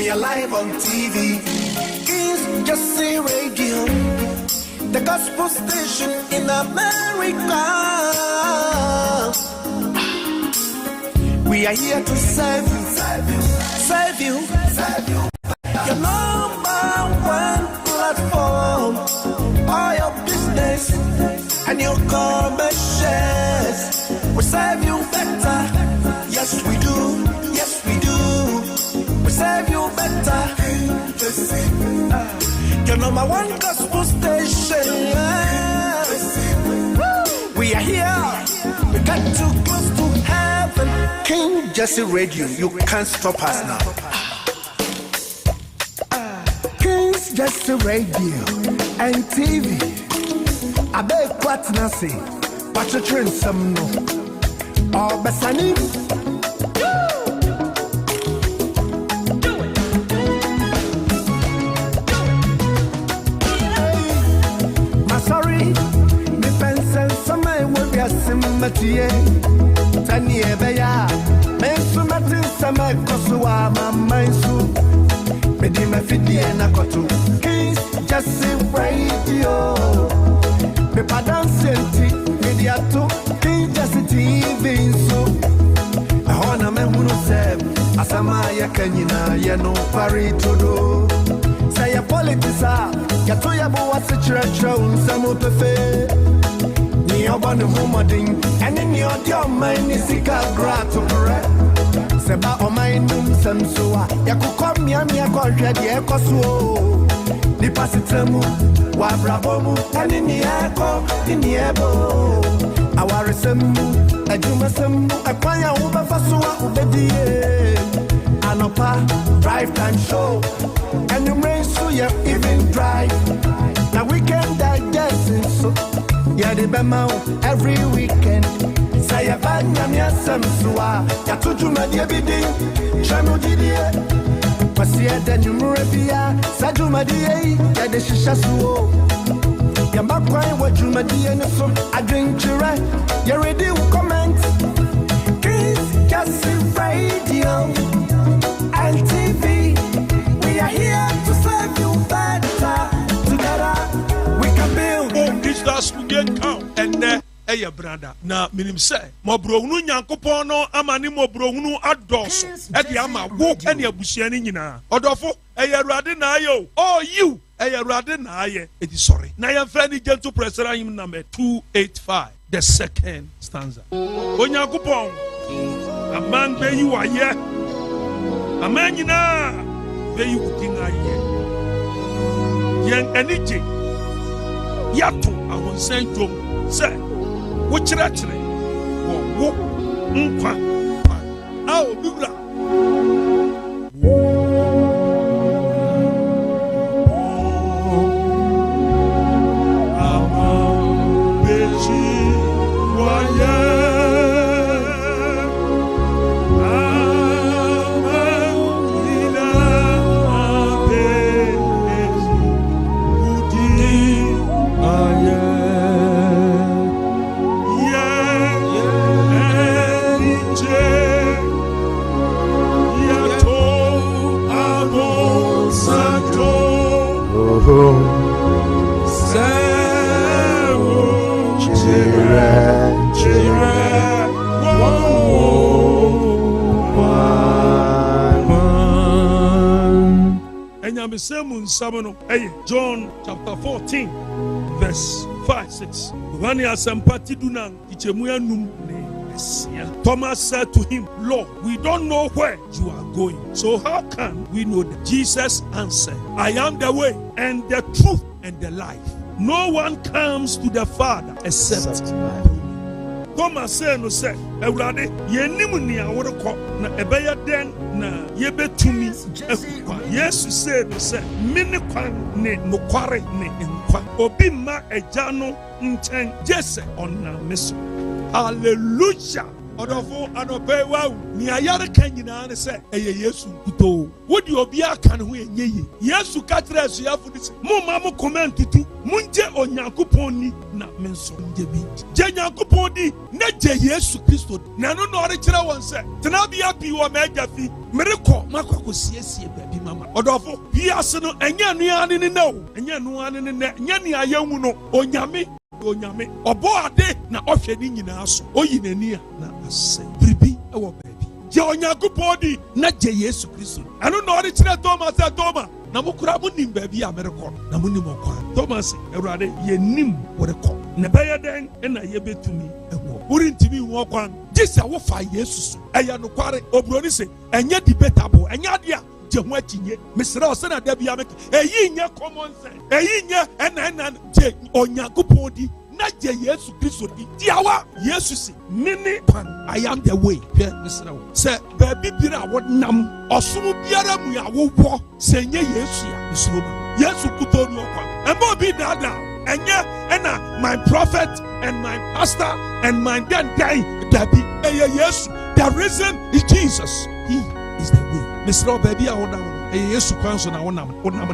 We are live on TV. It's just a radio, the gospel station in America. We are here to serve you, serve you, serve you, serve you. Your number one platform, all your business and your commercials. We serve you better. Yes, we do. Yes, we do. We serve you better. Your number one gospel station. We are here. We got too close to heaven. King Jesse Radio, you can't stop us now. King's Jesse Radio and TV. I beg what Nasi, but you train some no. Oh, Besani. Matie tani ebeya mensu matin sama kosuwa mamansu medi mafidie na kotu Kings Jesse Radio me padan senti media to Kings Jesse TV so ahona mehunu seb asama ya kanyina ye no pari todo say politisa ya to ya bo wasichrecho unsamu pefe your body woman, and in your dear mind is a grato bread. Seba o mind some so ya could come near me a contract, the echo so the passitemu, wabrabomu, and in the echo, in the ebo. Our resemu, a jumasem, a choir over for so obedi. Anopa, drive time show, and you may so you even drive. Now we can digest so. Yeah, the bema every weekend. Say a banya mia samsua. Ya tuju madia bidi. Chano jidie. Pasia den yumurabia. Saju madie. Ya de shisha suo. Ya makwai waju madie neso. I drink chira. Ya ready to comment. Kings Jesse Radio and TV. We are here to serve you better. Together we can build. That's we get count and your brother. Now, minim say, Mobronu Yankopon no amani Mobronu ados. Edi ama walk any abusiani nyina. Odofo, rade na yo. Oh, you, rade na ye. It is sorry. Now, your friendly gentle pressure him number 285, the second stanza. Onyankopon, a man be you are ye. A man yina be you king are ye. Yen anything. Yato I will send to say which actually wo nkwa a obibra John chapter 14 verse 5-6. When he has sympathy dunang ichemuya num ne. Thomas said to him, Lord, we don't know where you are going, so how can we know that? Jesus answered, I am the way and the truth and the life. No one comes to the Father except by me. Thomas said, no say, Ewurade, yenimu ni aworoko na ebeya den na yebetumi ekwa. Yesu said, no say, mini kwan ne nokware ne nkwa. Obi ma ejano nchen jese ona meso. Hallelujah. Odofo anope wow ni ayare kan nyina ne se eye Yesu nkuto wodi obi aka ne ho enye Yesu ka kire asuafo ni se mo ma mo comment tutu munje Onyankopɔn ni na me nso nje bi je Nyankopɔn di na je Yesu Kristo na no ore kire won se tena bia bi wo ma agafi mereko makoko siesie baabi mama Odofo wiase no enye anuane ne na o enye anuane ne na enye ne ayehu no onyame obo ade na ohwe ni nyina so oyi nani a na ase biribi ewo baabi je Onyankopɔn di na je Yesu Kristo ano na ɔde kyerɛ Thomas Thomas na mukura mu nim baabi a merekɔ na mu nim ɔkwa Thomas Awurade ye nim wɔrekɔ na bɛyɛ den na ye betumi ɛwɔ urintimi wo ɔkwan gye wo fa Yesu so ɛyɛ no kware obroni se ɛnyɛ debatable ɛnyɛ ade a jehu akinye mesra osena da bia me eyi nya common sense eyi nya ena je Onyankopɔn di na je Yesu Kristo di diawa Yesu si nini pan I am the way hwe mesra wo se ba bibira wo nam ɔsom biara mu ya wo wo se nye Yesu ya mesro ba Yesu kuto no kwa emba bi dada enye ena my prophet and my pastor and my then guy dabi eye Yesu the reason is Jesus. He is the way. Mr. Baby, I want to Yesu kwanso na wonam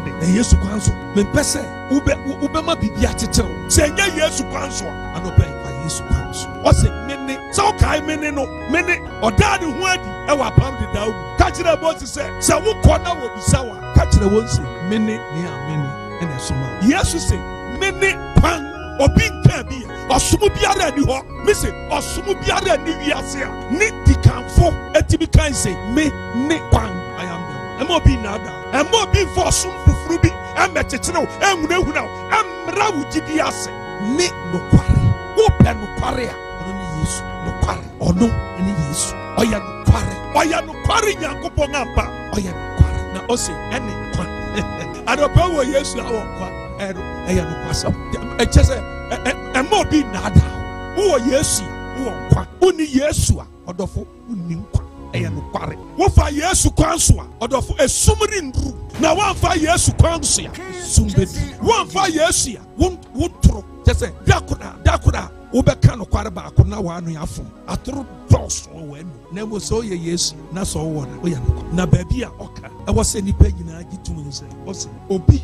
de Yesu kwanso me pese ube ma bibia tetew se nya Yesu kwanso anobe kwa Yesu kwanso o se mene so kai mene no mene oda de ho adi e wa pam de dawo ka kire bo se wo kona wo bisa wa ka kire won se mene ne a mene ene so ma Yesu se mene pan obi nka bi osumu biara ni ho me se osumu biara ni wiase a ni dikanfo etibi kan se me ne pan Emo bi nada. Emo bi for sum fufuru bi. Emechechene wo, enhunahuna wo, emra wo gidi ase. Ne nokware. Wo pe nokware a, ono ni Yesu. Nokware. Ono ni Yesu. Oya nokware. Oya nokware Nyankopɔn ampa. Oya nokware. Na ose ene kwa. Adopa wo Yesu a wo kwa. Eya nokwasam. Echese emo bi nada. Wo Yesu, wo kwa. Uni Yesu a, odofo uni kwa. Eya no kware wo fa Yesu kwanso a odofo esumri ndru na wo fa Yesu kwanso a sumbedi wo fa Yesu a wo toro tese dakoda wo beka no kware ba ko na wa anu afom atoro dos wo anu na mo so ye Yesu na so wo na wo ya na baabi a oka e wo se nipa nyina gitu nse wo se obi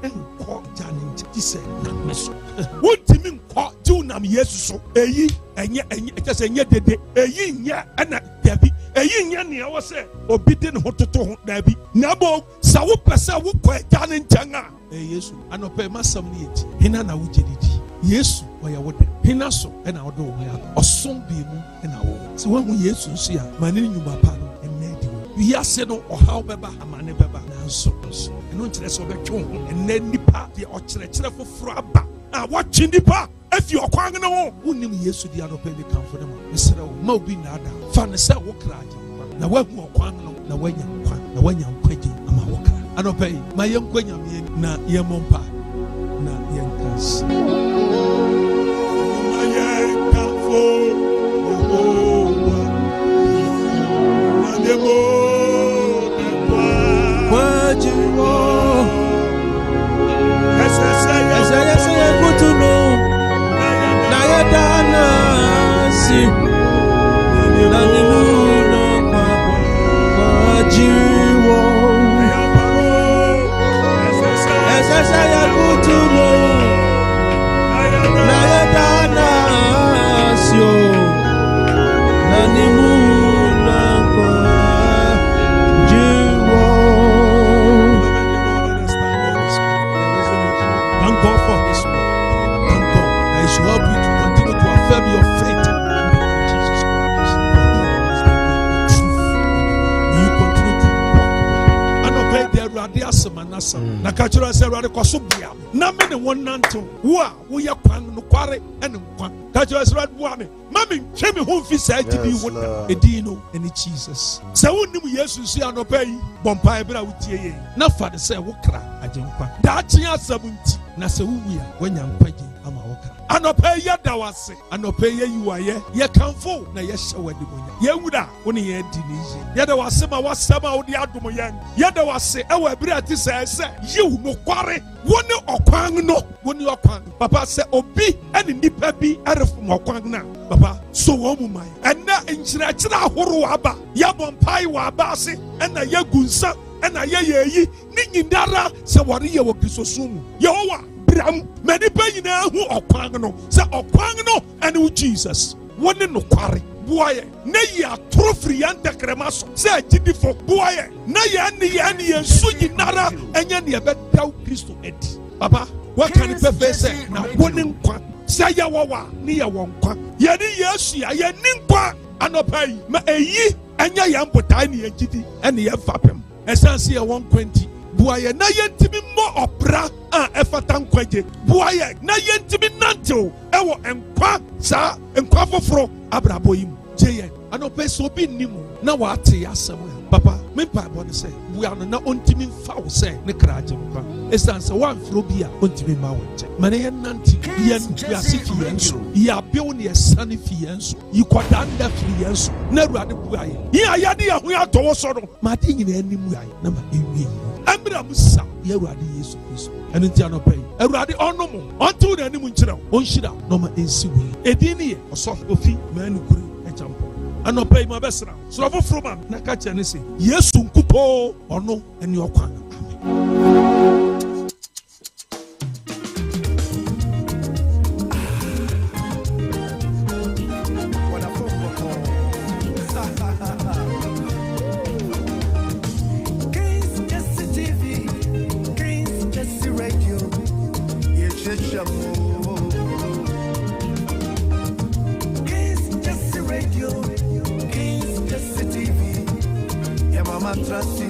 enko jani nti se na meso wo timi nko ju nam Yesu so eyi enye tese enye dede eyi nya ana dabi eyi nya ne wo se obi de ne hototo ho dabi na bo sa wo pese wo ko jani nkyanga Yesu anope masam ne yeti hina na wo jedidi Yesu oya wo de hina so na wo de wo ya osom bi mu na wo se wo hu Yesu nso ya mane nyuma pa no enne di wo wiase no ohaw beba amane beba na nso eno nkyere so betwe ho enne nipa de okyerɛkyerɛ foforo aba a watwe nipa afi okwan ne ho wonim Yesu di anope bi kan fo dem mesere wo ma obi na ada fa ne sɛ wo kra agye na wahu okwan no na wanya nkwaje ama wo kra anope ma yenkwanya me na yemompa na yenkas na kachiro se Awurade kwaso bia na me ne wonanto wo a wo ye kwan no kware ene nkwa kachiro se Awurade bua me ma me ntwe me ho mfi sa gidi wo na edi no ene Jesus se wonnim Yesu nsu anopa yi bompa e bra wotie ye na fa de se wo kra agye nkwa da kye asabunti na se wo wi a wanya nkwaje ama wo kra Anope ye dawase. Anope ye yuaye. Ye kanfo na ye shewe di monya. Ye wuda woni ye di ni ye. Ye dawase ma wasema odi adomo yen. Ye dawase ewe bire ati se yiw no kware. Woni okwan no. Woni okwan. Papa se obi eni nipa bi erefo mo okwan na. Papa so wo mu mai. Ena enchira chira ahoro aba. Ya bompai wa aba ase. Ena ye gunsa. Ena ye yi. Ni nyindara se wori ye wo Kristosumu. Yehowa bram many pay na hu okwan no say okwan no and Jesus woni no kware boye na ya trofri ante kremaso say gidifo boye na ya ni ensu nyinara enye ne bedaw Kristo edi baba what can it be say na woni nkwa say ya wawa ni ya wonkwa ye ni Yesu ya ye ni nkwa anopai ma eyi enye ya mpotai ni agidi ene ye fapem esanse ye 120 buaye na yentimi mo opra a efata nkwaje buaye na yentimi nantew ewo enkwa sa enkwa foforo abrabo yim jeye anopeso bi nimu na waate asem papa me pa bone say bua no na ontimi mfa wo say ne kraje mpa esanse wan fro bi a ontimi ma wo nche mane ye nanti yen ya sifi yenso ya bew ne esane fi yenso yikoda nda fi yenso na ruade buaye yi ayade ya ho ato so no ma de nyina animu aye na ma ewie Amira Musa, Yeradi Yesu Christ, and in Tiano Pay, Eradi Onomo, until the animal chira, Onshida, Noma Ensiwi, Edini, or soft coffee, Manukuri, and Champo. And no pay my best round. So over from Nakacha and say, Yes, Kupo, or no, and your kwana. Trust you.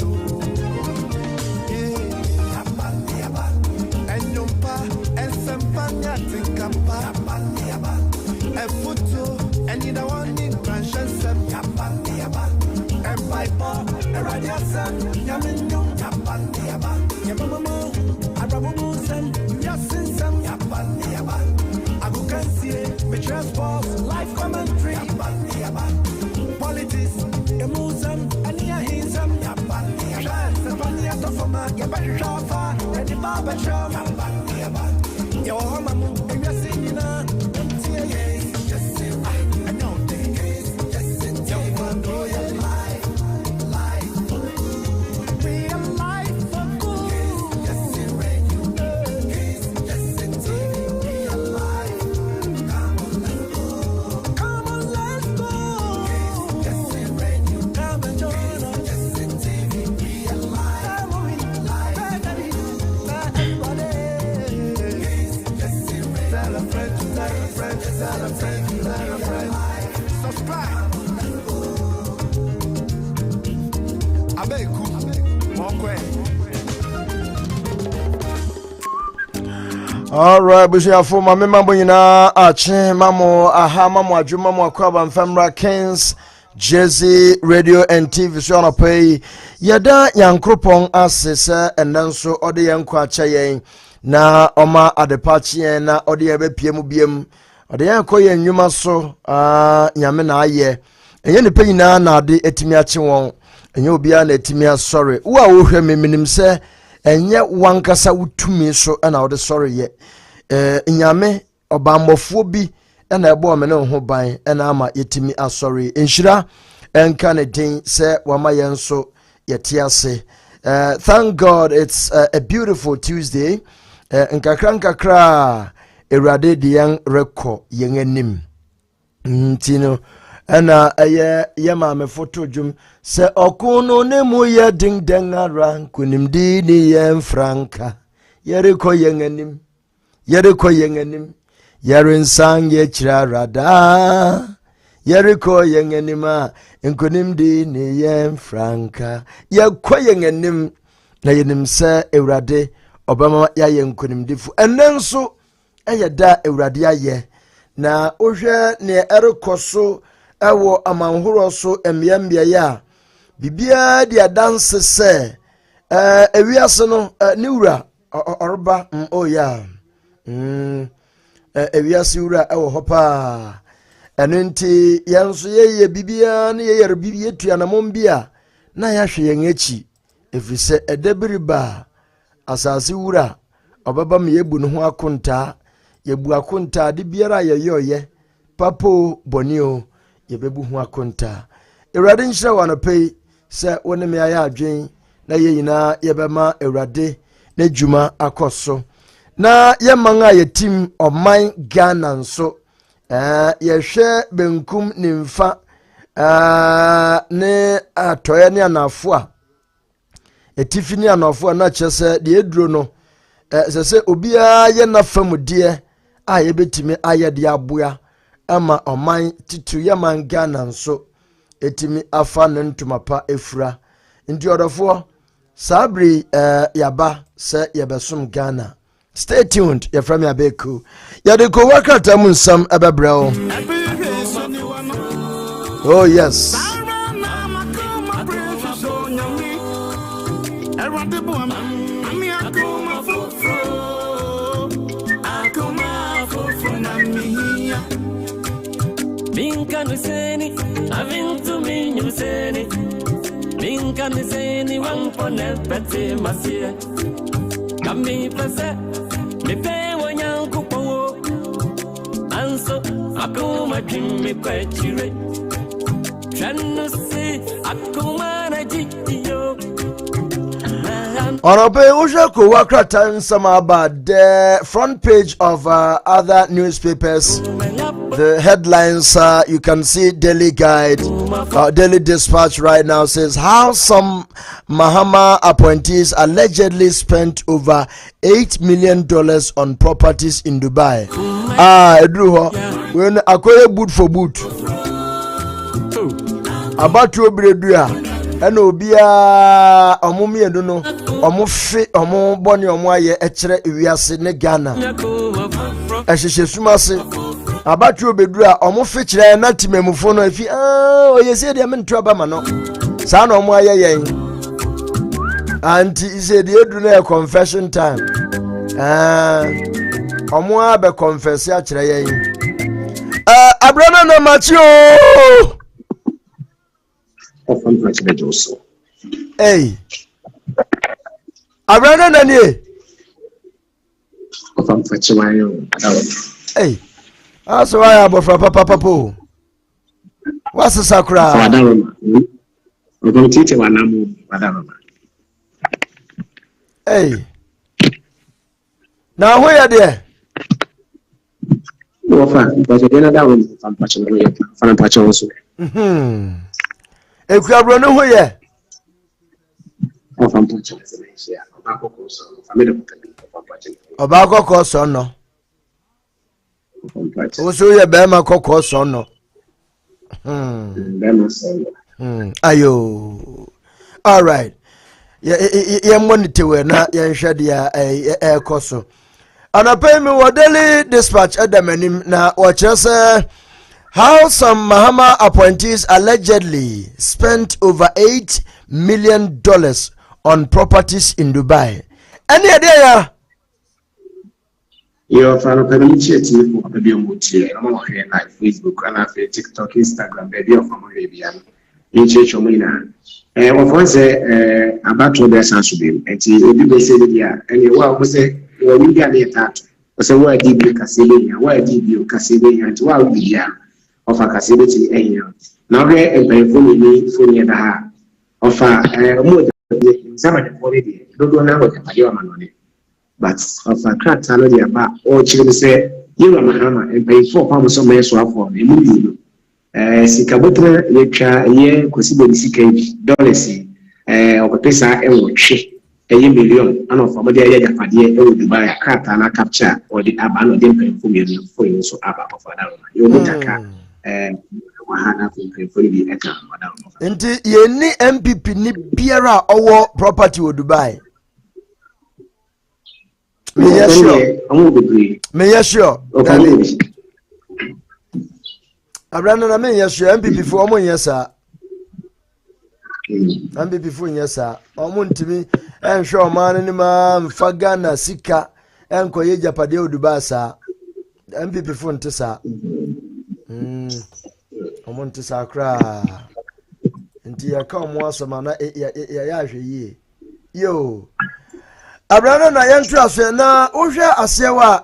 And Yumpa and Sampania think Kampa. A photo and you don't want in Transcend and Piper, a radiation, Yamin, Yamamo, Arabusan, Yasin, Abukansi, Mistress Boss, Life Commentary, Politics, Emusam, and Yahisam, Yapan, Sapania Tofoma, Yabashafa, and the Baba Sham, your Mamu, and Yasinina, just I know they just know your life. Real life for good. Just in radio, just in TV, real life. Come on, let's go. Just in radio, come and join us. Just in TV, real life. Just in radio, celebrate. Subscribe. Abeku, all right, bushia for my member nyina ache mamo aha mamo adwuma mo akwaba mfamra Kings Jersey Radio and TV so on pay yada yankropon asese endanso ode yankwa ache na oma adepachi na ode ebe piem biem ode yanko ye nnwuma so nyame na aye enye ne panyina na ade etimi ache won enye obia na etimi asore wo a wo hwe meminim se enye wankasa wutumi so na wo de sore ye nyame obambofo bi na ebo me ne ho ban na ama yetimi asore enhira enka ne din se wama yenso yetiase. Thank God it's a beautiful Tuesday. Nkakra Erade di yang reko yen anim ntino ana yema me photo dwum se okuno ne mu ye ding dengara kunim di ni yen franka yereko yen anim yerin sang ye chirarada yereko yen anima nkunim di ni yen franka yekwa yen anim na yenim se Erade Obama ya yenkunimdifu enenso eyeda Ewurade aye na ohwe ne erekoso ewo amanhoro so emiambia ya bibia dia dance se ewiase no ne wura orba ya ewiase wura ewo hopa eno nti yanso ye bibia na ye bibia tuanamom bia na ya hwe yen achi efise edebiriba asase wura obaba me yebu no ho akonta yebu akonta de biara ye yoye papo bonio yebebu ho akonta ewrade nhyira wanopei se woni me aya adwen na ye nyina yebema ewrade na djuma akoso na ye manga ye team oman Ghana nso ye hwe benkum ne mfa ne atoye ne anafo a etifini anafo na chese de eduro no se obia ye na famudie a ye betimi aye de aboa ama oman titu ye man Ghana nso etimi afa ne ntomapa efura ndi odofo sabri yaba se yebesom Ghana. Stay tuned, you're from your beku. You're the co worker Tamunsam Ababrao. Oh, yes. Kami pese me pe wanyangu po anso akuma jimmy kwechire chanu si akuma na jiyo Onope Ujako Wakratan some about the front page of other newspapers. The headlines you can see Daily Guide, Daily Dispatch right now says how some Mahama appointees allegedly spent over $8 million on properties in Dubai. Edruho, when akoye boot for boot. About to obredua. Eno obia omumi edono omofe omoboni omoaye ekire ewiase ne Ghana ehhehhe sumase abatu obedura omofe kire na timemufo no afi oyese de mentu abama no saa na omoaye yen anti ise de edu na confession time omoa be confess ya kire yen abrana no machio Hey, Abrana Nani. Hey, that's why I bought for Papa. What's the Sakura? Hey, now where are they? Ekwabro no hoye Oba kokko so no Oso ye be ma kokko so no Ayo all right ye monitor we na ye nhwede ya ekoso Anapay me wo Daily Dispatch adamanim na wo kire how some Mahama appointees allegedly spent over $8 million on properties in Dubai. Any idea? Your fellow community for baby on like Facebook and TikTok, Instagram, baby of Arabian in church of Mina. And of course, about to their son should be, and you say, yeah, and you will say, well, we got a tattoo. So, where did you Cassidia? Where did you Cassidia? And why would you? Of a Cassidy area. Now, there a phone for the of a more than somebody already. Don't know what the money. But of a crack salary about all children say, you are Mahama and pay £4 so much for a movie. Sikabotra, Lecha, ye, consider $6 of a pesa and watch a million. And of a day, I would buy a cat and a capture or the Abano Dimple for you so about of a Nti ye ni MPP ni biara owo property wo Dubai. Me yes sure. Abrana na me yes sure MPP for omo yesa. MPP for yesa. Omo ntimi enhwe oman ni ma mfaga na sika enkoye japade wo Dubai sa. MPP phone to sa. Omonte sa kra. Nti ya ka omo asoma na ya hwe yi. Yo. Abrana na yentu aswe na ohwe asewa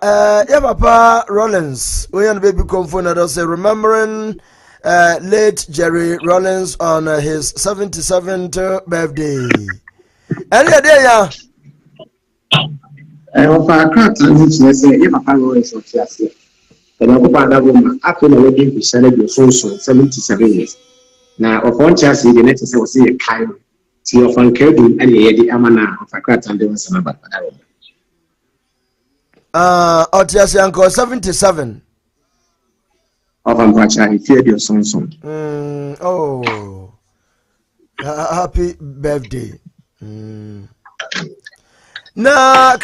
ya papa Rollins. Oyan baby comfort na say remembering late Jerry Rollins on his 77th birthday. Any day ya. Ofa craft and say ya papa Rollins of Tiasia. And I go back that woman after the wedding to celebrate so 77 years. Now, of one chance, the next say was a kind. See of uncurling and the amana of a craft and there was some about that woman. Otiasi uncle 77. Of Ambacha, he feared your son. Oh, happy birthday. Now,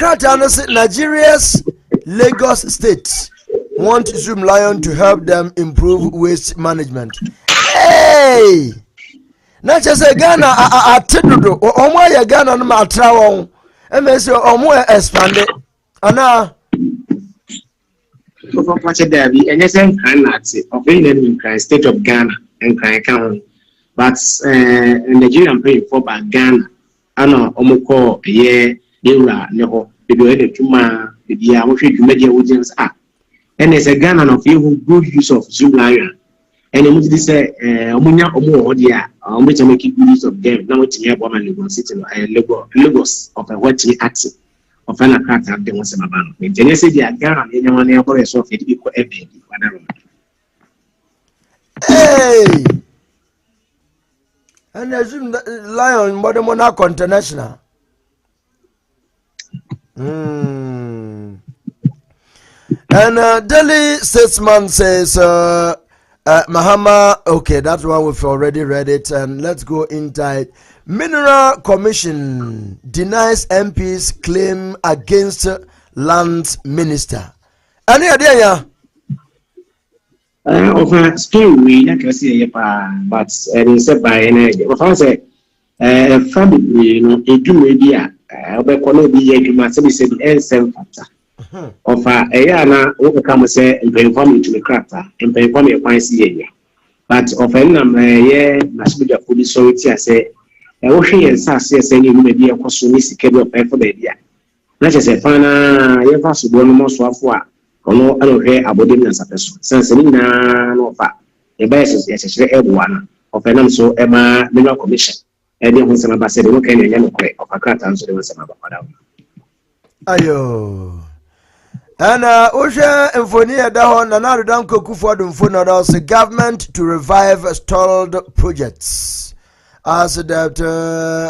Nigeria's Lagos State want Zoom Lion to help them improve waste management. Hey! Not just a Ghana, a Tidudo, or Omoya Ghana, no matter, and may say Omoya expanded. Anna. For what there be any same kind of in state of Ghana and County, but Nigerian paying for by Ghana. I know Omoko, yeah, they were no, they do it to my, the media audience app. And there's a Ghana of you good use of Zoom Lion. And you must say, Omunya Omo, dear, which I make good use of them. Now, it's here, woman, you sit in Lagos of a watching active of an account of them was a man. When they say they are Ghana, anyone else of it equal every. Hey! And I Zoom Lion, Modern Monarch International. And Delhi Statesman says, Mahama, okay, that one we've already read it, and let's go inside. Mineral Commission denies MP's claim against Land Minister. Any idea? Of a story, I can see, but it is said by an idea. Of course, a family, a do media, a said, and same factor. Of a yana overcome say and pay for me to the crafter and pay for me a fine see. But of a number, must be the police authority. I say, I wish and says any maybe a consumis cable pay for the idea. Not as a fana, you pass one more swap for no other hair about him as a person. Since no fat, the best is everyone of an so Emma Mineral Commission. And then when some said, look at the of a craft and so there was some about. Ayo. And Osha Infonia Dahon and Adam Kokufo Dumfona the government to revive stalled projects as that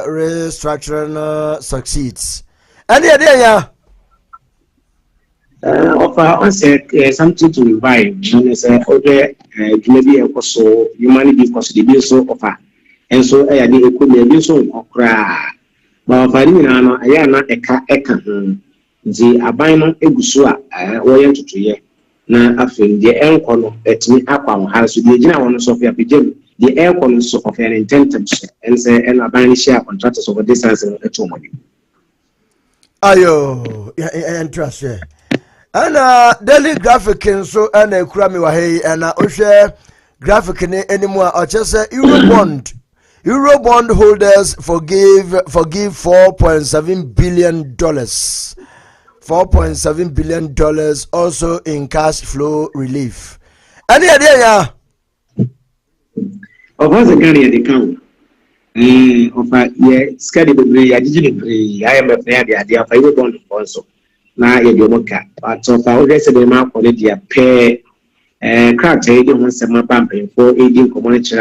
restructuring succeeds. Any idea? Something to revive. Okay, maybe also humanity because the bill so offer. And so I did a good so okra. But finding an ayana eka. The abino egusua woyen to ye na afin the air color at me aquam has the general of your pijam the air colors of an intended and say an abino share contractors over distance and at money. Ayo, interest. And daily graphic so and a crummy wahe and Osha graphic anymore or just Eurobond. Eurobond holders forgive $4.7 billion. $4.7 billion also in cash flow relief. Any idea? Of course, the Ghana the count. Of study the digital IMF the idea of Eurobond also. Now, you don't care. But so far, we said the amount for the pay crack trading on some pumping for aiding community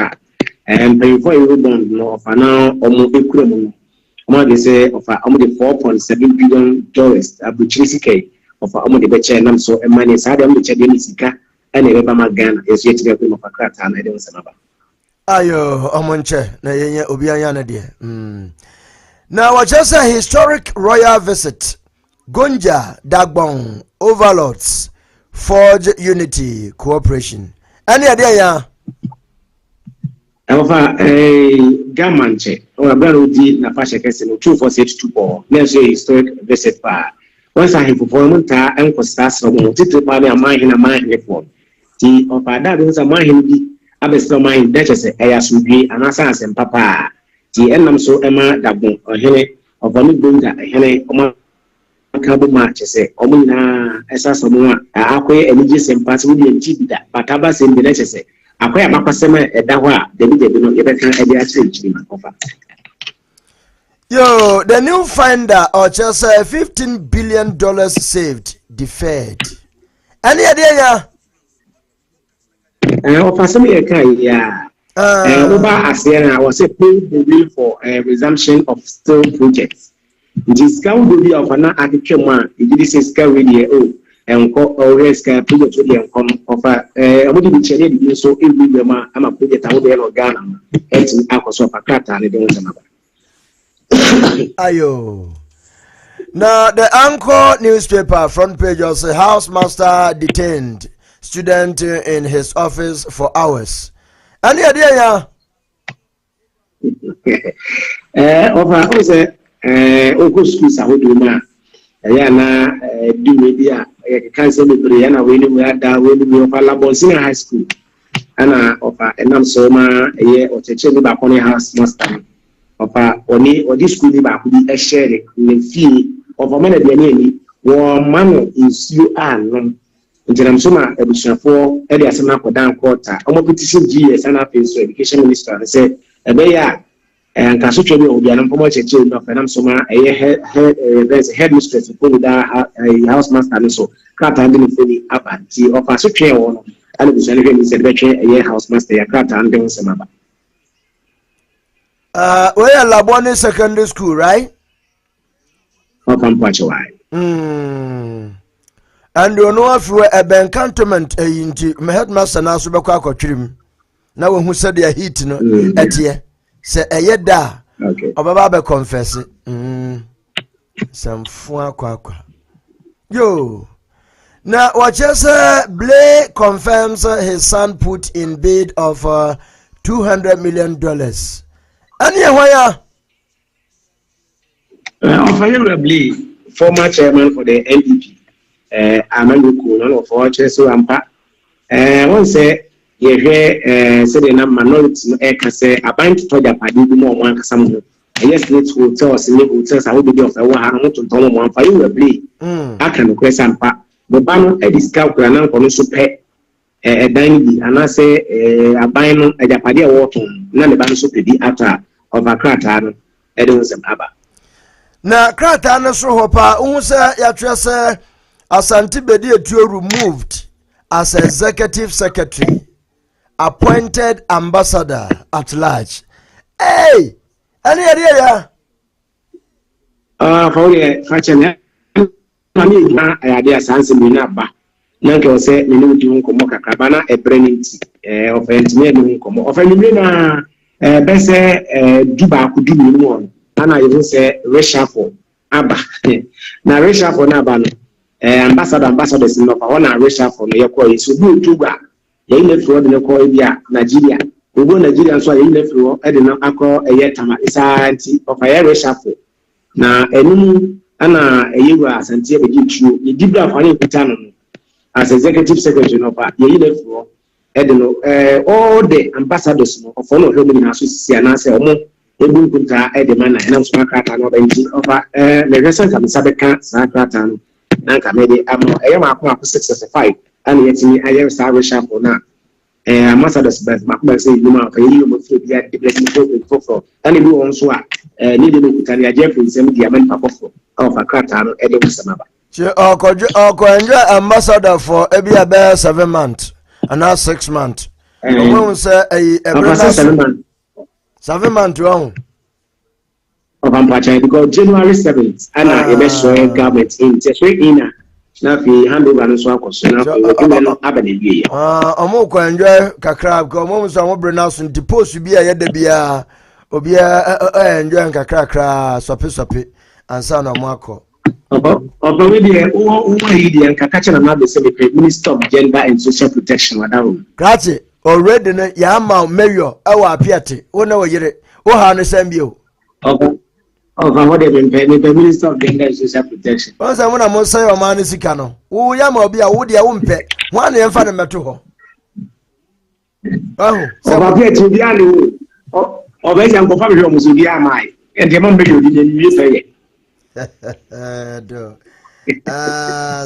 and paying for Eurobond no for now or more. They say of only $4.7 billion of Buchisike of only the Bechenam so a money is Adam which Sika and a Rebama Gan is yet to be of a crack and I don't know. Ayo, Omonche, Naya Obiana dear. Now, I just a historic royal visit. Gonja, Dagbon, Overlords, Forge Unity, Cooperation. Any idea? Over a Gamanche or a Barudi Napasha Casino 2482 next historic visit by once I have performed and was that's no title by a mind in a mind reform. Tea of a dad was a mind be a mind that is a as would be an assassin and papa. Tea and I'm so Emma Dabo or Henry of a new builder, Henry Cabo matches, Omina, Essasamua, Aqua, and just and pass with the cheap that, but Tabas in the necessary. Aqua Mapasema at Dawa, the video will ever can offer. Yo, the new finder or just $15 billion saved, deferred. Any idea? Offer some yeah. Over Asiana was a bill for resumption of steel projects. It is going to be of an article man. It is a scale radio and always can put it to the offer. I would be changing so every man. I'm a project out there or Ghana. It's an alcohol of a cat and it don't matter. Ayo. Now the Anchor newspaper front page was a housemaster detained student in his office for hours. Any idea? Over was a schools I would do now. Na do media cancel the Brianna when we had that when we offer Labonsina High School. And offer and I'm so ma a year or teaching back on a housemaster. Papa, or this school back would be a share in fee of a man at the enemy, war man is you are no. Until I'm so much a for Eddie Asana down quarter. I'm petition GS and up to education minister and say, a bear and Casucho will be an information children of and I'm so much a headmistress to pull down a housemaster and so cut handling fully up and see of a such a one. And it was a year housemaster, a cut and doing some other. We're at Labone Secondary School, right? And you know if we a bank cantonment into my headmaster now subaka trim. Now who said they are heat no etie. Say a yeda. Okay. Obaba confess it. Some fun kwa. Yo. Now what just Blay confirms his son put in bid of $200 million. Unfavorably, former chairman for the NDP, Amanuku, none of our chairs, so Ampa. One say, you hear, said the minority, say, a bank to the party more one some. Yes, let's hotels, hotels, I will be of the one to Tom one for you, Blay. I can request Ampa. The banner, a discount, and I'm going to pay a dining, and I say, a bino, a Japadia water, none of the banner so pretty after. Of a crater, Edwins and Abba. Now, Crater, so hopa, Unsa Yatrasa, Asante Bedia removed as executive secretary, appointed ambassador at large. Hey, any idea? For the fashion, I mean, I had a sense in Minaba. Nanko said, Minu Komoka Cabana, a branding of engineering of a Bese Juba could do one. And I even say reshuffle. Abba. Now reshuffle Naban. Ambassadors in one reshuffle. Your call is so good Juba. You left for the call Nigeria. We go Nigeria so you left for Edina Ako a yetama is a of a reshuffle. Now a new Anna a Yuga Santia give you the Dibra Honey Pitano as executive secretary of you left for. All the ambassadors of one of them in association and say, "Omo, ebu kunta edemana na nsoma krata no banti over the recent am sabeka sa krata no na nka me de am ma ko 665 and yet me ayer sa resha for na ambassadors but ma say you ma fa yi mo fi dia development for and bi won so a ni de no kuta ya Jeffrey nsem dia man pa for of krata no edem samaba che enjoy ambassador for ebia be 7 months. And now 6 months. When say a 7 months wrong. Because January 7th, and I am government in Cheshire. Now, we hand over and so on. Omoko enjoy kakra because moments are more announcing the post to be a yedebia obia enjoy kakra sopi and son of Marco. Minister of Gender and Social Protection. Grazie. Already, Yama Mayor, our Piati, one over here. Oh, Hannes Sambio. Of what they the Minister of Gender and Social Protection. Once I want to say, man is Sikano. Oh, Yamobia, would your own pet. One and find a metal. Oh, so I get to be able of a young family almost to be a mine, and the moment you didn't say it.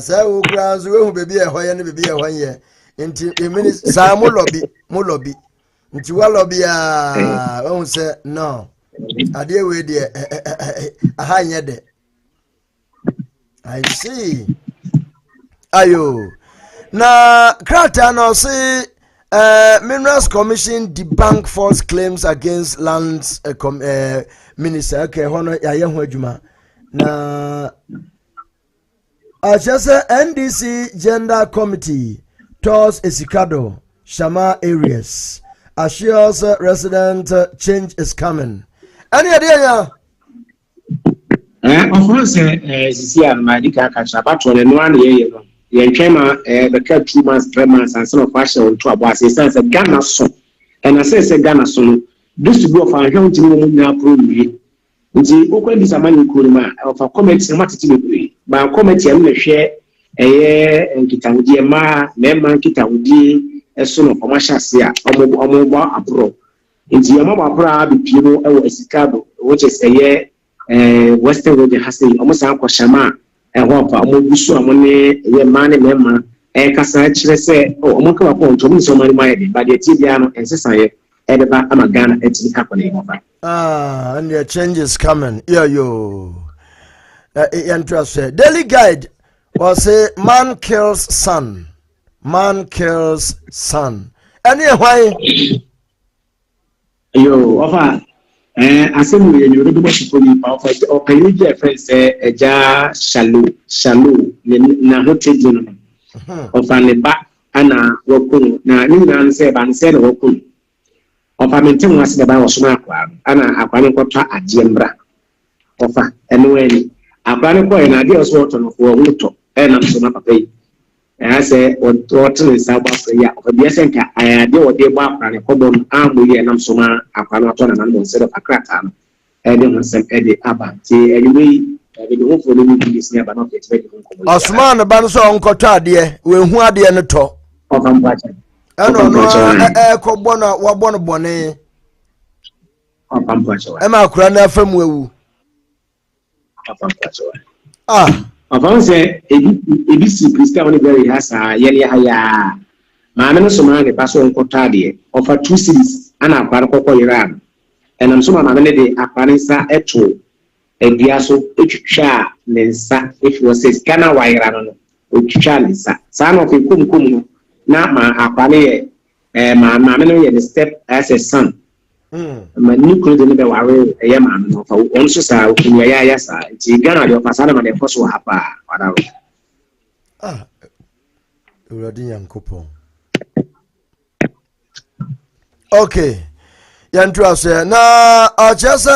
So, grounds will be a way and be a 1 year. Into a minute, Sam Mulobi. Into a lobby, won't say no. I deal with a high yet. I see. Ayo. Na Kratano say Minerals Commission debunk false claims against lands minister. Okay, hono ya yehwajuma. Na Achasa NDC Gender Committee tours Esikado Shama areas. Assures resident change is coming. Any idea? Of course, Sia Madika Kachapato and 1 year. The Chema, the cat 2 months, 3 months, and some of fashion to a boss. It says a Ghana song. And I says a Ghana song. This to go for a young team now prove me. The open is a man Kurima of a comment in what it will be. By a comment, I'm going to share a year and Kitawudi, Ma, Memman Kitawudi, a son of Omashasia, Omoba abroad. Into Yamaba Pra, the Pino, Esikado, which is a year. Western Road has almost a Shama and Wapa, Mobusu, Amone, Yemani, Memma, and Casa say, oh, Moka upon to me so many mighty, but the Tibiano and Cesare, and about Amagana, it's happening. And your change is coming. Yeah, you. Interesting. Daily Guide was say, man kills son. Man kills son. Anyway, you offer. Assembly and you read what you put or can you get friends a jar shallow, Nahote of an back Anna Wokun, Nan said and said Wokun. Of a maintain was the Bawa Sumakwa, Anna Aquanicota at Jembra. Offer and when a Quanico and ideas water of Woto, and I'm so much pay. And I say, what is South Africa of a Biasenka, I do what they bought and a common arm with an Amsoma, a Panaton and instead of a cratan, and then some Eddie Abba. See, anyway, I will hopefully be this near, but not expecting Osman, a banso on Cota, dear, when who are the end talk of Ampacha. I don't know, Cobona, Wabona Bonnet of Ampacha. Emma Crana from Wu. Of Ampacha. Ah. Upon say, ABC Christian very has a Yaya. Mamma Somali Paso on Cotadi offer 2 cities and a Paraco Iran. And I'm so mamma a Panisa Eto, a Diaso, Ucha, Nensa, if you say Scana Wairano, Ucha, son of a Kum, not my Apane, my mamma and step as a son. My new couldn't be worried a yaman of one society in Yayasa. It's Ghana, your Pasana and the Fossil Hapa. Ah, Radian Coupon. Okay, Yantra now, just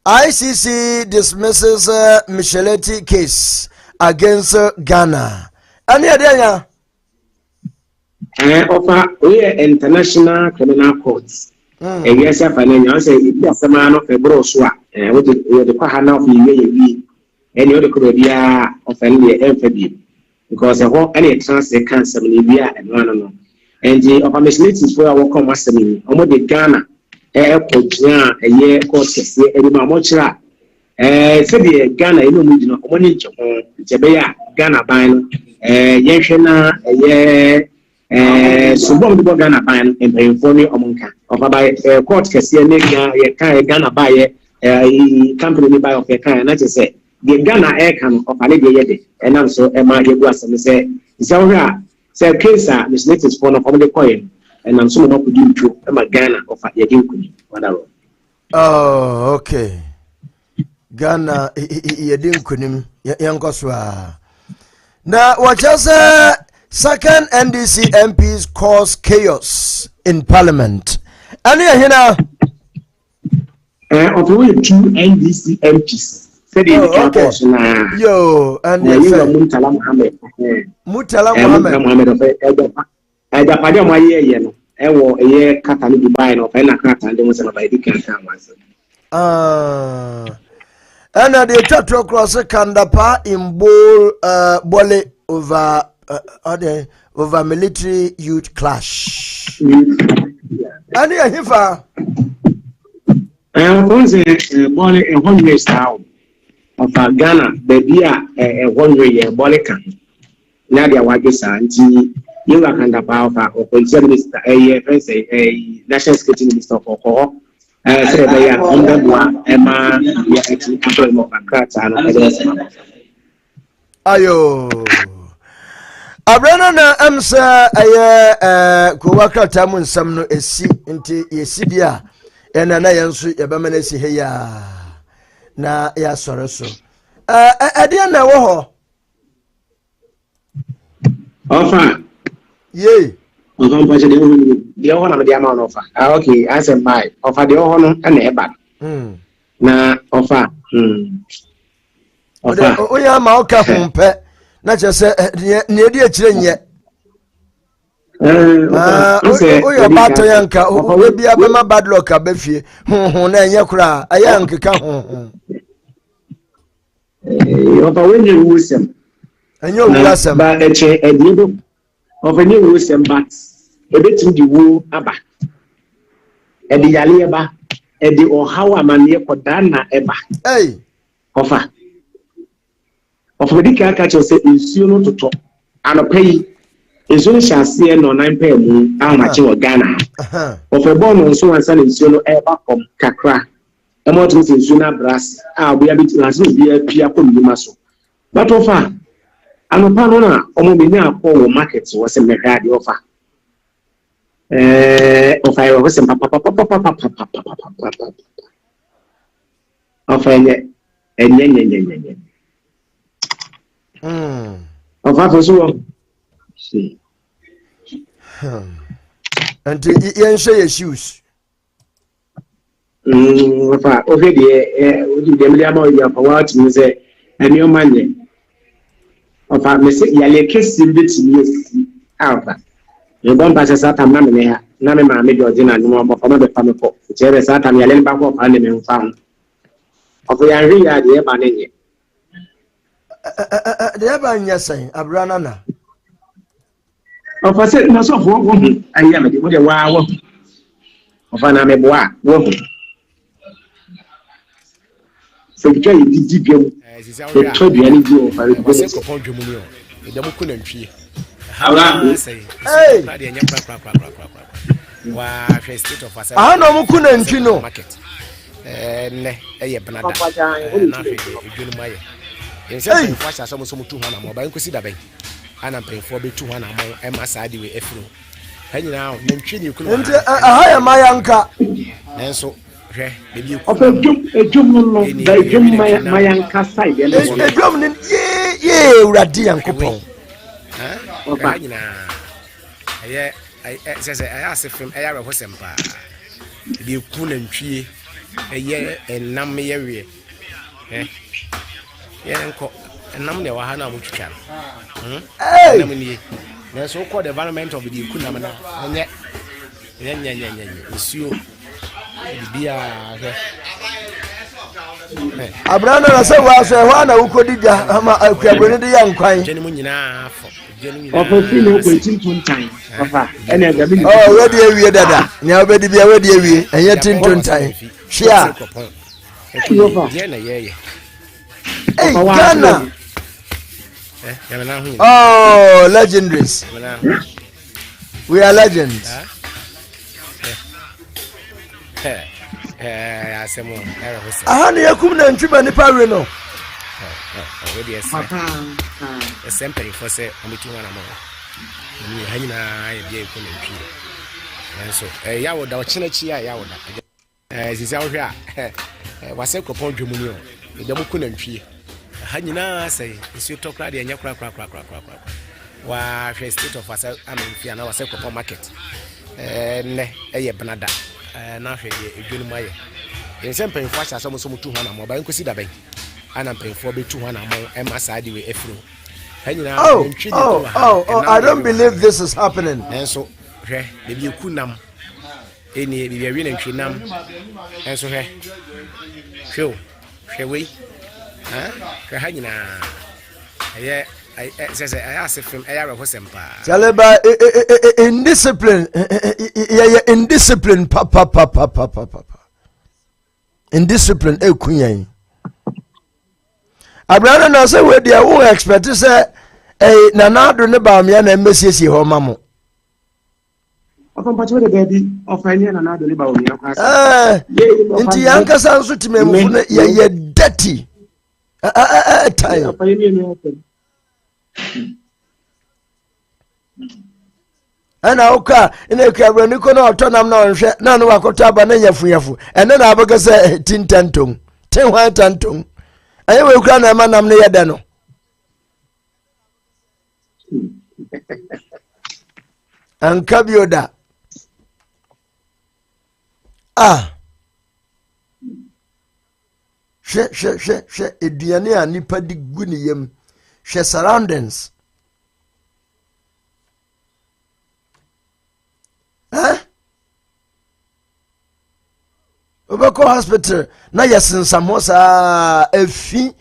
ICC dismisses Micheletti case against Ghana. Any idea? Offer we international criminal courts. And yes, I say it's a man of a brochure, with the Pahana of the and the Korea of any amphibian, because the whole any chance they can some Libya and one. And the opportunities for our commerce, almost the Ghana airport, a year course, a Mamochra. Said the Ghana, you know, money, Jabea, Ghana bine, Yashana, a year. So the Ghana buy and inform Omonka of a court Cassia, Ghana buy a company buy of a car, and I just say the Ghana air can of a and also Emma was and say, Zara, say, case, Miss Native phone of the coin, and I'm so not to do to Emma Ghana of a Yadin, whatever. Oh, okay. Ghana, Yadin Kunim, Yankoswa. Now, what just second NDC MPs cause chaos in Parliament. And here now. Of the 2 NDC MPs. Okay. Yo, and Mutala Mohammed. Mutala Mohammed of the Padama year, a year Catani Dubai of Ena Cat and there was a Dikan. And the chat across Kandapa in Bole over military youth clash. And here, Hifa. Was a Bole a 100 years now of Ghana, baby, a 1 year Bolecan. Nadia Wagesa, and you are Kandapa or concern Mr. A national security minister for Koho. Ayo Abrana na amsa aye kuwaka tamu nsam no esi nti yesi bia ena na yenso yebema na si heya na ya sore so ade na wo ho ofa ye ofa mpache de ho na me de ama no ofa okay answer my ofa de ho no na eba na ofa ofa oya ma oka humpe na chese ne edi akire nye oya bato yanka we bia be ma bad luck abefie na enye kura aya nkeka ofa we nye wusem enye wusem ba eche ediedo ofa nye wusem but ebetim di wo aba edi yale eba edi ohawa mane koda na eba ofa Ofedika kacho se insuo no toto anopai insuo no hyase no 9 pa mu amache wo Ghana ofebo no nso wansa na insuo no eba kom kakra emo to se insuo na brass obi abiti lase obi apia ko nduma so but ofa anopa no na omo me ni akọ wo market wo se mehwa de ofa ofa yo wo se papa ofa enye Ofa foso si and yen share shoes ofa ofe de odi de me ama ya fa wat mi se eni o manye ofa me se ya le kesi mbeti yes alfa e bon pa se sata na me ha na me ma me de odi na ni mo fa ma be fa me ko chere sata me ya le ba ko fa ne me mfa ofa ya ri ya de ba ne nye de ba nyasen abrana na ofa se na so fo wo aya me de mo de wa wo ofa na me boa wo so bi kai di biam e to bi ani bi ofa ko se ko pon dwemu ni o e de mo ko na ntwie awra hey na de nya pra wa hwe state of affairs no mo ku na ntwi no market ne eye benada na hwe edwenu maye yense ko fa so mo tu hana mo ba nkosi da ben ana mpemfo be tu hana mo e ma sa de we efro hanyina na ntwi ni ku no nti aha ya mayanka nenso hwe bebi ku ofa ejum no da ejum mayanka side ele ejum ni ye uradi yankopon ofa hanyina aye sese aye asefem aye re hosempa bebi ku na ntwie aye enam ye wie yenko enam de wa ha na mo twitwa enam ni na so called development of the kunam na nye isuo bibia abrana na se wa so ho na ukodiga ama akuaboni de yankwan jeni mu nyina afọ ofa fi no ko tintuntan ofa ene ga bi we de awie dada nya obedi bia we de awie enye tintuntan hia je na ye hey Ghana oh legendaries we are legends asemo era hose na yakum na ntwiba ni pawe no we dey say sempre for say omitu na mo ni hanyina ya bia ku na ntwi enso ya woda o chinechi ya woda sisi ahwe a wase kopon dwemu ni o de mo ku na ntwi hanyina say isi tokra de anya kra wa hwe state of affairs amemfia na wase kopon market ne eye benada na hwe edwenu maye yense mpemfo acha so mo tu hana mo ba nkosi da ben ana mpemfo be tu hana mo e ma sa de we efro hanyina ntwi I don't believe this is happening enso hwe de bi ku nam eni bi wi na ntwi nam enso hwe we Kahina. I says I asked him, I have a hosempa. Chaleba indiscipline. Indiscipline, papa. Indiscipline, queen. Abraham na say we dey who expect say nana do ne ba me na mesiesie ho mamo. Ofan pacho de baby ofan nana do ne ba o me Inti yankasa nso timemfu ne ye dirty. Time. Ana oka ina ka brani ko na otonam na onhwe na no wakoto aba na yafu ene na abaga se tintantom tin hwan tantom aye we kura na manam ne yede no anka bioda she eduane a nipa di gu ne yam she surroundings Obeko hospital na yesinsamo saa efi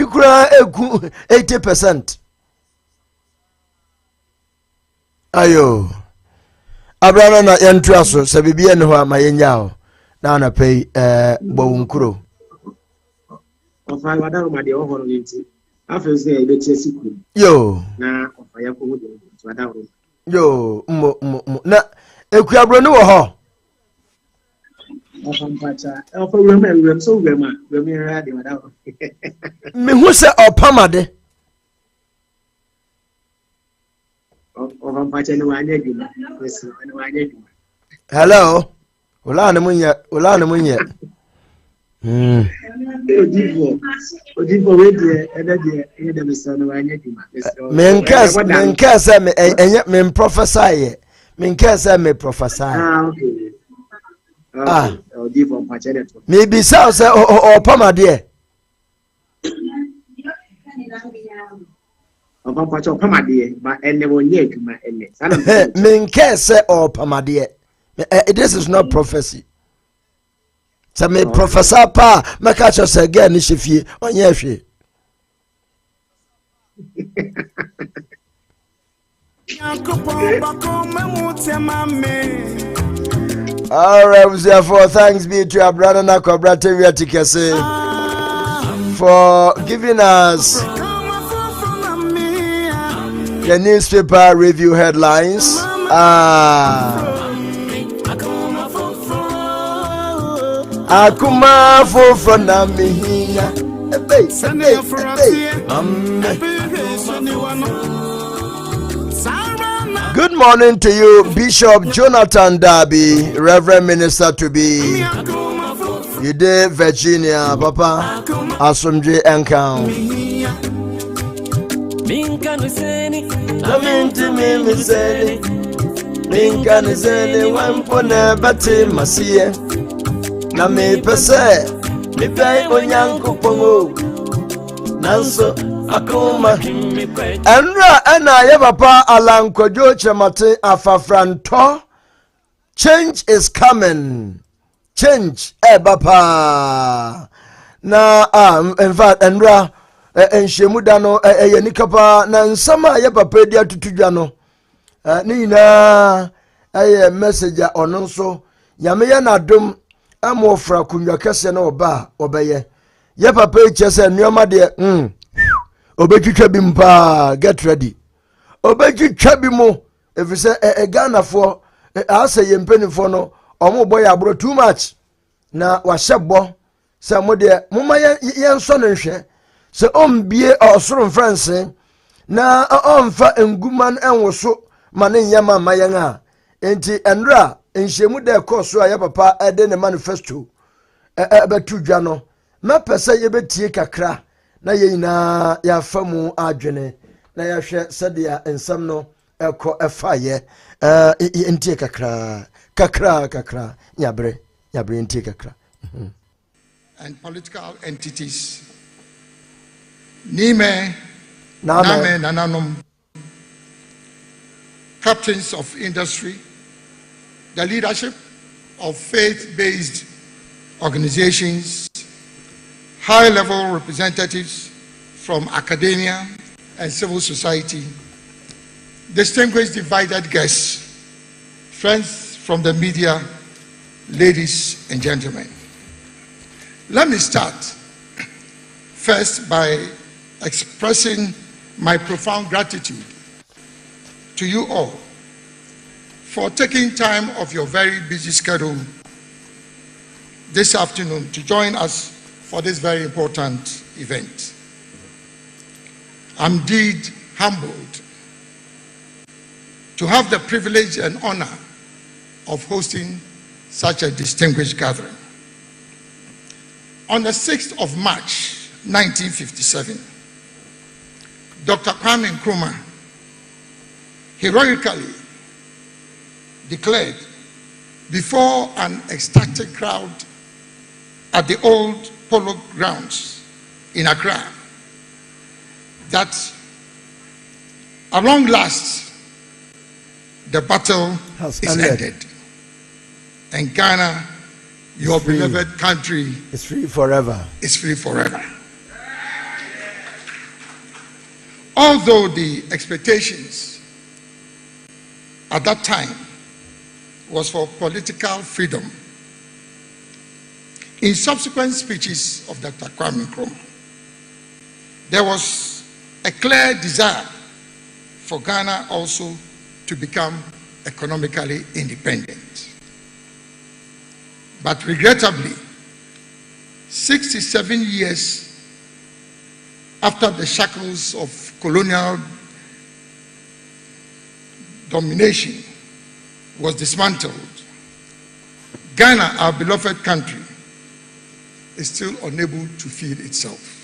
kura egu 80%. Ayo abrana na yentu aso se bibie ne ho amayenya ho na na pay bowunkuro ofa wada ro made ohoro nti afa se e be chesiku yo na ofa ya ko ho wada ro yo mo na ekuabro ne wo ho Pacha ofa wem so wem ra de wada ro me hu se opamade ofa pacha ni wanya djuma yes ni wanya djuma hello Ola ne munye Odivo we de ede de meso no wanya djuma menka se me prophesy menka se me prophesy okay Odivo pacha de to me bi say opamade ofa pacha opamade ba ene wonye djuma ene menka se opamade this is not prophecy. So me professor pa maka cho say girl ni hwefie onye hwe. All right, therefore thanks be to our brother Nakobra Tevia Tikese for giving us the newspaper review headlines. Akuma fofo na mihinya Good morning to you, Bishop Jonathan Darby, Reverend Minister to be. You dey Virginia, Papa. Asomdwe Encounter. Minkanizeni wampone bati masiye na me pese me pai onyanko pongo nanso akoma enra ana ye papa alankojo chemate afafranto. Change is coming. Change papa na in fact enra enhemu da no yenikapa na nsama ye papa dia tutudwa no ni na aye message ono nso nyame ya na dom amofra kunwa kese na oba obeye ye papa ichese nneoma de obetwitwa bi mpa get ready obetwitwa bi mo efise Ghana fo asa ye mpenifo no omo boy abro too much na wahyebo se mo de moma ye nso no nhwe se ombie osoro France na omfa enguman enwoso mane nyama mayen a enti enra enhyemu de koso ya papa ede ne manifesto betu dwa no mapese ye betie kakra na ye nyina ya famu adwene na ya hwe sede ya ensam no eko efaye entie kakra nyabre entie kakra and political entities nime name nananom captains of industry, the leadership of faith-based organizations, high-level representatives from academia and civil society, distinguished divided guests, friends from the media, ladies and gentlemen. Let me start first by expressing my profound gratitude to you all for taking time of your very busy schedule this afternoon to join us for this very important event. I'm indeed humbled to have the privilege and honor of hosting such a distinguished gathering. On the 6th of March, 1957, Dr. Kwame Nkrumah heroically declared before an ecstatic crowd at the old polo grounds in Accra that at long last the battle is ended, and Ghana, your beloved country, is free forever. Is free forever. Although the expectations at that time was for political freedom, in subsequent speeches of Dr. Kwame Nkrumah, there was a clear desire for Ghana also to become economically independent. But regrettably, 67 years after the shackles of colonial domination was dismantled, Ghana, our beloved country, is still unable to feed itself.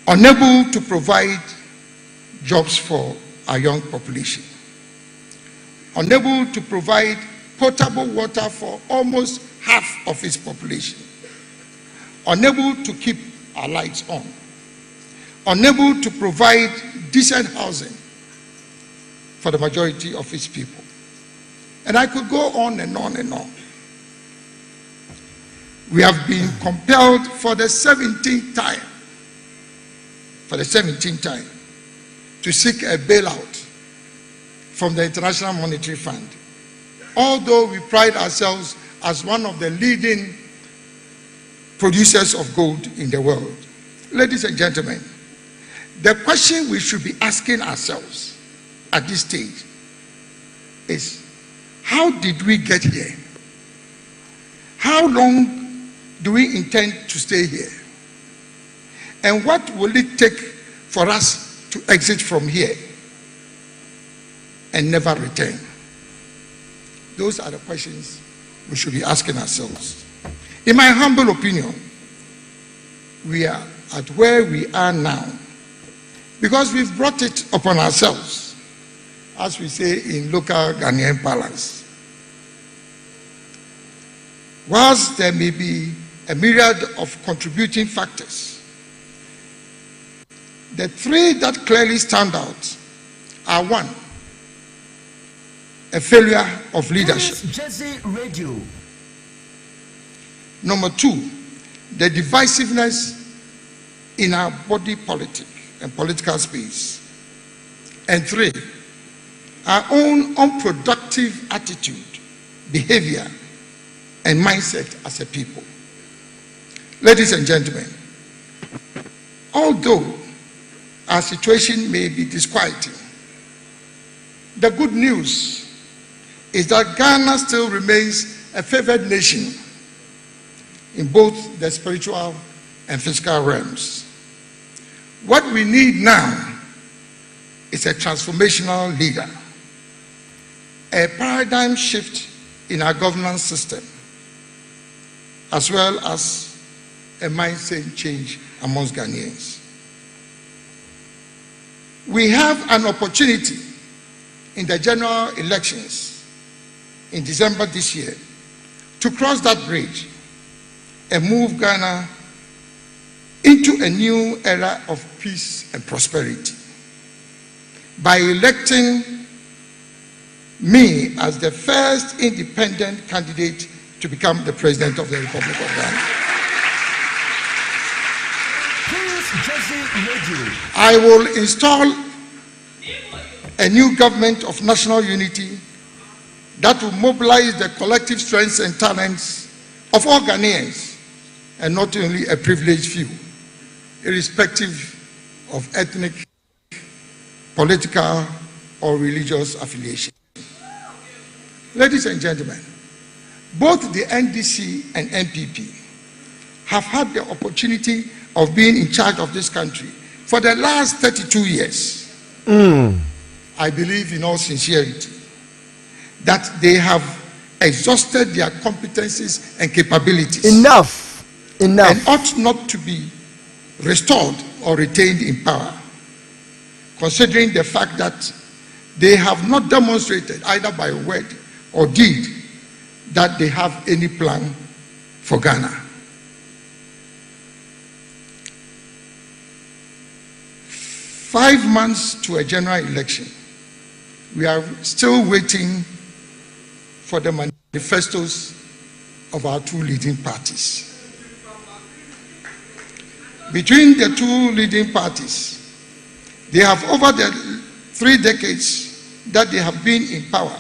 Unable to provide jobs for our young population. Unable to provide potable water for almost half of its population. Unable to keep our lights on. Unable to provide decent housing for the majority of its people. And I could go on and on and on. We have been compelled for the 17th time, to seek a bailout from the International Monetary Fund. Although we pride ourselves as one of the leading producers of gold in the world. Ladies and gentlemen, the question we should be asking ourselves at this stage is, how did we get here? How long do we intend to stay here? And what will it take for us to exit from here and never return? Those are the questions we should be asking ourselves. In my humble opinion, we are at where we are now because we've brought it upon ourselves, as we say in local Ghanaian parlance. Whilst there may be a myriad of contributing factors, the three that clearly stand out are: one, a failure of leadership. Number two, the divisiveness in our body politic and political space. And three, our own unproductive attitude, behavior, and mindset as a people. Ladies and gentlemen, although our situation may be disquieting, the good news is that Ghana still remains a favored nation in both the spiritual and physical realms. What we need now is a transformational leader, a paradigm shift in our governance system, as well as a mindset change amongst Ghanaians. We have an opportunity in the general elections in December this year to cross that bridge and move Ghana into a new era of peace and prosperity by electing me as the first independent candidate to become the President of the Republic of Ghana. I will install a new government of national unity that will mobilize the collective strengths and talents of all Ghanaians, and not only a privileged few, irrespective of ethnic, political, or religious affiliation. Ladies and gentlemen, both the NDC and NPP have had the opportunity of being in charge of this country for the last 32 years. I believe in all sincerity that they have exhausted their competencies and capabilities. Enough. And ought not to be restored or retained in power, considering the fact that they have not demonstrated either by word or deed that they have any plan for Ghana. Five months to a general election, we are still waiting for the manifestos of our two leading parties. Between the two leading parties, they have, over the 3 decades that they have been in power,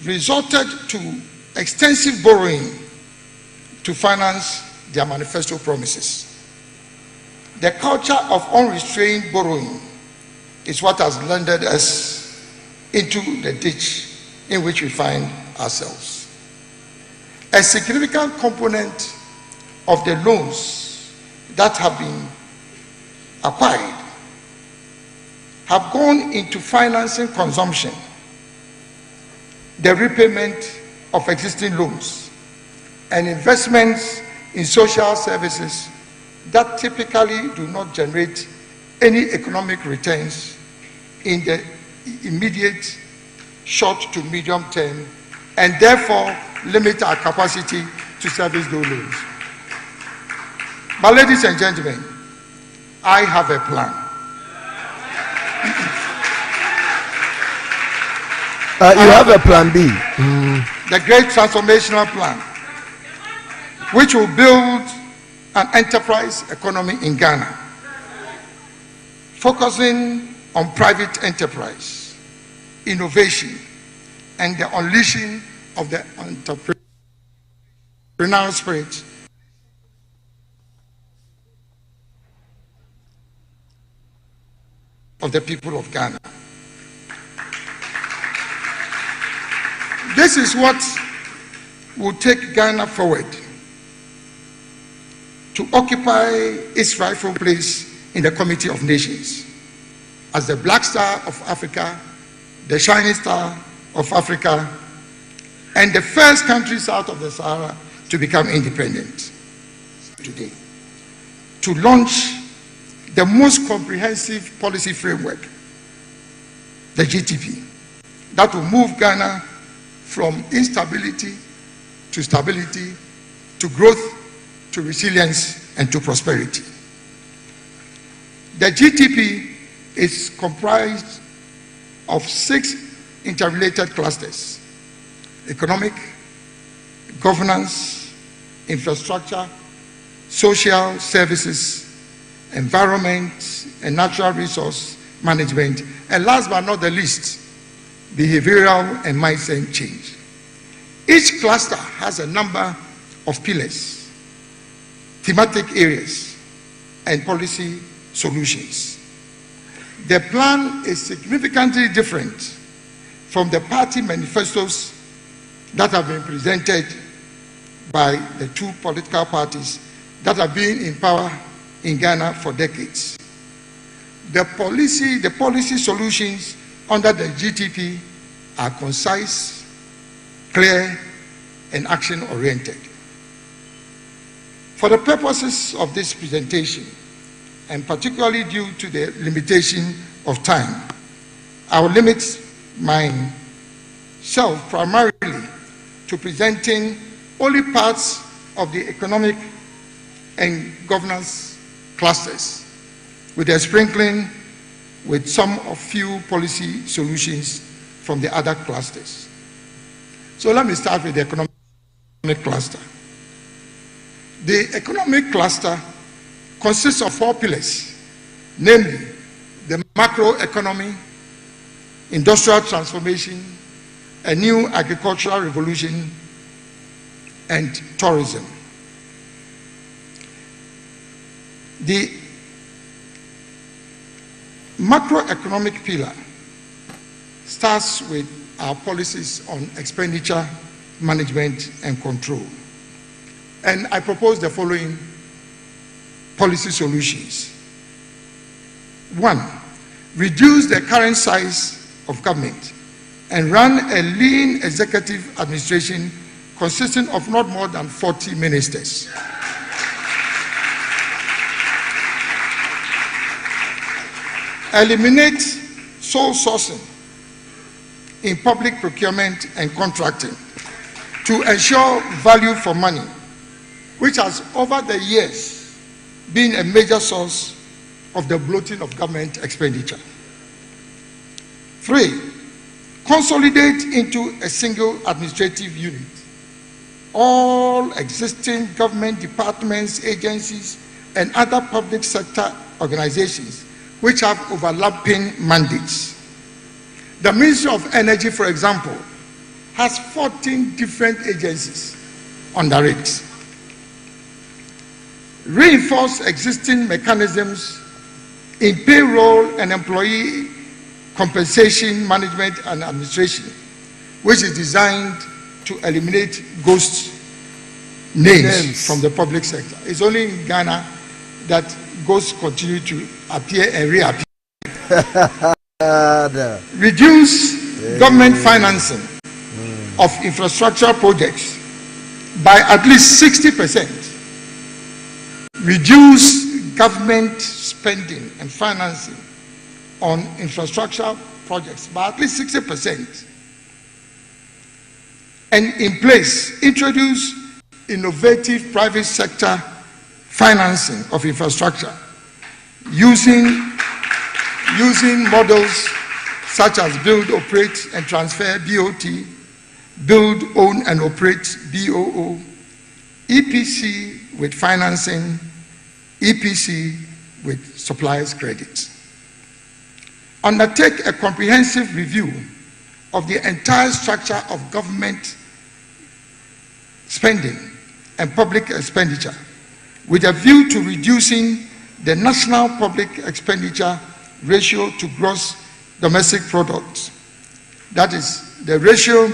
resorted to extensive borrowing to finance their manifesto promises. The culture of unrestrained borrowing is what has landed us into the ditch in which we find ourselves. A significant component of the loans that have been acquired have gone into financing consumption, the repayment of existing loans, and investments in social services that typically do not generate any economic returns in the immediate short to medium term, and therefore limit our capacity to service those loans. But ladies and gentlemen, I have a plan. You have a plan B. The great transformational plan, which will build an enterprise economy in Ghana, focusing on private enterprise, innovation, and the unleashing of the entrepreneurial spirit of the people of Ghana. This is what will take Ghana forward to occupy its rightful place in the Committee of Nations as the Black Star of Africa, the Shining Star of Africa, and the first country south of the Sahara to become independent today. To launch the most comprehensive policy framework, the GTP, that will move Ghana from instability to stability, to growth, to resilience, and to prosperity. The GTP is comprised of 6 interrelated clusters: economic, governance, infrastructure, social services, environment and natural resource management, and last but not the least, behavioral and mindset change. Each cluster has a number of pillars, thematic areas, and policy solutions. The plan is significantly different from the party manifestos that have been presented by the two political parties that have been in power in Ghana for decades. The policy solutions under the GTP are concise, clear, and action-oriented. For the purposes of this presentation, and particularly due to the limitation of time, I will limit myself primarily to presenting only parts of the economic and governance clusters, with a sprinkling with some of few policy solutions from the other clusters. So let me start with the economic cluster. The economic cluster consists of 4 pillars, namely the macroeconomy, industrial transformation, a new agricultural revolution, and tourism. The macroeconomic pillar starts with our policies on expenditure management and control. And I propose the following policy solutions. 1, reduce the current size of government and run a lean executive administration consisting of not more than 40 ministers. Eliminate sole sourcing in public procurement and contracting to ensure value for money, which has over the years been a major source of the bloating of government expenditure. 3, consolidate into a single administrative unit all existing government departments, agencies, and other public sector organizations which have overlapping mandates. The Ministry of Energy, for example, has 14 different agencies under it. Reinforce existing mechanisms in payroll and employee compensation management and administration, which is designed to eliminate ghost names from the public sector. It's only in Ghana that ghosts continue to appear and reappear. Reduce government financing of infrastructure projects by at least 60%. Reduce government spending and financing on infrastructure projects by at least 60%. And in place, introduce innovative private sector financing of infrastructure using models such as build, operate, and transfer (BOT), build, own, and operate (BOO), EPC with financing, EPC with suppliers credits. Undertake a comprehensive review of the entire structure of government spending and public expenditure with a view to reducing the national public expenditure ratio to gross domestic product. That is the ratio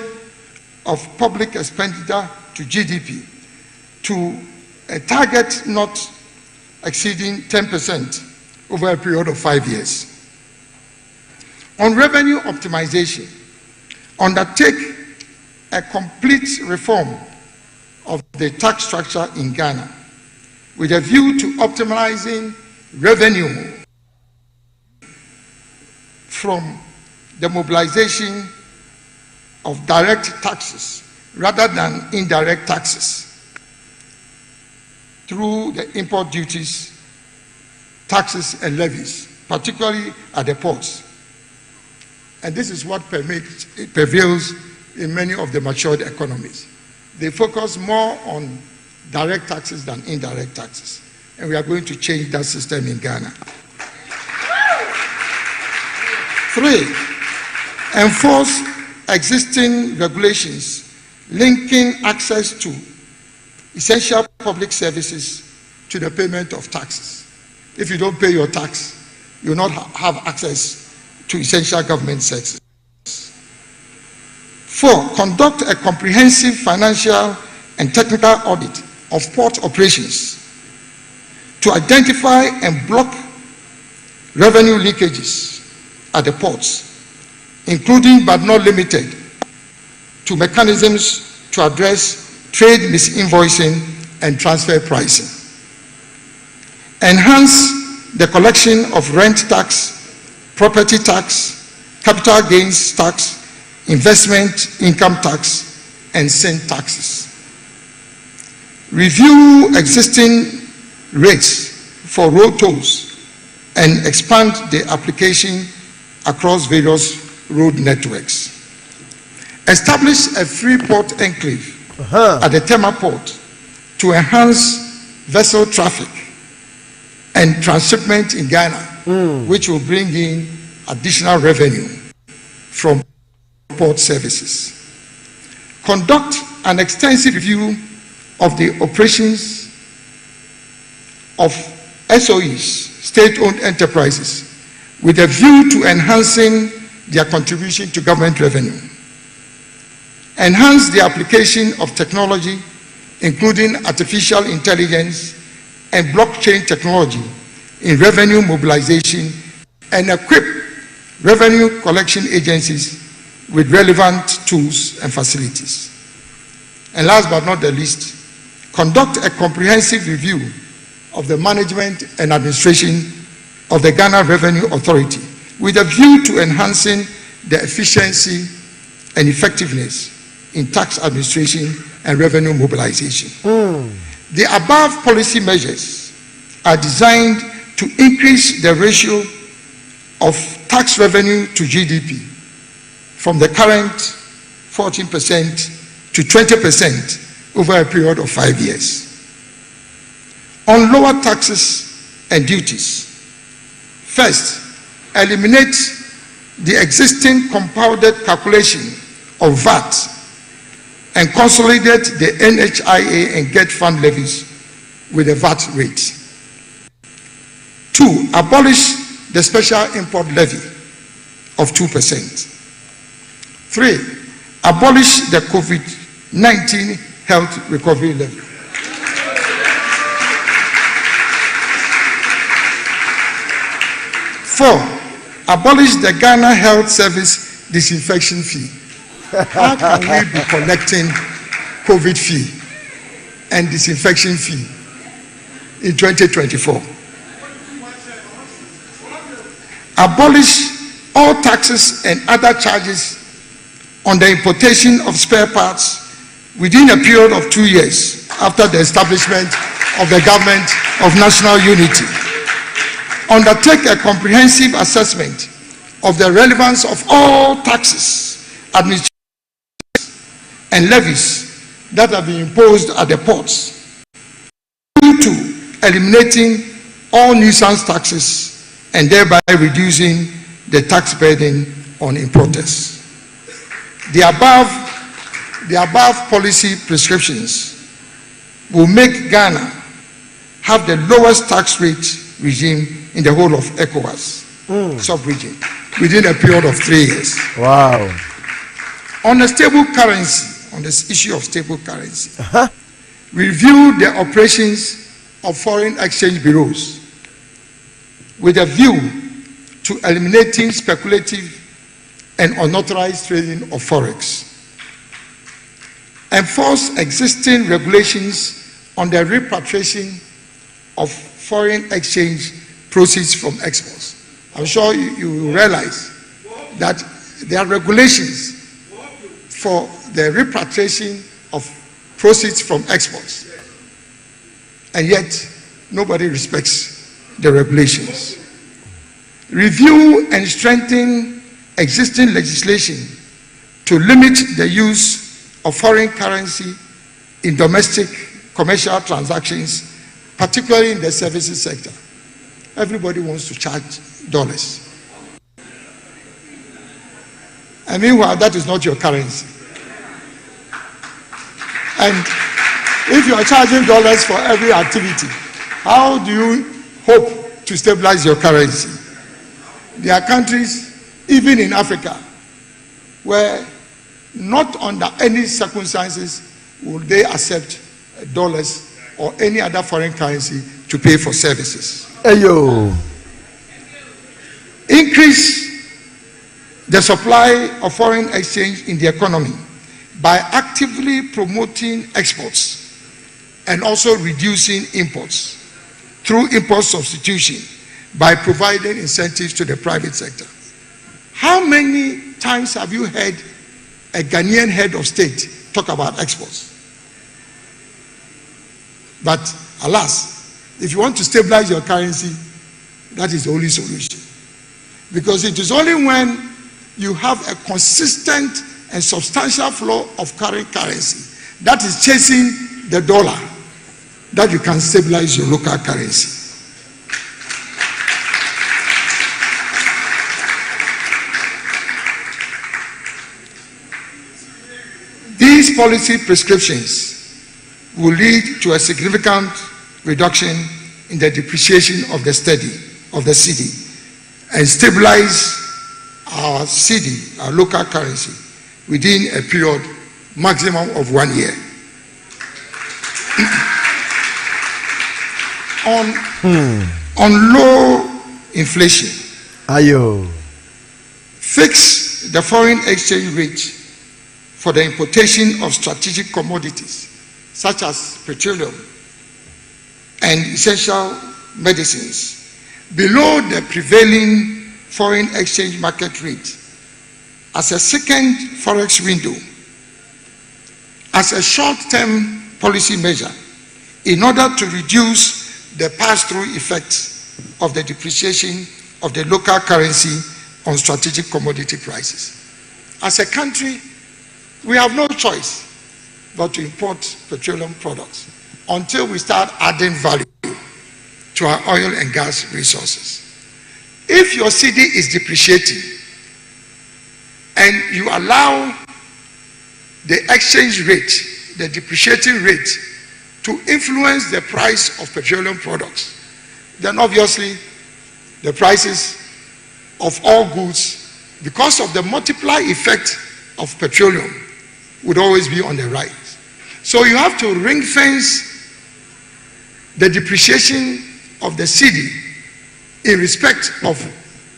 of public expenditure to GDP to a target not exceeding 10% over a period of 5 years. On revenue optimization, undertake a complete reform of the tax structure in Ghana with a view to optimizing revenue from the mobilization of direct taxes rather than indirect taxes through the import duties, taxes, and levies, particularly at the ports. And this is what prevails in many of the matured economies. They focus more on direct taxes than indirect taxes. And we are going to change that system in Ghana. 3, enforce existing regulations linking access to essential public services to the payment of taxes. If you don't pay your tax, you will not have access to essential government services. 4, conduct a comprehensive financial and technical audit of port operations to identify and block revenue leakages at the ports, including but not limited to mechanisms to address trade misinvoicing and transfer pricing. Enhance the collection of rent tax, property tax, capital gains tax, investment income tax, and sin taxes. Review existing rates for road tolls and expand the application across various road networks. establish a free port enclave at the Tema port to enhance vessel traffic and transshipment in Ghana, which will bring in additional revenue from port services. Conduct an extensive review of the operations of SOEs, state-owned enterprises, with a view to enhancing their contribution to government revenue. Enhance the application of technology, including artificial intelligence and blockchain technology in revenue mobilization, and equip revenue collection agencies with relevant tools and facilities. And last but not the least, conduct a comprehensive review of the management and administration of the Ghana Revenue Authority with a view to enhancing the efficiency and effectiveness in tax administration and revenue mobilization. The above policy measures are designed to increase the ratio of tax revenue to GDP from the current 14% to 20% over a period of 5 years. On lower taxes and duties, first, eliminate the existing compounded calculation of VAT and consolidate the NHIA and GET fund levies with a VAT rate. 2, abolish the special import levy of 2%. 3, abolish the COVID-19 health recovery levy. 4, abolish the Ghana Health Service disinfection fee. How can we be collecting COVID fee and disinfection fee in 2024? Abolish all taxes and other charges on the importation of spare parts within a period of 2 years after the establishment of the government of national unity. Undertake a comprehensive assessment of the relevance of all taxes, administrations, and levies that have been imposed at the ports, due to eliminating all nuisance taxes and thereby reducing the tax burden on importers. The above policy prescriptions will make Ghana have the lowest tax rate regime in the whole of ECOWAS sub-region within a period of 3 years. Wow. On a stable currency, on this issue of stable currency, review the operations of foreign exchange bureaus with a view to eliminating speculative and unauthorized trading of forex. Enforce existing regulations on the repatriation of foreign exchange proceeds from exports. I'm sure you realize that there are regulations for the repatriation of proceeds from exports, and yet nobody respects the regulations. Review and strengthen existing legislation to limit the use of foreign currency in domestic commercial transactions, particularly in the services sector. Everybody wants to charge dollars. And meanwhile, that is not your currency. And if you are charging dollars for every activity, how do you hope to stabilize your currency? There are countries, even in Africa, where not under any circumstances will they accept dollars or any other foreign currency to pay for services. Ayo. Increase the supply of foreign exchange in the economy by actively promoting exports and also reducing imports through import substitution by providing incentives to the private sector. How many times have you heard a Ghanaian head of state talk about exports? But alas, if you want to stabilize your currency, that is the only solution. Because it is only when you have a consistent and substantial flow of foreign currency that is chasing the dollar, that you can stabilize your local currency. These policy prescriptions will lead to a significant reduction in the depreciation of the cedi, and stabilize our cedi, our local currency, within a period maximum of 1 year. On low inflation, fix the foreign exchange rate for the importation of strategic commodities such as petroleum and essential medicines below the prevailing foreign exchange market rate as a second forex window, as a short-term policy measure in order to reduce the pass-through effects of the depreciation of the local currency on strategic commodity prices. As a country, we have no choice but to import petroleum products until we start adding value to our oil and gas resources. If your cedi is depreciating and you allow the exchange rate, the depreciating rate, to influence the price of petroleum products, then obviously the prices of all goods, because of the multiply effect of petroleum, would always be on the rise. So you have to ring fence the depreciation of the cedi in respect of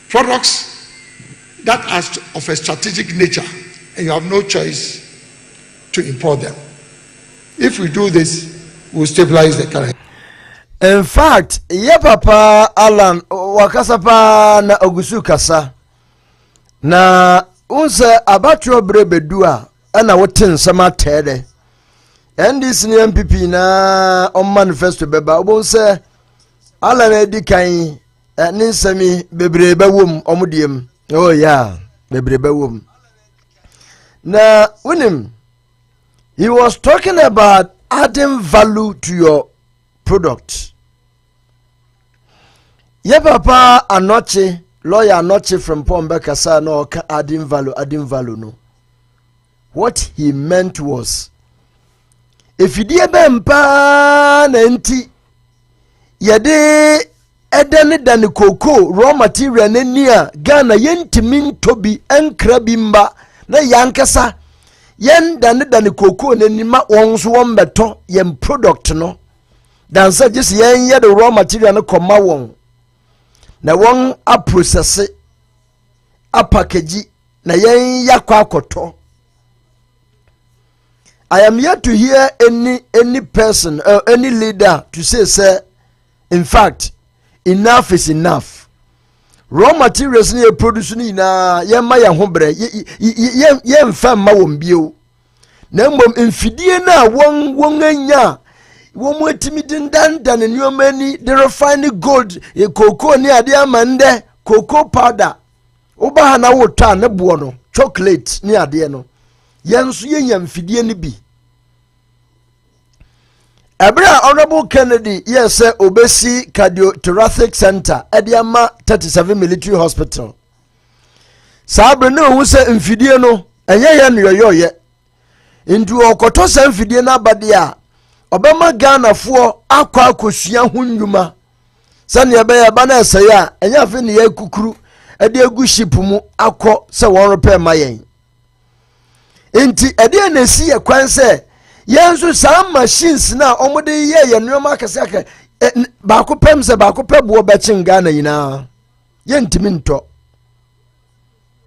products that are of a strategic nature, and you have no choice to import them. If we do this, we'll stabilize the currency. In fact, ye papa Alan wakasapa na ogusu kasa na unse abatro brebedua ana wotin sama tede NDC ni MPP na on manifesto beba obonse Alan edikan ni nsami bebrebe wom omudiem. Oh yeah, bebrebe wom. Na unim, he was talking about adding value to your product. Ye papa anoche, lawyer anoche from Pombeka sa no adding value no. What he meant was, if you dear bempa nenti yede edene dan cocoa raw material nenia Ghana yentimin tobi enkrabimba na yankasa yen dan cocoa nenima wonso wombeto yen product no dan say just yen ye the raw material no koma won na won a process a package na yen yakwa akoto. I am yet to hear any person or any leader to say in fact enough is enough. Raw materials ni produce ni na yemma ya hobre yem fam ma wombio na mbom mfidie na won anya won mwetimi dindan nyoma ni the refined gold cocoa ni ade amande cocoa powder oba ha na wotwa na buo no chocolate ni ade no yenso yenya mfidie ni bi. Abra Honorable Kennedy, yes, sir, Obesi Cardiothoracic Center, Ediama 37 Military Hospital. Sabre no who say mfidie no, enye ye no ye. Into okoto say mfidie na badia. Obama Ghana fo akwa akosua ho nnwuma. Sane ebe ya ba na ese ya, enye afi ne ye kukuru, ede egu ship mu akọ se won repair mayen. Enti ede na si ye kwan se yensu some machines na omode ye nneoma akase ba ko pem se ba ko pebo be chin Ghana yina yentimi nto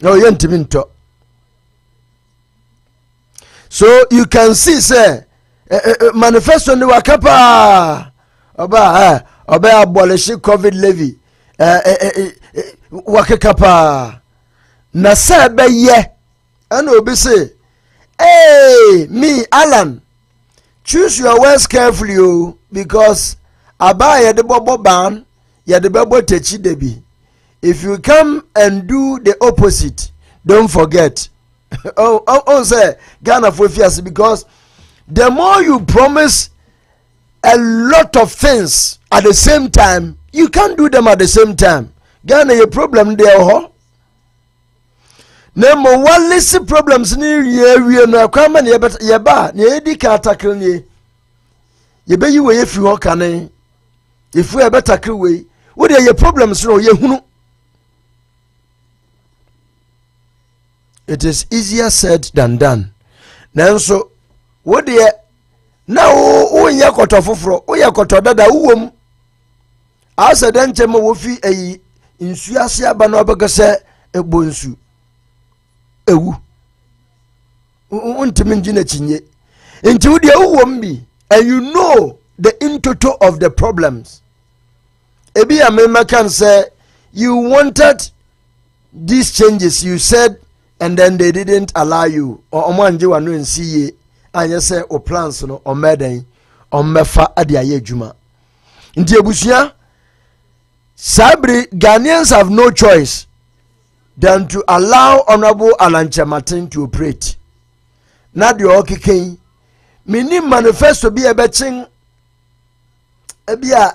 no yentimi nto. So you can see say manifesto ni wakapa oba abolish COVID levy wakapa na se be ye ana obi say hey me Alan, choose your words carefully because abaya de bobo ban ya de bebo techi debi. If you come and do the opposite, don't forget say Ghana for fears because the more you promise a lot of things at the same time, you can't do them at the same time. Ghana your problem there ho. Nemo one list problems ni we no kwama ne ye ba ne edi ka tackle ni. Ye be yi we fi ho kanen. If we be tackle we, what are your problems no ye hunu. It is easier said than done. Nanso what ye na o nya koto foforo o ye koto dada uwom asa dan chema wo fi ayi nsu ase aba na obegese ebonsu ewu untimi ngina chinye enti wo de uwom bi and you know the in total of the problems ebi amema can say you wanted these changes you said and then they didn't allow you or omanje wanu nsiye anya say o plans no o meden o mefa ade aye adwuma nti ebusia sabri Ghanaians have no choice than to allow Honorable Alanche Martin to operate na de okeken mini manifesto bi ebechin ebia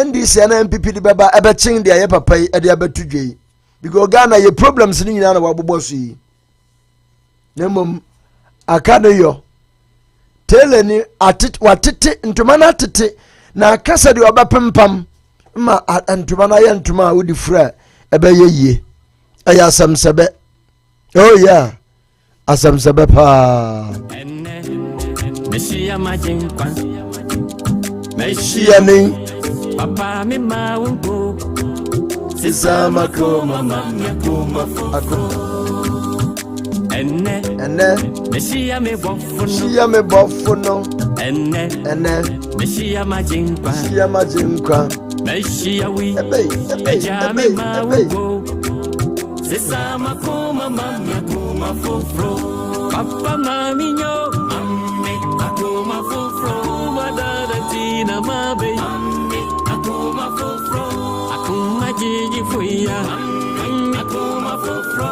NDC na MPP de beba ebechin de aye papa e de abetudwe because Ghana ye problems ni nyina na wabobɔ so yi nemom akane yo tele ni watete ntoma na tete na kasa de obapempam ma ntoma na ye ntoma wodi fra ebe ye yie aya asamsebe oh yeah asamsebe pa Meshia ni papa mi maungo sisama koma mama koma ene Meshia me bofuno ene Meshia majinkwa Meshia wi eja me maungo sisama koma mama koma fofro papa mami nyo mami akoma fofro madara tina mabe mami akoma fofro akoma jiji fuya mami akoma fofro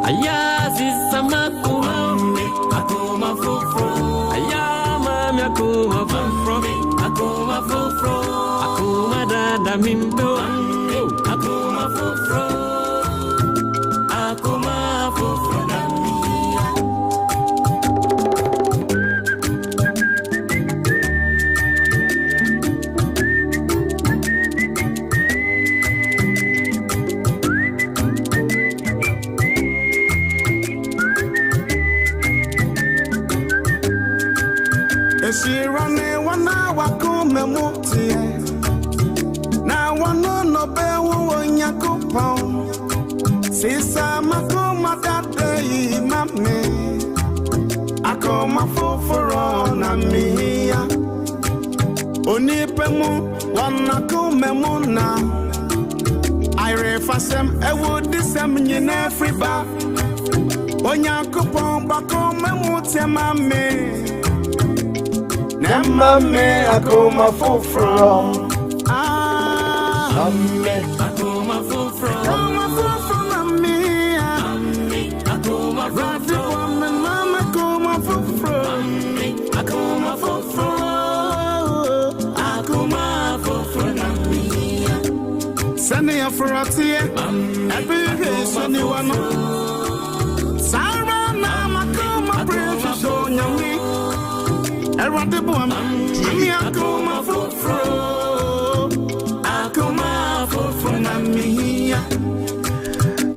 aya sisama kuma mami akoma fofro aya mami akoma fofro akoma fofro akoma dada mindo akoma fofro akoma fofro Shirane wana wakume muti na wano no bewu wanyakupa sisa makuma dade mame akoma fufuro na miya onipemu wanakume muna irefasem ewudisem nyine friba wanyakupa bakome muti mame Namame akoma fufro Amme akoma fufro Akoma fufro mami akoma fufro Mama akoma fufro akoma fufro Akoma fufro mami Sani afuratie Ebi sani wano Sara na makoma precious nyami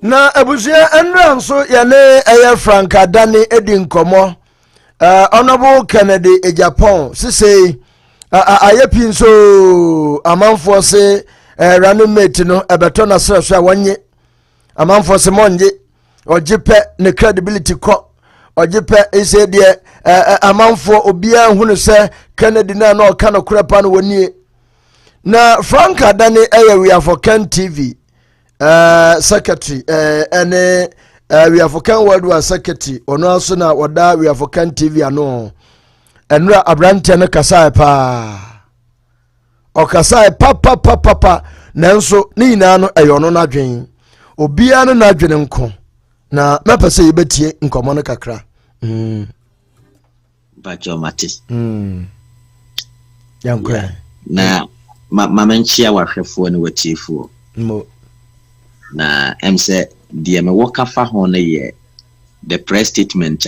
na abusia enra nso yane eye Franka Dani edi nkomo Honorable Kennedy Ejapon sise ayepi nso amanfo se running mate no ebeto na sreso a wonye amanfo se monje ojepe ne credibility ko ojepe ise de amanfo obia hunu se Kennedy na no kana kurapa no woni na Franka Dani eye we are for Ken TV secretary ene we are for Ken worldwide secretary ono aso na oda we are for Ken TV ano enra abrante ne kasai pa o kasai papa nanso ne nyinaa no ɛyɛ ɔno n'adwen obiara no n'adwene nko na mɛpɛ sɛ yɛbɛtie nkɔmmɔ no kakra Bacho Mati. Yankwa. Na mamenchia wahwefo ne watiefo. Na say the me waka fa ho na ye the press statement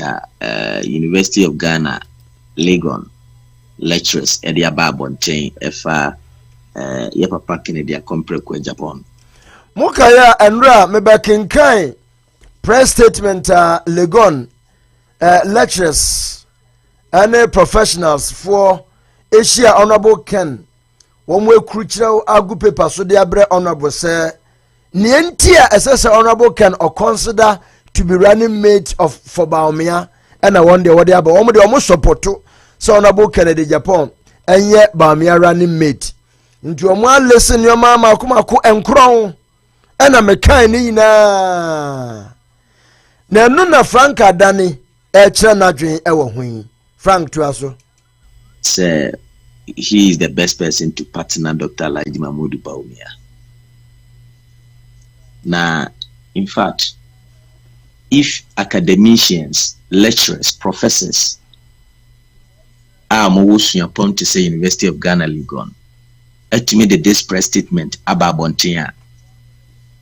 University of Ghana Legon lecturers e dia ba bonten efa ye papa Kennedy Akompre kwa Japan. Mukaya enra me bakinkan press statement Legon lecturers and professionals for Asia Honorable Ken one way crucial agu paper so they abre honorable say nientia assessor Honorable Ken or consider to be running mate of for Baumia and I wonder what they are but almost support to so Honorable Kennedy Japan and yet Baumia running mate into a one listen your mama kumako and crown and I'm a kind na nuna Franka Danny na dream ewo hui Frank Tuaso say he is the best person to partner Dr. Alhaji Mahmoud Bawumia. Now, in fact, if academicians, lecturers, professors are more upon to say University of Ghana Legon, ultimately this press statement about Bontia,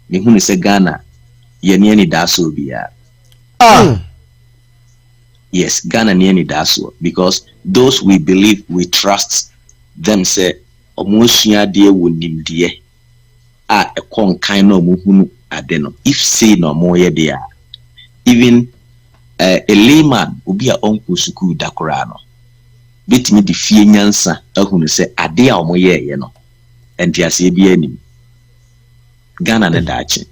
me who say Ghana, yeni daso biya. Yes, Ghana ni daso because those we believe, we trust them say omusuya die wonim die a ekon kan no muhunu ade no if say no moye dia even a layman obi a onko school dakora no bitimi di fie nyansa ahunu say ade a omoye ye no entiase bi anim Ghana na dachi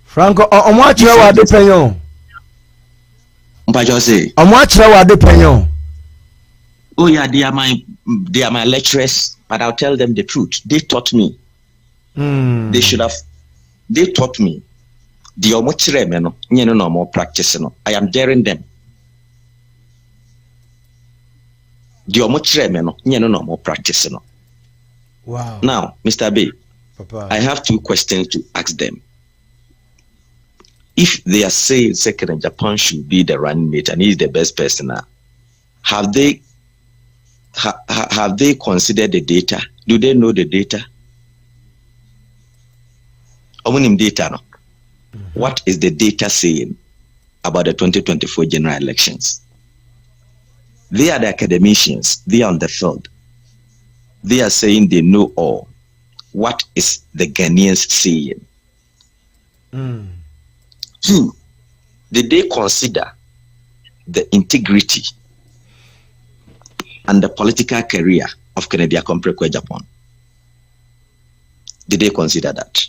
Franco omo achira wa de penyo mpajo say omo achira wa de penyo. Oh yeah, they are my lecturers, but I'll tell them the truth. They taught me. They taught me. The omo no more practice no. I am daring them. The omo no more practice no. Wow. Now, Mr. B, Papa. I have two questions to ask them. If they are saying second in Japan should be the running mate and he's the best person now, have they considered the data? Do they know the data? Data no. What is the data saying about the 2024 general elections? They are the academicians. They are on the field. They are saying they know all. What is the Ghanaians saying? Two, did they consider the integrity and the political career of Kennedy Akompre Japan? Did they consider that?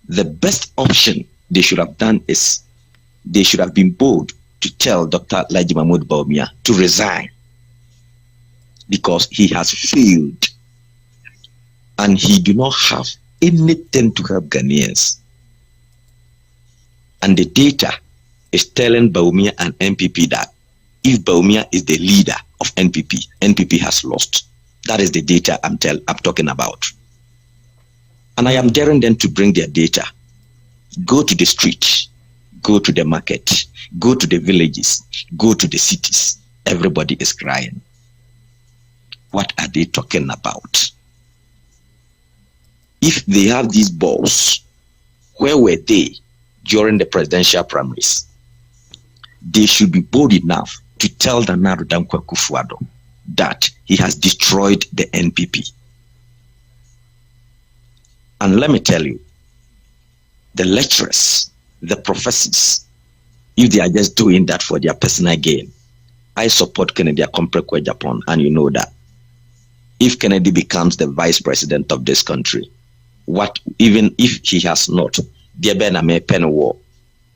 The best option they should have done is they should have been bold to tell Dr. Alhaji Mahmoud Bawumia to resign because he has failed and he do not have anything to help Ghanaians. And the data is telling Bawumia and NPP that if Bawumia is the leader of NPP, NPP has lost. That is the data I'm talking about. And I am daring them to bring their data. Go to the street, go to the market, go to the villages, go to the cities. Everybody is crying. What are they talking about? If they have these balls, where were they during the presidential primaries? They should be bold enough to tell the Nana Dankwa Akufo-Addo that he has destroyed the NPP. And let me tell you, the lecturers, the professors, if they are just doing that for their personal gain, I support Kennedy Akompre Japan, and you know that. If Kennedy becomes the vice president of this country, what even if he has not, there be na me pen war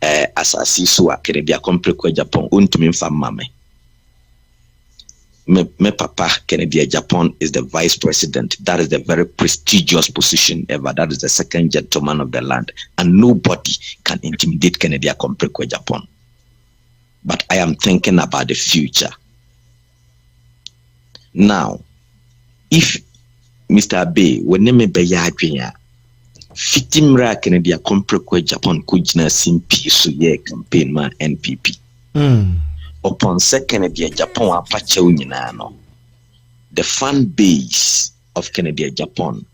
asasi so a Kennedy Akompre Japan untumi mfa mame. Me papa Kennedy Japan is the vice president. That is the very prestigious position ever. That is the second gentleman of the land, and nobody can intimidate Kennedy Akompre Japan. But I am thinking about the future. Now, if Mr. Bay, when name be ya adwenya. Fitim ra Kennedy a compre Japan kujina simpi so ye campaign ma NPP. Upon second Japan apache nyina no. The fan base of Kennedy Japan,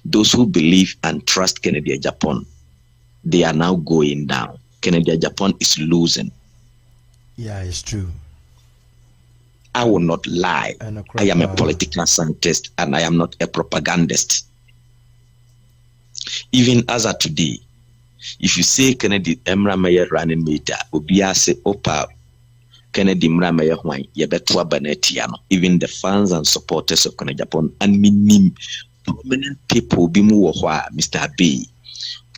those who believe and trust Kennedy Japan, they are now going down. Kennedy Japan is losing. Yeah, it's true. I will not lie. I am a political scientist and I am not a propagandist. Even as of today, if you say Kennedy Emra Mayer running meter, Obia say Opa Kennedy Emra Mayer Hwan, Yebetua Banetiano, even the fans and supporters of Kennedy Japan and minim prominent people bimu wahwa Mr. B.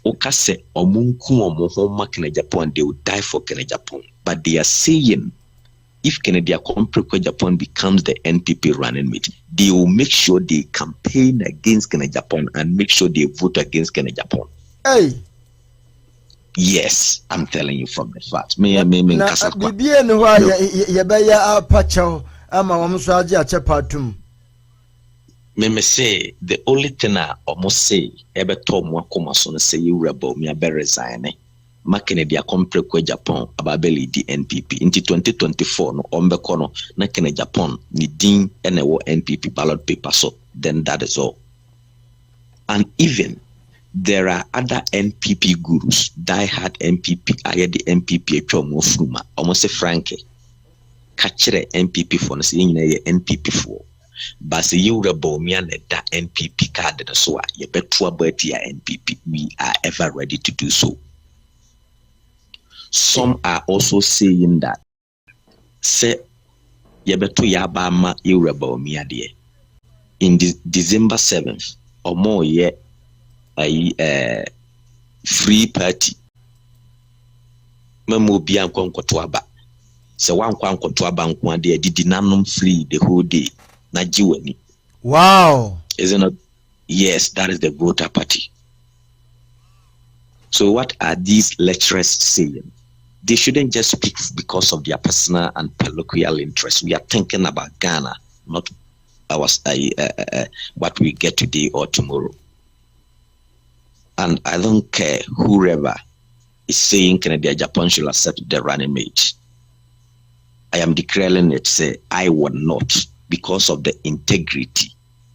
Oka say Omunku Omohoma Kennedy Japan, they will die for Kennedy Japan. But they are saying if Kennedy Japan becomes the NPP running mate, they will make sure they campaign against Kennedy Japan and make sure they vote against Kennedy Japan. Hey. Yes, I'm telling you from the fact. Me say the only thing I almost say ebe to mo akoma so no say you rebel me be resign. Kennedy compre kwa Japan ababeli di NPP into 2024 no ombeko no na Kennedy Japan ni din ene wo NPP ballot paper, so then that is all. And even there are other NPP gurus, die-hard NPP, I the NPP fruma almost say Frankie kachere NPP for no say NPP for but say you rebel me and that NPP card so you better about your NPP, we are ever ready to do so. Some are also saying that say yebeto yabama you rebel me adie in December 7th or more ye a free party memo bi ankonkoto aba se wan kwankoto aba nko ade didi nanom free the whole day na jiwani. Wow, isn't it? Yes, that is the voter party. So what are these lecturers saying? They shouldn't just speak because of their personal and parochial interests. We are thinking about Ghana, not what we get today or tomorrow. And I don't care whoever is saying Kennedy Japan should accept the running mate. I am declaring it, say I will not, because of the integrity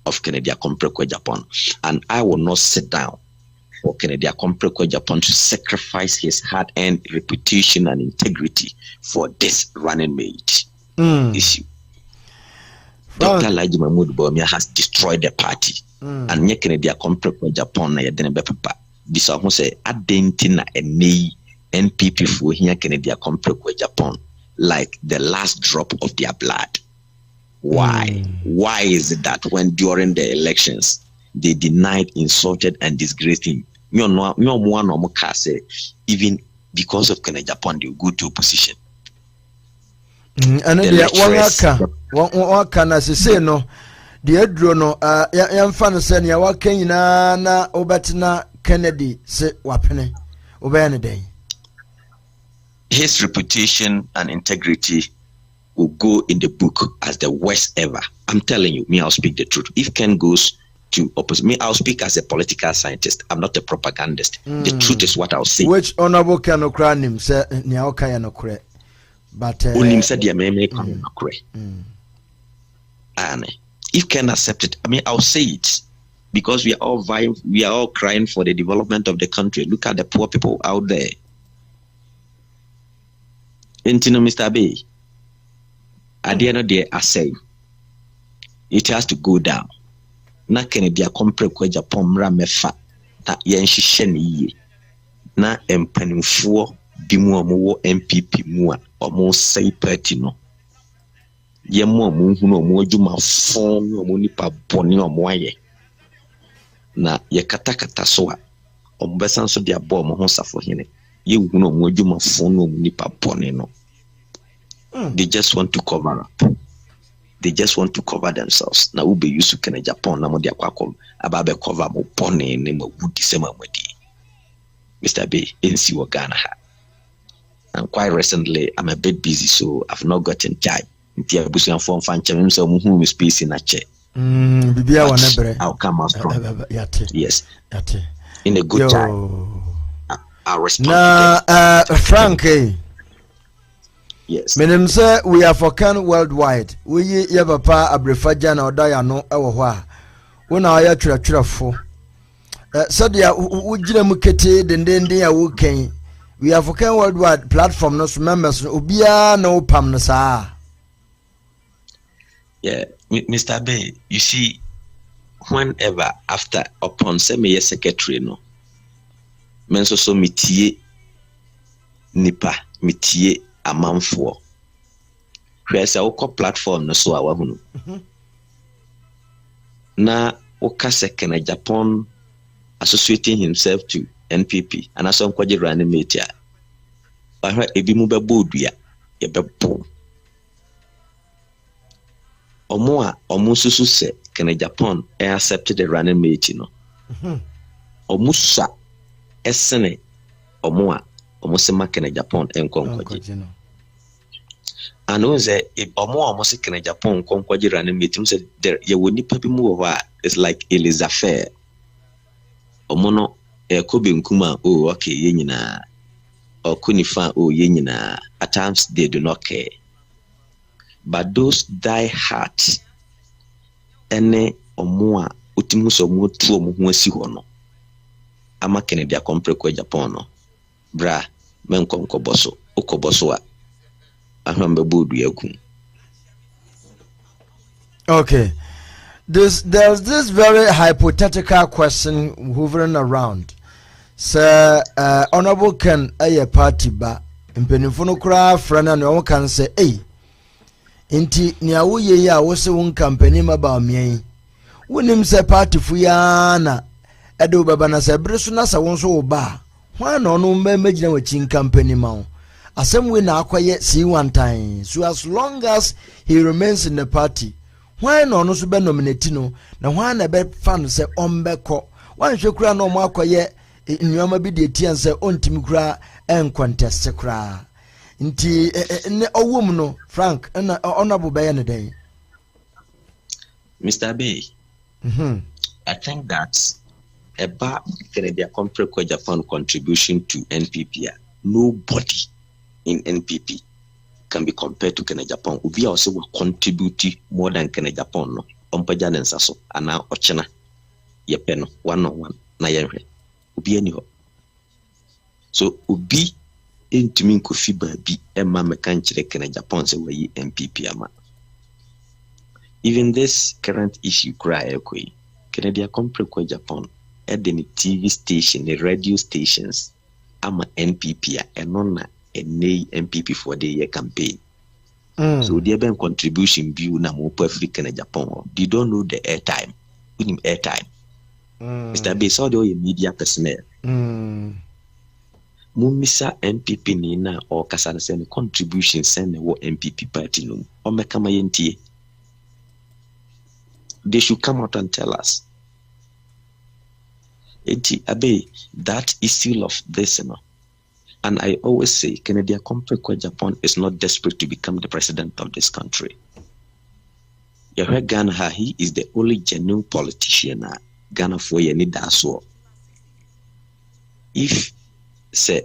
of Kennedy Japan. And I will not sit down for Kennedy Japan to sacrifice his hard-earned reputation and integrity for this running mate issue. Dr. Laji Mahmoud Bawumia has destroyed the party. And nye Kennedy Japan na yedene bepepa. This one say adentina ene NPP for here Kennedy Japan like the last drop of their blood. Why? Why is it that when during the elections they denied, insulted, and disgraced him? Even because of Kennedy Japan, they will go to opposition. And then one can say no. The Edrono, young fan saying, "Ya walking na Obatina Kennedy say wapene obey day." His reputation and integrity will go in the book as the worst ever. I'm telling you, me, I'll speak the truth. If Ken goes to oppose me, I'll speak as a political scientist. I'm not a propagandist. The truth is what I'll say. Which honorable can him say Niaoka no correct. But him said the me no correct. And if Ken accept it, I mean, I'll say it because we are all vying, we are all crying for the development of the country. Look at the poor people out there. Intino Mr. Bay. At the end of the day, I say it has to go down. Na Kennedy compre kwa Japan mra mefa na yenhihye ne yie. Na empanimfo bi mu omo MPP mu a omo sei party no. Ye mu omo hu no omo adwuma fon no omo nipa bone omo aye. Na ye katakata so a omo besan so dia bo omo ho safo hene. Ye hu no omo adwuma fon no omo nipa bone no. They just want to cover up. They just want to cover themselves. Now we be used to Kennedy Japan. Now they are about cover more pony name of wood December. Mr. B, in Siwa Ghana. And quite recently, I'm a bit busy, so I've not gotten time. Ntia busu form fan chem so mu space in a chair. Bibia wanebre. I'll come out strong. Yes. Yate. In a good time. I'll respond to them. Frank, yes. Menim say we are for can worldwide. We ye papa abrefaja na odaya no ewo ho a. Wo na ya twetwerefo. Sadia ugire mu kete dendenden ya wo kan. We are for can worldwide platform no members obia na opam no saa. Yeah, Mr. Bay, you see, whenever after upon semi secretary no, men so mitie nipa mitie amanfo. Where say oko platform no so awahunu. Na oka second Japan associating himself to NPP and aso nkwaje running mate ya. Ba ebi mu bebo odua ye bebo. Omo susu se Kenya Japan accepted the running mate no. Omo sa esene omo se ma Kenya Japan enkonkwaje. And when say if omo se Kenya Japan enkonkwaje running mate no say there ye woni pa bi mu wo it's like Elizabeth. Omo no kobe nkuma okay ye nyina or kunifa ye nyina at times they do not care. But those die hard ene omua utimuso mu tuo mu ho asi ho no ama Kennedy akompre kwa Japan no bra menkonko boso ukoboso a ahamba bodu yaku. Okay, there's this very hypothetical question hovering around. Sir, honorable Ken aye party ba mpenifo no kura frana no kan say inti ni awuye ya wo se won company maba mian wonim se party fu ya na edo baba na se bre so na sa won so wo ba hwan na ono magina wachi company ma asem we na akoye see one time so as long as he remains in the party hwan na ono so be nominate no na hwan na be fan se ombeko wan hwekura na omo akoye nnuama bi de tian se ontimi kura en contest kura nti ne owum no Frank na honorable bayan dey. Mr. B, I think that about Canada Compre Japan contribution to NPP, nobody in NPP can be compared to Canada Japan. We also will contribute more than Canada Japan no ompajan and saso ana ochena yepeno 1-on-1 na yenhwe ubi eniho so ubi intimi nkofi baabi emma mekanchire Canada Japan se wayi NPP ama. Even this current issue cry Canada Compre Japan at the TV station, the radio stations ama NPP and on a NPP for the year campaign. So there been contribution view na mo African and Japan. They don't know the airtime. We need airtime. Mr. B saw the media personnel. Mumisa NPP ni na or kasana send contribution send the NPP party no. O mekama yentie. They should come out and tell us. That is still of this, you know. And I always say, Canada Compre Japan is not desperate to become the president of this country. Yahweh Ghana, he is the only genuine politician. Ghana for any daso. If say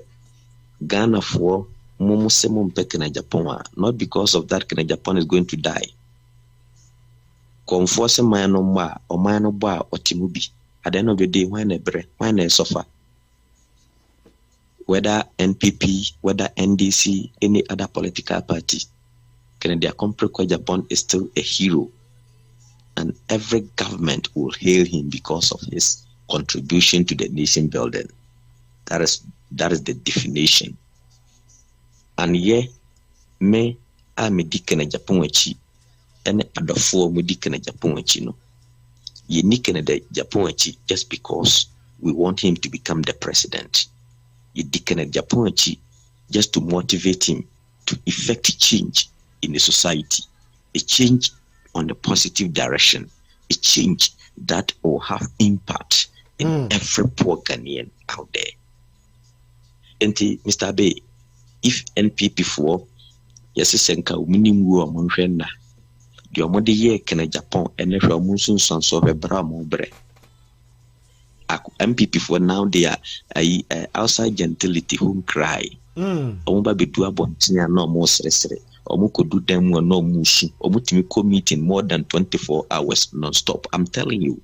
Ghana for Momo Canada Japan, not because of that, Canada Japan is going to die. Conforce mano ma or mano bar or timubi. At the end of the day, why not suffer? Whether NPP, whether NDC, any other political party, Canada Compre Japan is still a hero. And every government will hail him because of his contribution to the nation building. That is the definition. And me di Canada Japan wachi. And other four mudi Canada Japan wachi no. Ye ni Canada Japan wachi just because we want him to become the president. Ye di Canada Japan wachi just to motivate him to effect change in the society, a change on the positive direction, a change that will have impact in every poor Ghanaian out there. And Mr. Bay, if NPP for yes senka minimum the omode ye kene Japan and if your monsoon son so bra mo bre. MPP for now they are outside gentility who cry. Omuba bedu abontinya no mo sresre. Omu kodu dem no musu. Omu timi meeting more than 24 hours non-stop. I'm telling you.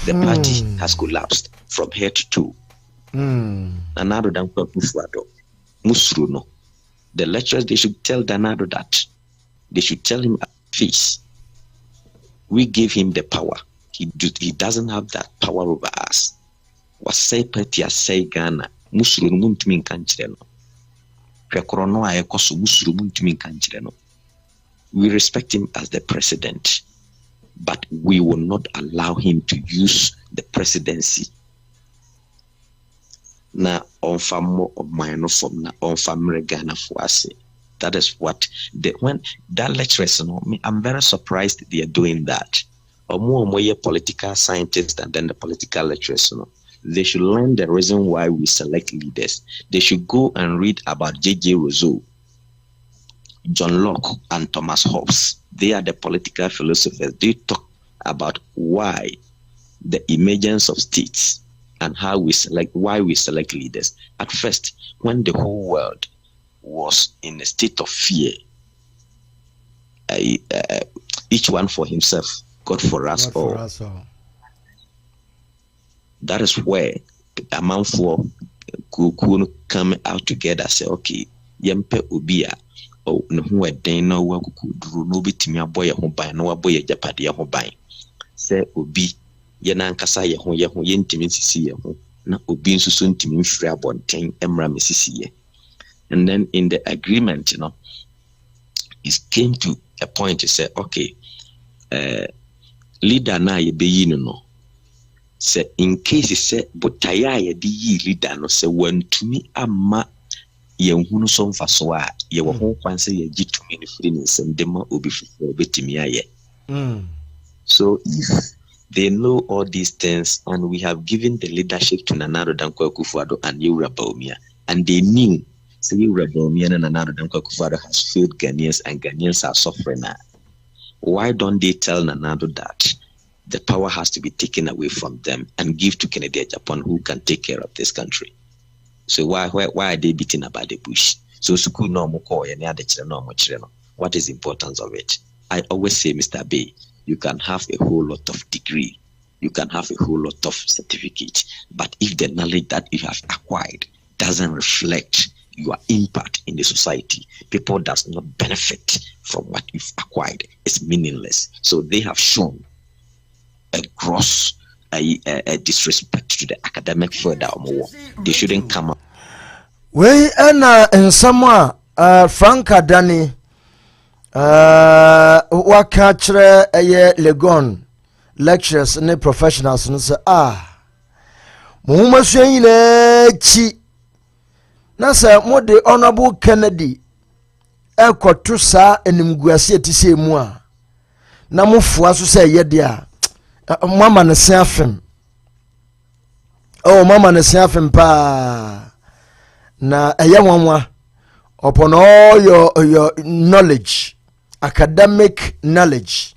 The party has collapsed from head to toe. Nanado dan kwa Kufuado. Musru no. The lecturers, they should tell Danado that. They should tell him at face. We gave him the power. He doesn't have that power over us. Wasai party asai Ghana. Musru no muntimi nkanchire no. Pekorono ayekoso musru muntimi nkanchire no. We respect him as the president, but we will not allow him to use the presidency. Na on famo of minor from na on family Ghana for us. That is what when that lecturers, I'm very surprised they are doing that. Or more political scientists and then the political lecturers, they should learn the reason why we select leaders. They should go and read about J.J. Rousseau, John Locke, and Thomas Hobbes. They are the political philosophers. They talk about why the emergence of states and why we select leaders. At first, when the whole world was in a state of fear, each one for himself, God for us all. That is where a man for could come out together, say, okay, yempe ubia, oh, no, who a day no work could no bit me a boy who buy no boy a japadi who buy. Say, ubi, yenankasa ye ho yentiminsi ye na obi nso so ntimi mfiri abonten emra mesisi. And then in the agreement, it came to a point to say, okay, leader na ye be yi no say in case say botaya ye di yi leader no say wantumi ama ye hunu so mfaso a ye wo ho kwan say ye gitumi ni firi ni nsem de ma obi fufo betimi aye. So if they know all these things, and we have given the leadership to Nana Dankwa Akufo-Addo and Yewura Bawumia, and they knew say Yewura Bawumia and Nana Dankwa Akufo-Addo has failed Ghanaians and Ghanaians are suffering now. Why don't they tell Nana that the power has to be taken away from them and give to Kennedy Japan, who can take care of this country? So why are they beating about the bush? So school no more call any other children. What is the importance of it? I always say, Mr. Bay, you can have a whole lot of degree, you can have a whole lot of certificate, but if the knowledge that you have acquired doesn't reflect your impact in the society, people does not benefit from what you've acquired, it's meaningless. So they have shown a gross a disrespect to the academic further more. They shouldn't come up. We in somewhere Frank Adani wakachre Legon lectures ne professionals no say muhuma swanyile chi na say mo de honorable Kennedy ekoto sa enimguase etise mu a na mofua so say ye de a mama ne se afem mama ne se afem pa na eye nwanwa upon all your knowledge, academic knowledge,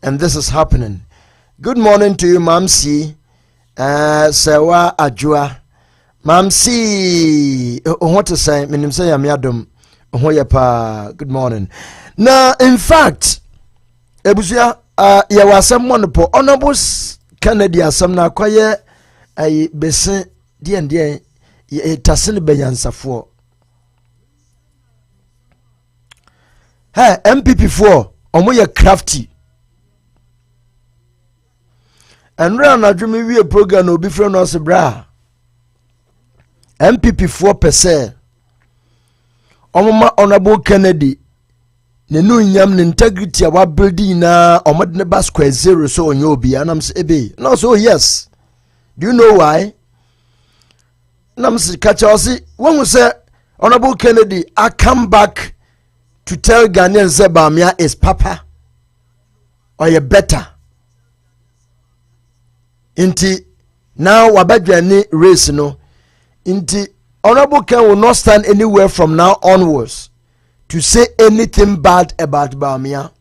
and this is happening. Good morning to you, Mamsi. Sewa Ajua. Mamsi, what to say? Minim say yamiadum. Good morning. Now, in fact, Ebusia, ya was someone po honorable Kennedy asam na kwaye ay besen die tasili beyansafo. Hey, MPP4, omoye crafty. And run a dreamy program will be from us, bra. MPP4 per se. Omoma honorable Kennedy. Nenu nyam integrity a wa building na omadne square zero so on your be and I'm say no so yes. Do you know why? Nam say catch us when we say honorable Kennedy, I come back to tell Ghanaians that Bamia is papa or you better. Inti now wabadwani race no. Inti honorable Ken will not stand anywhere from now onwards to say anything bad about Bawumia.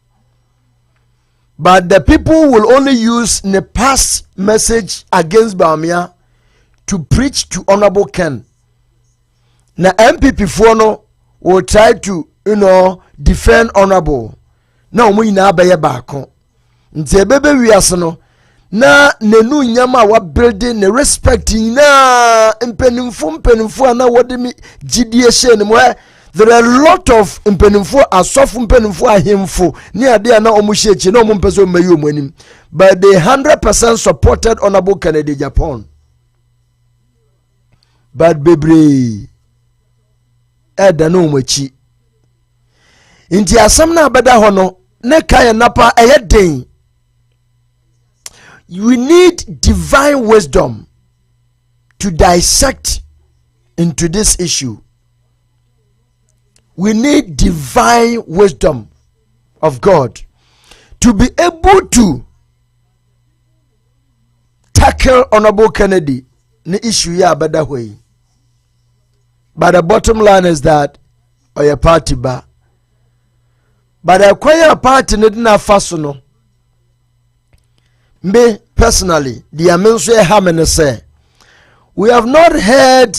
But the people will only use the past message against Bawumia to preach to Honorable Ken. Now MPP no will try to defend Honorable. Now we na abaye baako. Nti ebebe wiase no na nenu nyama wa building ne respecting na mpenimfo na wode mi gidie hye ne mo. There are a lot of mpenimfo asofu mpenimfo ahemfo ni ade na omo hye echi na omo mpeso mayi omo anim, but they 100% supported Honorable Kennedy Japan. But bebre eda no omo echi nti asam na abeda ho no ne kaya napa den. We need divine wisdom to dissect into this issue. We need divine wisdom of God to be able to tackle Honorable Kennedy the issue ya better way. But the bottom line is that your party ba. But I acquire party need na fasono. Me personally, the Amensu Hamene say, we have not heard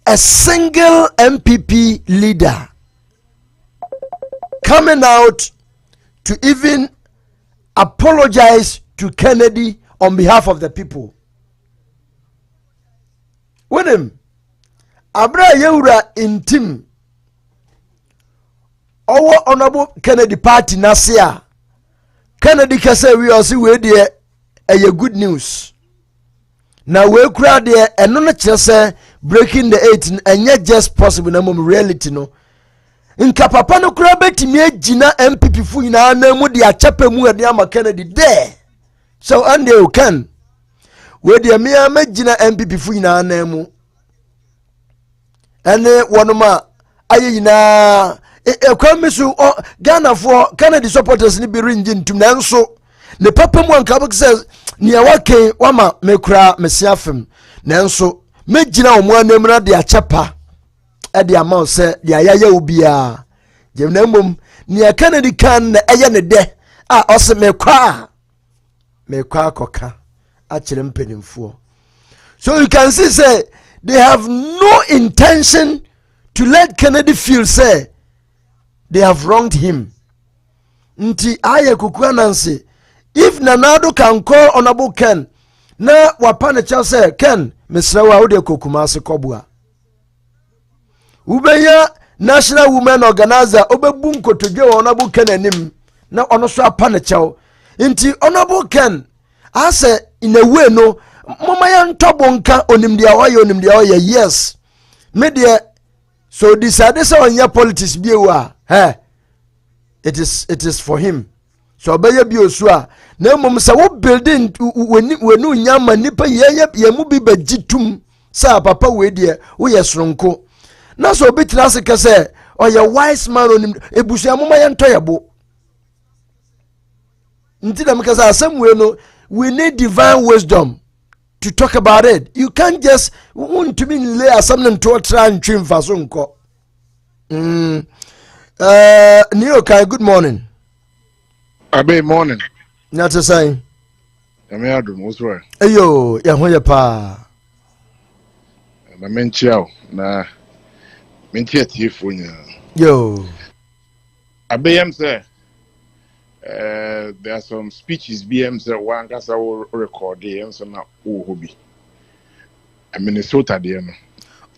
a single MPP leader coming out to even apologize to Kennedy on behalf of the people. With him, Abra Yeura in team, our Honorable Kennedy Party Nasia. Kennedy kase we also we there a good news. Now we crowd there and no say breaking the 8 and yet just possible na mom reality no. Nka papa no kura betimi agina MPP fu ina na mu de achepe mu ade ama Kennedy there. So and you can we there me amagina MPP fu ina na mu. Ene wonoma aye ina kwamisu Ghana for Kennedy supporters ni bi ringi ntum nanso ne papa mu anka says ni awake wama mekura mesiafem nanso megina omo anemra de achepa e de amount say de ayaya obia jemnamom ni Kennedy kan na eye ne de ose mekwa koka a kire mpenimfo. So you can see say they have no intention to let Kennedy feel say they have wronged him. Nti aye kukua nansi. If Nanado can call Honorable Ken, na wapane cha say Ken, Mr. Ude Kokumasi Kobua. Ubeya National Women Organizer Obebunko to go Honorable Ken enim na onoso apane cha. Nti Honorable Ken, I say in a way no, mama ya ntobonka onimdia oye yes. Media so decide say on your politics biewa. Hey, it is for him. So obey bi osua na mom say wo building wenu nyama nipa ye mu bi bagitum sa papa we de wo ye soronko na so obi tira se kase oye wise man onim ebusua moma ye ntoyebo nti da mekasa asem we no we need divine wisdom to talk about it. You can't just want to be lay asem to try and trim faso nko. Neokai, good morning. Abe morning. Not a sign. Amiadum, what's right? Ayo, ya pa. Na menchiao na menchia tifunya. Yo. Abe say there are some speeches BM say one kasa record there so na ohobi. Minnesota there no.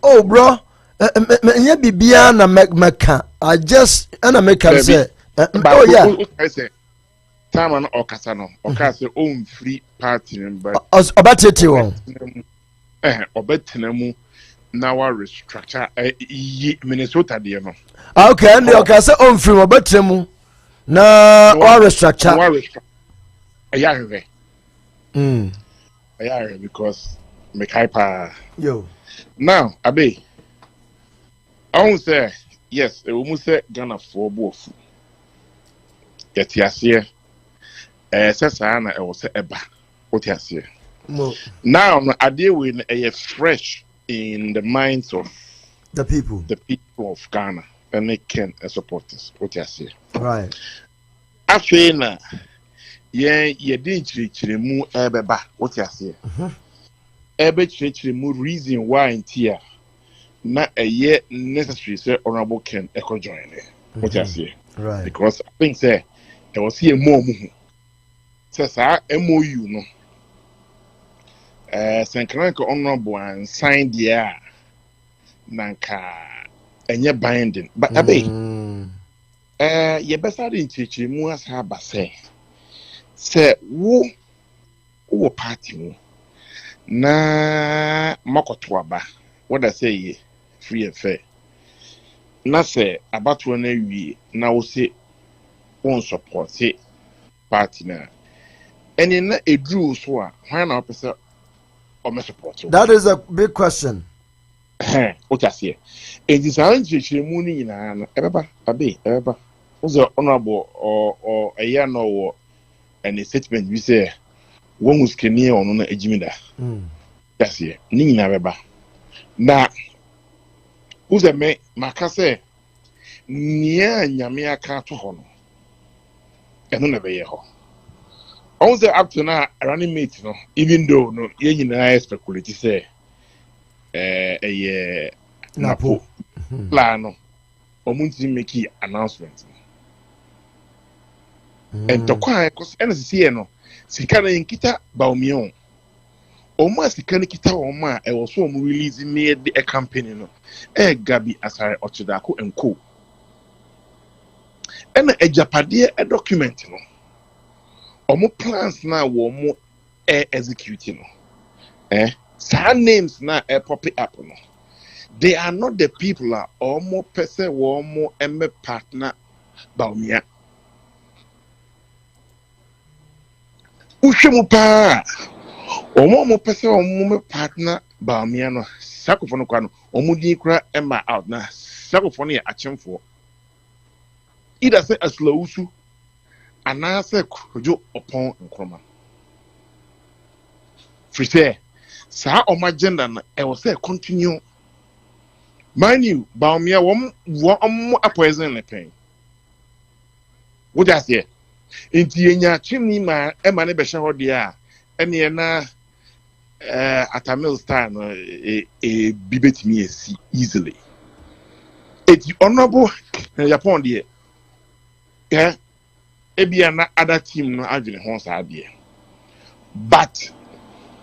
Oh bro, nya bibia na meka. I just make say oh yeah. I say time an okasa no. Okasa own free party but obatete won. Obetena mu na wa restructure Minnesota there no. Okay, and okasa own free obatena mu na wa restructure. Yeah. Yeah, because me kaipa. Yo. Now, Abe, I won't say yes. We must say Ghana for both. Get yes here. Sesana I was eba. What yes here. Now, I deal with a fresh in the minds of the people of Ghana. and they can supporters. What you say? Right. After na, ye didn't chirimu ebeba. What you say? Ebe chirimu reason why in tia na a year necessary say honorable Ken echo join. What you say? Right. Because I think say there was here more. Says MOU no. Sankranko honorable and signed the nanka enye binding but abe ye better in chichi mu as ha ba say wo party mu na makoto aba what I say ye free and fair na say abato na wi na wo say won support party na eni na edru so a hwan na opese o me support. That is a big question. What I say? It is an money in an ever, was the honorable or a year no and a statement we say one was Kenya on a Jimida. That's it, Nina Reba. Now, who's a man, Macase near Yamia Carto Hono and never year. Also, up to now, running mate, no, even though no, you I speculate to say. Napo plano omunti make announcement and to kwa cause NCC no sika na nkita baomion omo sika na kita omo e wo so omo release me the campaign no gabi asare ochidako enko ena ejapade e document no omo plans na wo mo execute no names na pop up no. They are not the people or more person or more partner baumia. Ushimupa or more person or more partner baumia no sacophone kwano or mudi cry emma out na sacophonia a for either say a slow usu and answer kujo upon chroma. Free sa o my gender na e was say continue mind you baumia wom a poison le pen what just here enti enya chimni ma e ma ne be hye hode a ene na atamil style no bibetimi esi easily eti honorable Japan there ebia na other team no adwene ho sa de but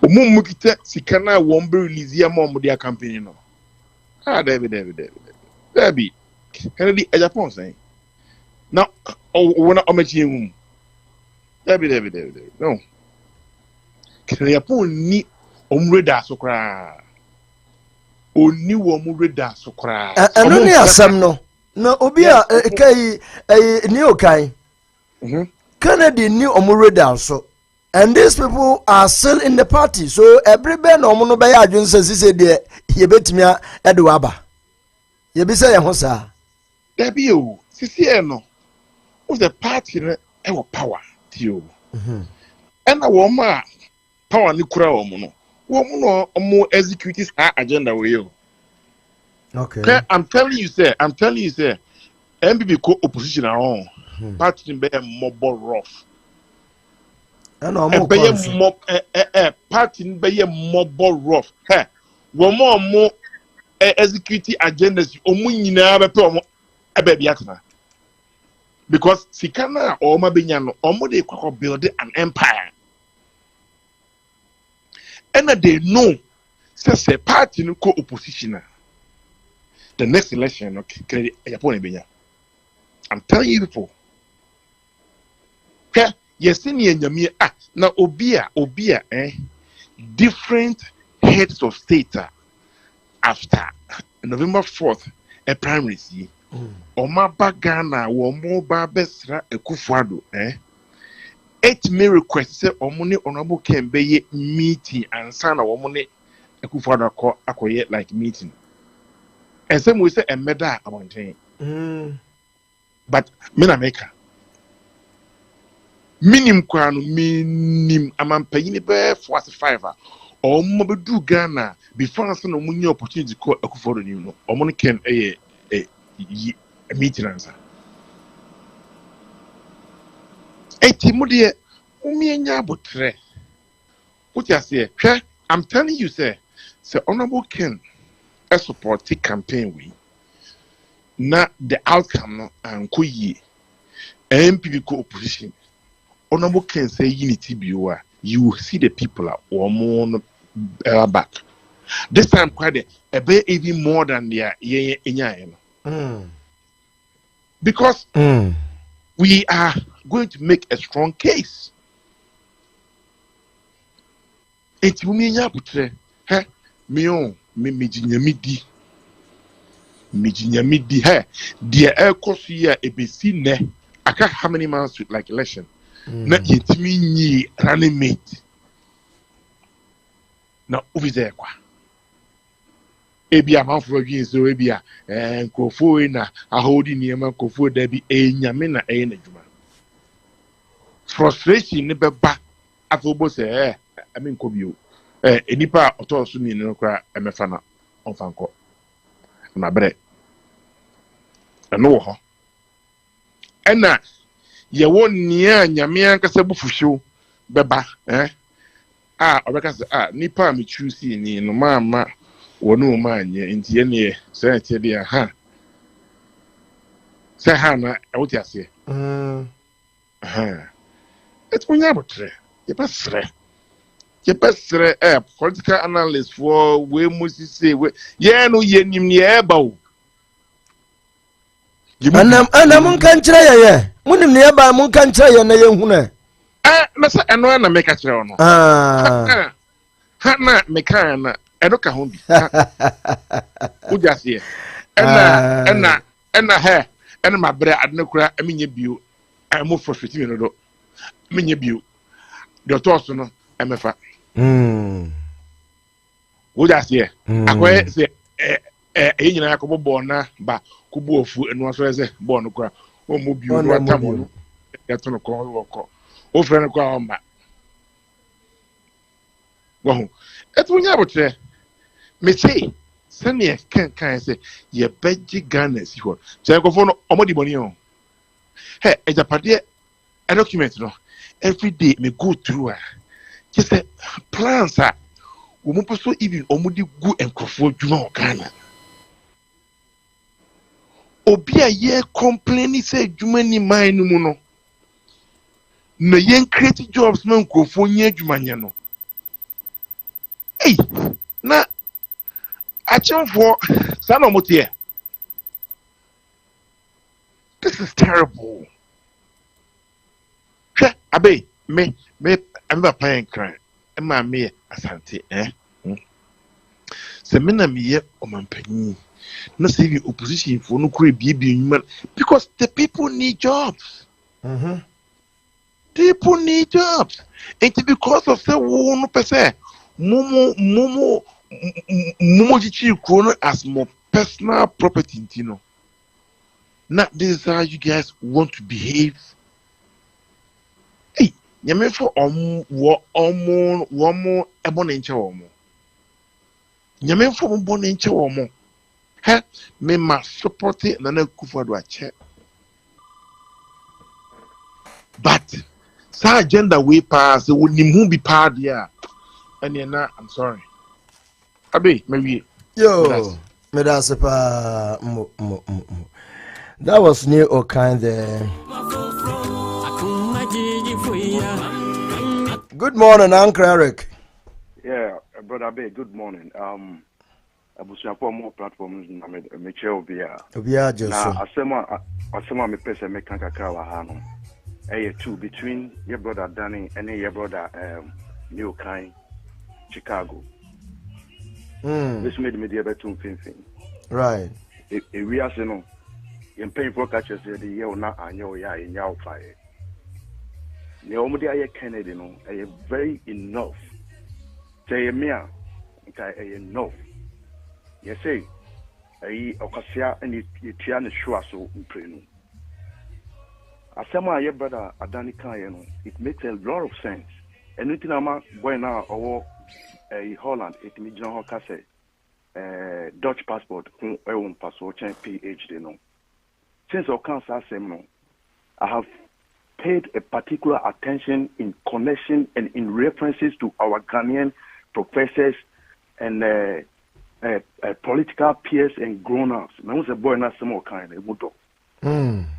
Mukita Sikana won't be released a mom with their campaign. No, David. Debbie, Kennedy, a Japan saying. Now, when I'm at you, Debbie. No, Kennedy, upon me, Umreda so cry. O new Umreda so cry. And only a some no, Obia, a new kind. Kennedy knew Umreda so. And these people are still in the party. So every ben or monobaya Jones says he bet me Eduaba. You be saying, Hosa. There be you, Siciano. Who's the party ever power to you? And a woman power Nikura Omono. Woman or more executives our agenda with you. Okay. I'm telling you, sir, MBB co opposition are on. Party be more rough. And party be more rough. One more executive agendas. Omunyina be pe baby atna. Because Sikana or Mabinyano, or they could build an empire. And they know, says a party no co-opposition. The next election, okay, I'm telling you people. Yes, now Obia, different heads of state after November 4th, a primary see. Oma bagana wo mo ba besra ekufuado 8 may request say omune honorable can be meeting and sana wo mo ne ekufuado akoye like meeting and some we say a medal abonten but me na maker minim kwano minim amampanyini be 45 omo be du Ghana before so no munye opportunity ko ekufuado ni no omo ne ken a meeting answer. Etimudia, Umianya Butre. What you say? I'm telling you, sir, Honorable Ken, a support campaign we. Not the outcome and Kuyi, MPP opposition. Honorable Ken say unity biwa. You will see the people are more back. This time, quite a bit even more than their because we are going to make a strong case. It will mean ya putre, he, me Mijinyamidi, he, dear air course here, a bc ne, I can't how many months with like election. Not yet me running mate. Now, over there, Ebia man for against so Ebia and Kofo in a holding near man Kofo Debbie a Yamina a Nejuma. Frustration never back at Obo say, I mean, Kobio, a nipa or toss me no cry, a mefana on Fanco. My bread. I know her. And now, you won't near Yamian Casabu for show, Baba, eh? Because nipa me choose ni no mama. Wonu man ye nti ene say tie dia ha say ha na e wuti ase et munya botre ye pesre political analyst for we musi say we ye no ye nim ne e ba o ana mun kan kire ye munim ne e ba mun kan kire ye na ye hu na na say eno na make kire no ha na me kan na edo ka hombi ujase ena he ena mabre adne kura amenye bio mo frustrate me no do menye bio de toso no emefa ujase akwe se enyina yakobo bo na ba kubu ofu enu aso eze bo no kura o mo bio no atamo no yato no ko woko o fre no kwa omba wo etunya botre me say senior can say ye beji Ghana si ho say go for no omodi boni o hey e japade a document no every day me go through just say plans are we mo so even omodi gu enkrofo djuma Ghana obi a ye complaining say djuma ni man mu no na yen create jobs man enkrofo nya djuma nya no hey na action for Sanomotia. This is terrible. Abe, me, I'm not paying crime. And my me, Asante, Semina me, or my penny. Not saving opposition for no create baby human because the people need jobs. People need jobs. And because of the one percent, Momo Chichi Krono as more personal property, you know. Not this is how you guys want to behave. Hey, you for one more ebon inch or more. You for one inch or more. Hey, me must support it and then go for a check. But, sa agenda way pass, it would be part yeah. And you're not, I'm sorry. Abe, maybe. Yo, Medasepa. That was new or kind there. Good morning, Uncle Eric. Yeah, brother Abe, good morning. Abusuapo more platforms na me che obia. Obia just. Na asema me pese me kan kakra wa ha no. Two between your brother Danny and your brother New Kind Chicago. This made me the better thing. Right. We are saying no. In paying for catches the year not I know ya in your fire. The only I Kennedy no, a very enough. Say me, enough. You say, a Ocasia and you tian sure so in prenu. Asema your brother Adani Kayano, it makes a lot of sense. And anything I'm going now or Holland, it means John Hockase, Dutch passport, own passport, PhD no. since our cancer seminar, I have paid a particular attention in connection and in references to our Ghanaian professors and political peers and grown-ups. I was a boy not some more kind of mudo.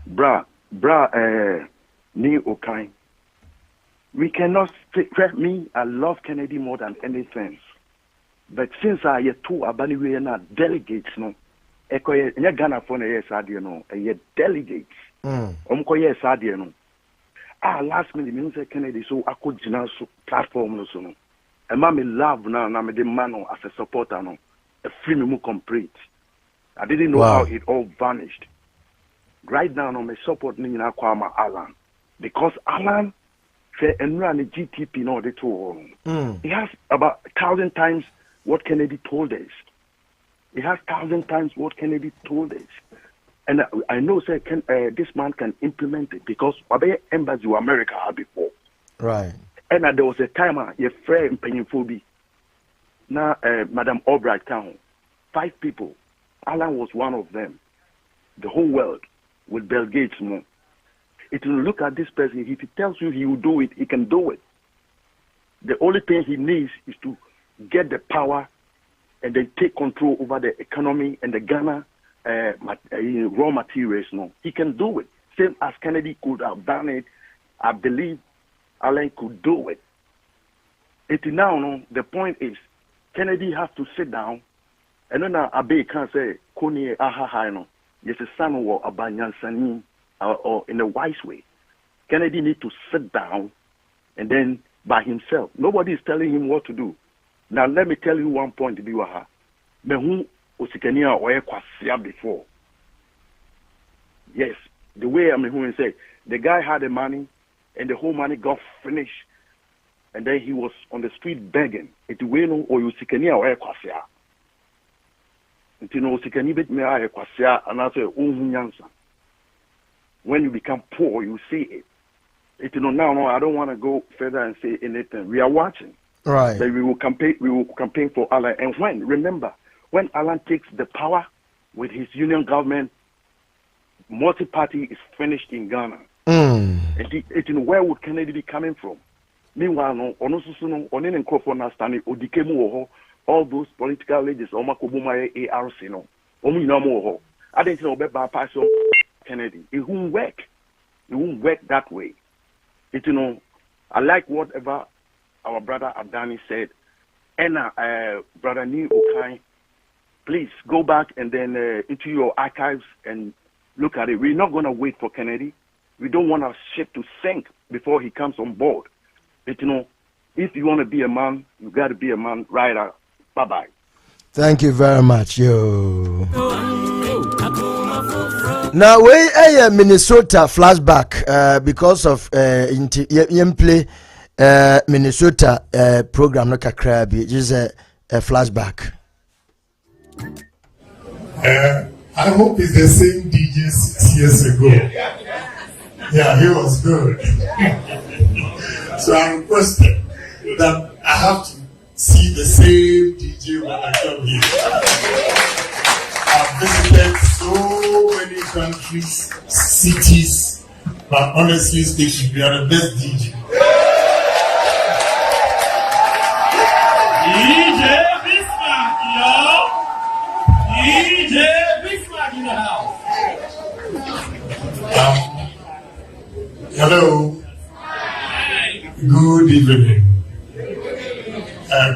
Bra, Ni Okai. We cannot me. I love Kennedy more than anything. But since I had two Abani delegates, no, Eko Ghana for a sadio no, a delegates. Yes, sadio no. Last minute means Kennedy so I could platform no so no. And mommy love now, and I'm a man as a supporter no. A free me complete. I didn't know how it all vanished. Right now, no, my support me na Kwama Alan because Alan. And run the GTP, no, the two. He has about 1,000 times what Kennedy told us. He has 1,000 times what Kennedy told us. And I know, sir, this man can implement it because Wabe embassy of America had before. Right. And there was a time, your friend Penyinfobi, now Madam Albright Town, 5 people. Alan was one of them. The whole world with Bill Gates, no. It will look at this person. If he tells you he will do it, he can do it. The only thing he needs is to get the power and then take control over the economy and the Ghana raw materials. No, he can do it. Same as Kennedy could have done it. I believe Alan could do it. It now, no. The point is, Kennedy has to sit down, and then Abe can say, "Koni aha no." Yes, a son or Abanyansani. Or in a wise way. Kennedy need to sit down and then by himself. Nobody is telling him what to do. Now let me tell you one point, Biwaha. Mehu osikania oye kwasia before. Yes, the way Mehu said, the guy had the money and the whole money got finished, and then he was on the street begging. It wenu or osikania oye kwasia. Ntino osikani bet me oye kwasia and I say unhunyansa. When you become poor, you see it. Now, I don't want to go further and say anything. We are watching. Right. That we will campaign for Alan. And remember, when Alan takes the power with his union government, multi-party is finished in Ghana. Where would Kennedy be coming from? Meanwhile, all those political leaders, ARC, I didn't know about Kennedy. It won't work. It won't work that way. I like whatever our brother Adani said. And brother Ni Okai, please go back and then into your archives and look at it. We're not going to wait for Kennedy. We don't want our ship to sink before he comes on board. If you want to be a man, you got to be a man right out. Bye-bye. Thank you very much, yo. Now we a Minnesota flashback because of play Minnesota program no kakra bi just a flashback. I hope it's the same DJ 6 years ago. Yeah, he was good. So I requested that I have to see the same DJ when I come here. I've visited so many countries, cities, but honestly speaking, we are the best DJ. DJ Bismarck, yo! DJ Bismarck in the house. Hello. Hi. Good evening.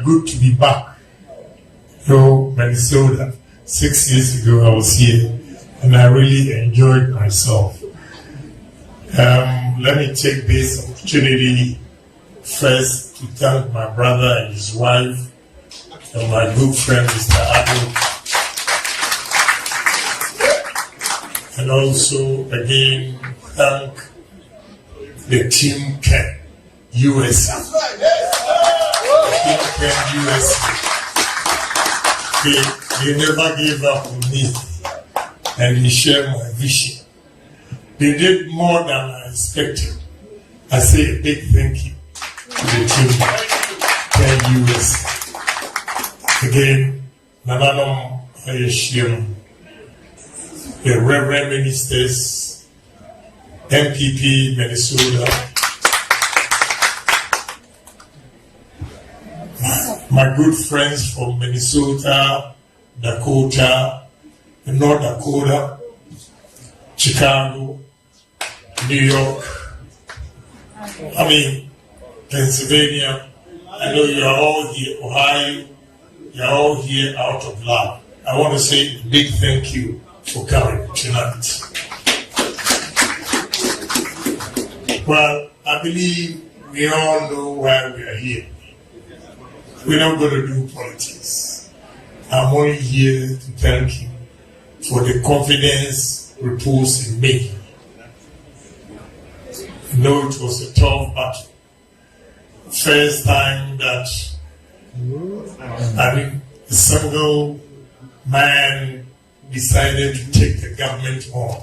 Good to be back. Minnesota. 6 years ago, I was here, and I really enjoyed myself. Let me take this opportunity first to thank my brother and his wife, and my good friend, Mr. Ado, and also again thank the Team Ken USA. Team Ken USA. They never gave up on me, and they shared my vision. They did more than I expected. I say a big thank you to the team Ken USA. Again, Nanano Ayeshiam. the Reverend Ministers, MPP Minnesota, my good friends from Minnesota, Dakota, North Dakota, Chicago, New York, Pennsylvania. I know you are all here, Ohio, you are all here out of love. I want to say a big thank you for coming tonight. Well, I believe we all know why we are here. We're not going to do politics. I'm only here to thank you for the confidence reposed in me. I know it was a tough battle. First time that a single man decided to take the government on.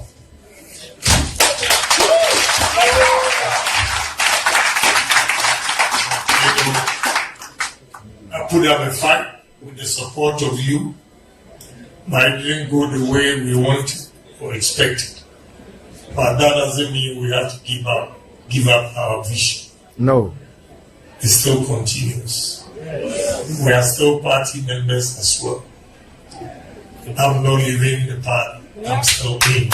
I put up a fight with the support of you, but it didn't go the way we wanted or expected. But that doesn't mean we have to give up our vision. No. It still continues. We are still party members as well. I'm not leaving the party. I'm still in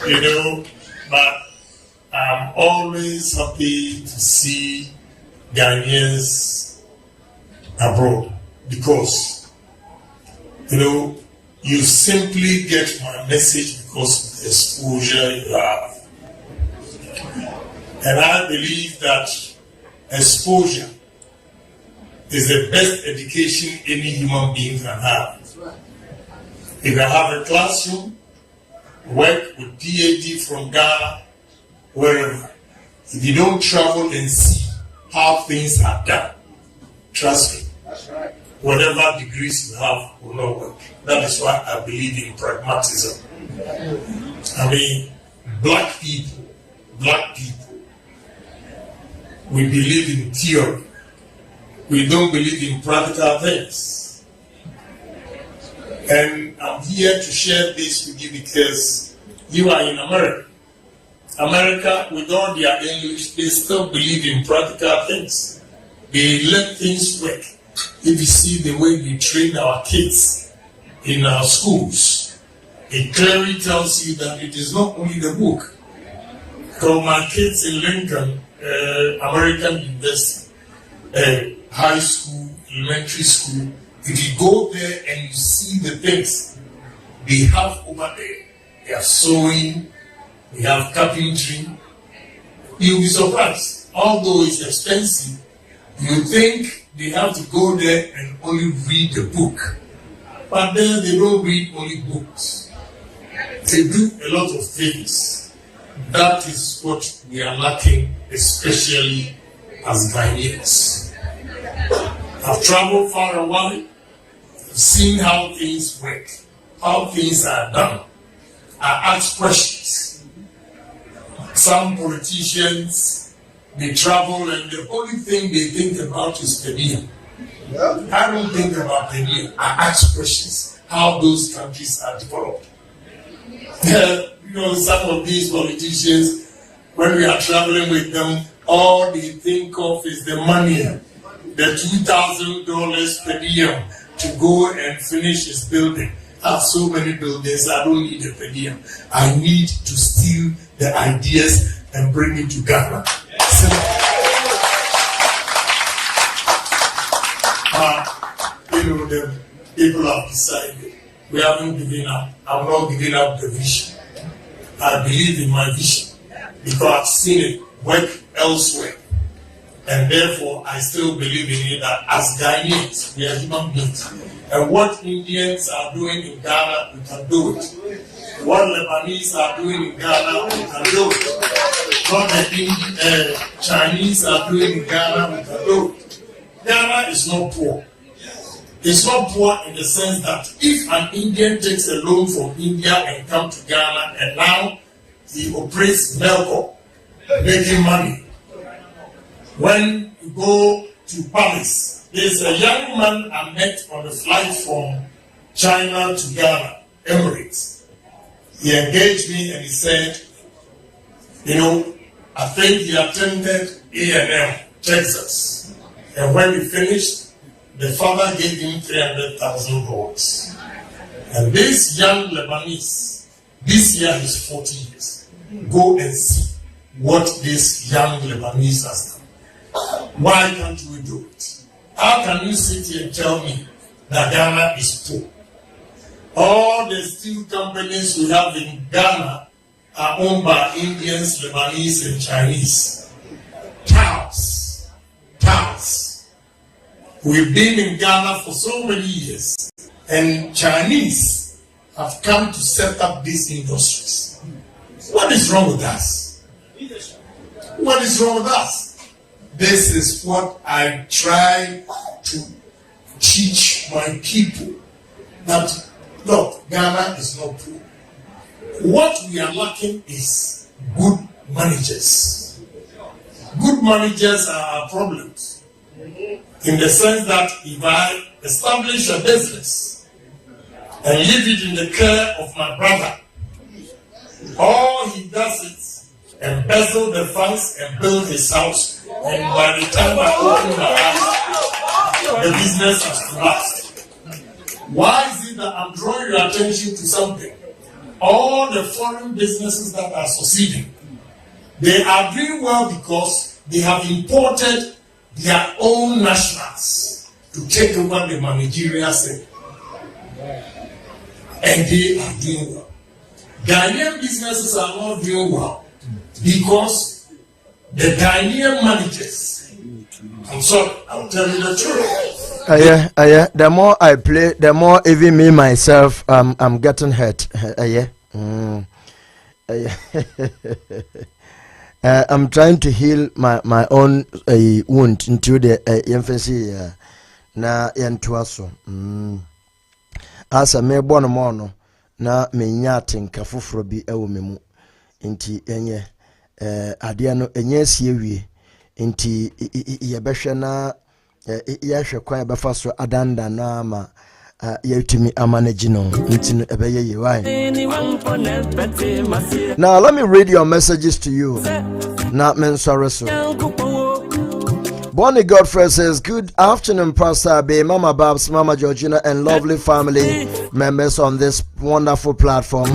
there. But I'm always happy to see Ghanaians abroad because, you simply get my message because of the exposure you have. And I believe that exposure is the best education any human being can have. If you have a classroom, work with PhD from Ghana, wherever, if you don't travel and see how things are done, trust me, whatever degrees you have will not work. That is why I believe in pragmatism. Black people, we believe in theory. We don't believe in practical things. And I'm here to share this with you because you are in America. America, with all their English, they still believe in practical things. They let things work. If you see the way we train our kids in our schools, it clearly tells you that it is not only the book. So my kids in Lincoln, American University, high school, elementary school, if you go there and you see the things they have over there, they are sewing, they have carpentry, you'll be surprised. Although it's expensive, you think they have to go there and only read the book. But there they don't read only books. They do a lot of things. That is what we are lacking, especially as Ghanaians. I've traveled far away, seen how things work, how things are done. I ask questions. Some politicians, they travel and the only thing they think about is per diem. I don't think about per diem. I ask questions, how those countries are developed. Some of these politicians, when we are traveling with them, all they think of is the money, the $2,000 per diem to go and finish his building. I have so many buildings, I don't need a per diem. I need to steal the ideas and bring it to Ghana. The people have decided. We haven't given up. I'm not giving up the vision. I believe in my vision because I've seen it work elsewhere. And therefore, I still believe in it that as Ghanaians, we are human beings. And what Indians are doing in Ghana, we can do it. What Lebanese are doing in Ghana, we can do it. What the Chinese are doing in Ghana, we can do it. Ghana is not poor. It's not poor in the sense that if an Indian takes a loan from India and comes to Ghana and now he operates Melco, making money. When you go to Palace, There's a young man I met on the flight from China to Ghana, Emirates. He engaged me and he said, you know, I think he attended A&M, Texas. And when he finished, the father gave him $300,000. And this young Lebanese, this year he's 40 years. Go and see what this young Lebanese has done. Why can't we do it? How can you sit here and tell me that Ghana is poor? All the steel companies we have in Ghana are owned by Indians, Lebanese, and Chinese. Towns. We've been in Ghana for so many years, and Chinese have come to set up these industries. What is wrong with us? What is wrong with us? This is what I try to teach my people. That, look, Ghana is not poor. What we are lacking is good managers. Good managers are our problems. In the sense that if I establish a business and leave it in the care of my brother, all he does is embezzle the funds and build his house, and by the time I open my eyes, the business has collapsed. Why is it that I'm drawing your attention to something? All the foreign businesses that are succeeding, they are doing well because they have imported their own nationals to take over the managerial sector. And they are doing well. Ghanaian businesses are not doing well because the Ghanaian managers, I'm sorry, I'll tell you the truth. Yeah. The more I play, the more even me myself, I'm getting hurt. I'm trying to heal my own wound into the emphasis. Na yentuaso. Asa me bono mono na me nyate nka foforo bi ewo memu. Nti enye ade no enye siewie. Nti yebehwe na yahwe kwan ebefa so adanda na ma yetumi amanage no nti no ebeye ye why. Now let me read your messages to you. Na men sorry so. Bonnie Godfrey says, good afternoon, Pastor Abe, Mama Babs, Mama Georgina, and lovely family members on this wonderful platform.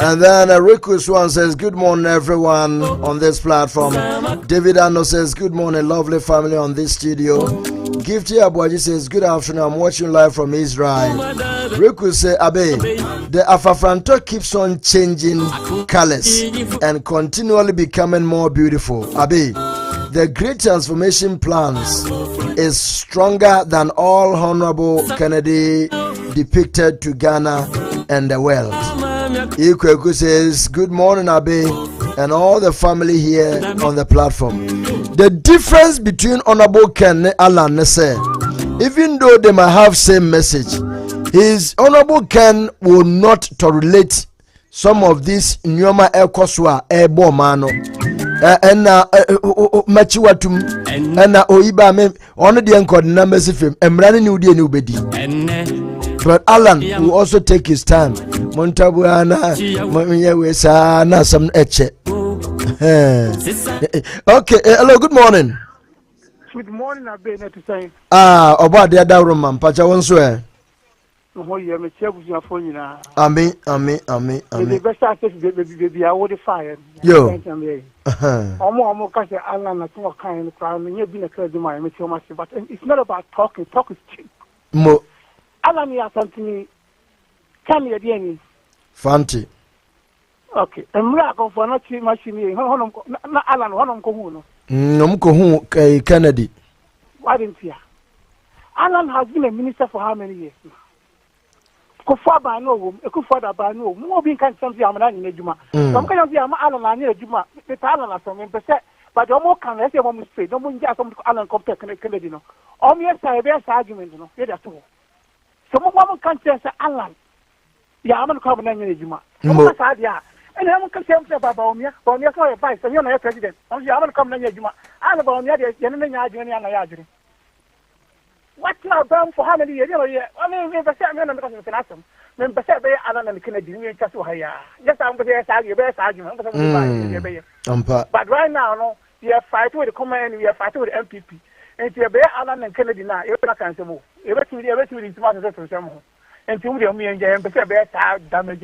And then Riku Swan says, good morning, everyone on this platform. David Ano says, good morning, lovely family on this studio. Gifty Abuaji says, good afternoon, I'm watching live from Israel. Riku say, Abe, the Afafranto keeps on changing colors and continually becoming more beautiful. Abe, the great transformation plans is stronger than all Honorable Kennedy depicted to Ghana and the world. Ikweku says, good morning, Abe, and all the family here on the platform. The difference between Honorable Ken and Alan said, even though they might have same message, his Honorable Ken will not tolerate some of these Nyoma Ekoswa Ebo Mano and Machiwatum and Oiba me on the Uncle numbers of him and running new day nobody. But Alan will also take his time. Montabuana, Mamiya, some etche. Okay, hello, good morning. Good morning, I've been to say. About the other room, man. Pacha won't swear. Amen. The best access baby, I would fire. Yo. Almost Alan, that's what kind of crime. You've been a crazy man, but it's not about talking. Talk is cheap. Mo. Alan, you have something. Can you again? Fanti. Okay. I'm not going for not machine. Alan, one on Kohuno. No, Kennedy. Why didn't you? Alan has been a minister for how many years? Kufaba no, Kufada by no, more being can something I'm not in a Juma. Some kind of Alan near Juma, the Alan or something, but the more can I say one say, don't want to some Alan compare Kennedy. On your side, there's argument, you know, that's all. Some woman can't say Alan. Yeah, I'm going to come in Juma. Yeah, and I'm going to say about me, for me, for a vice, and you're not a president. I'm going to come to you. I'm about me, the what now, Brown, for how many years? I mean, if I say I'm going to ask them, then I said, Alan and Kennedy, just to hire. Yes, I'm going to argue, best argument. But right now, no, you are fighting with the command, we are fighting with the MPP. And you are Alan and Kennedy now, you're not going to move. Everything is smart from some. Until the me and Jam, the best damage,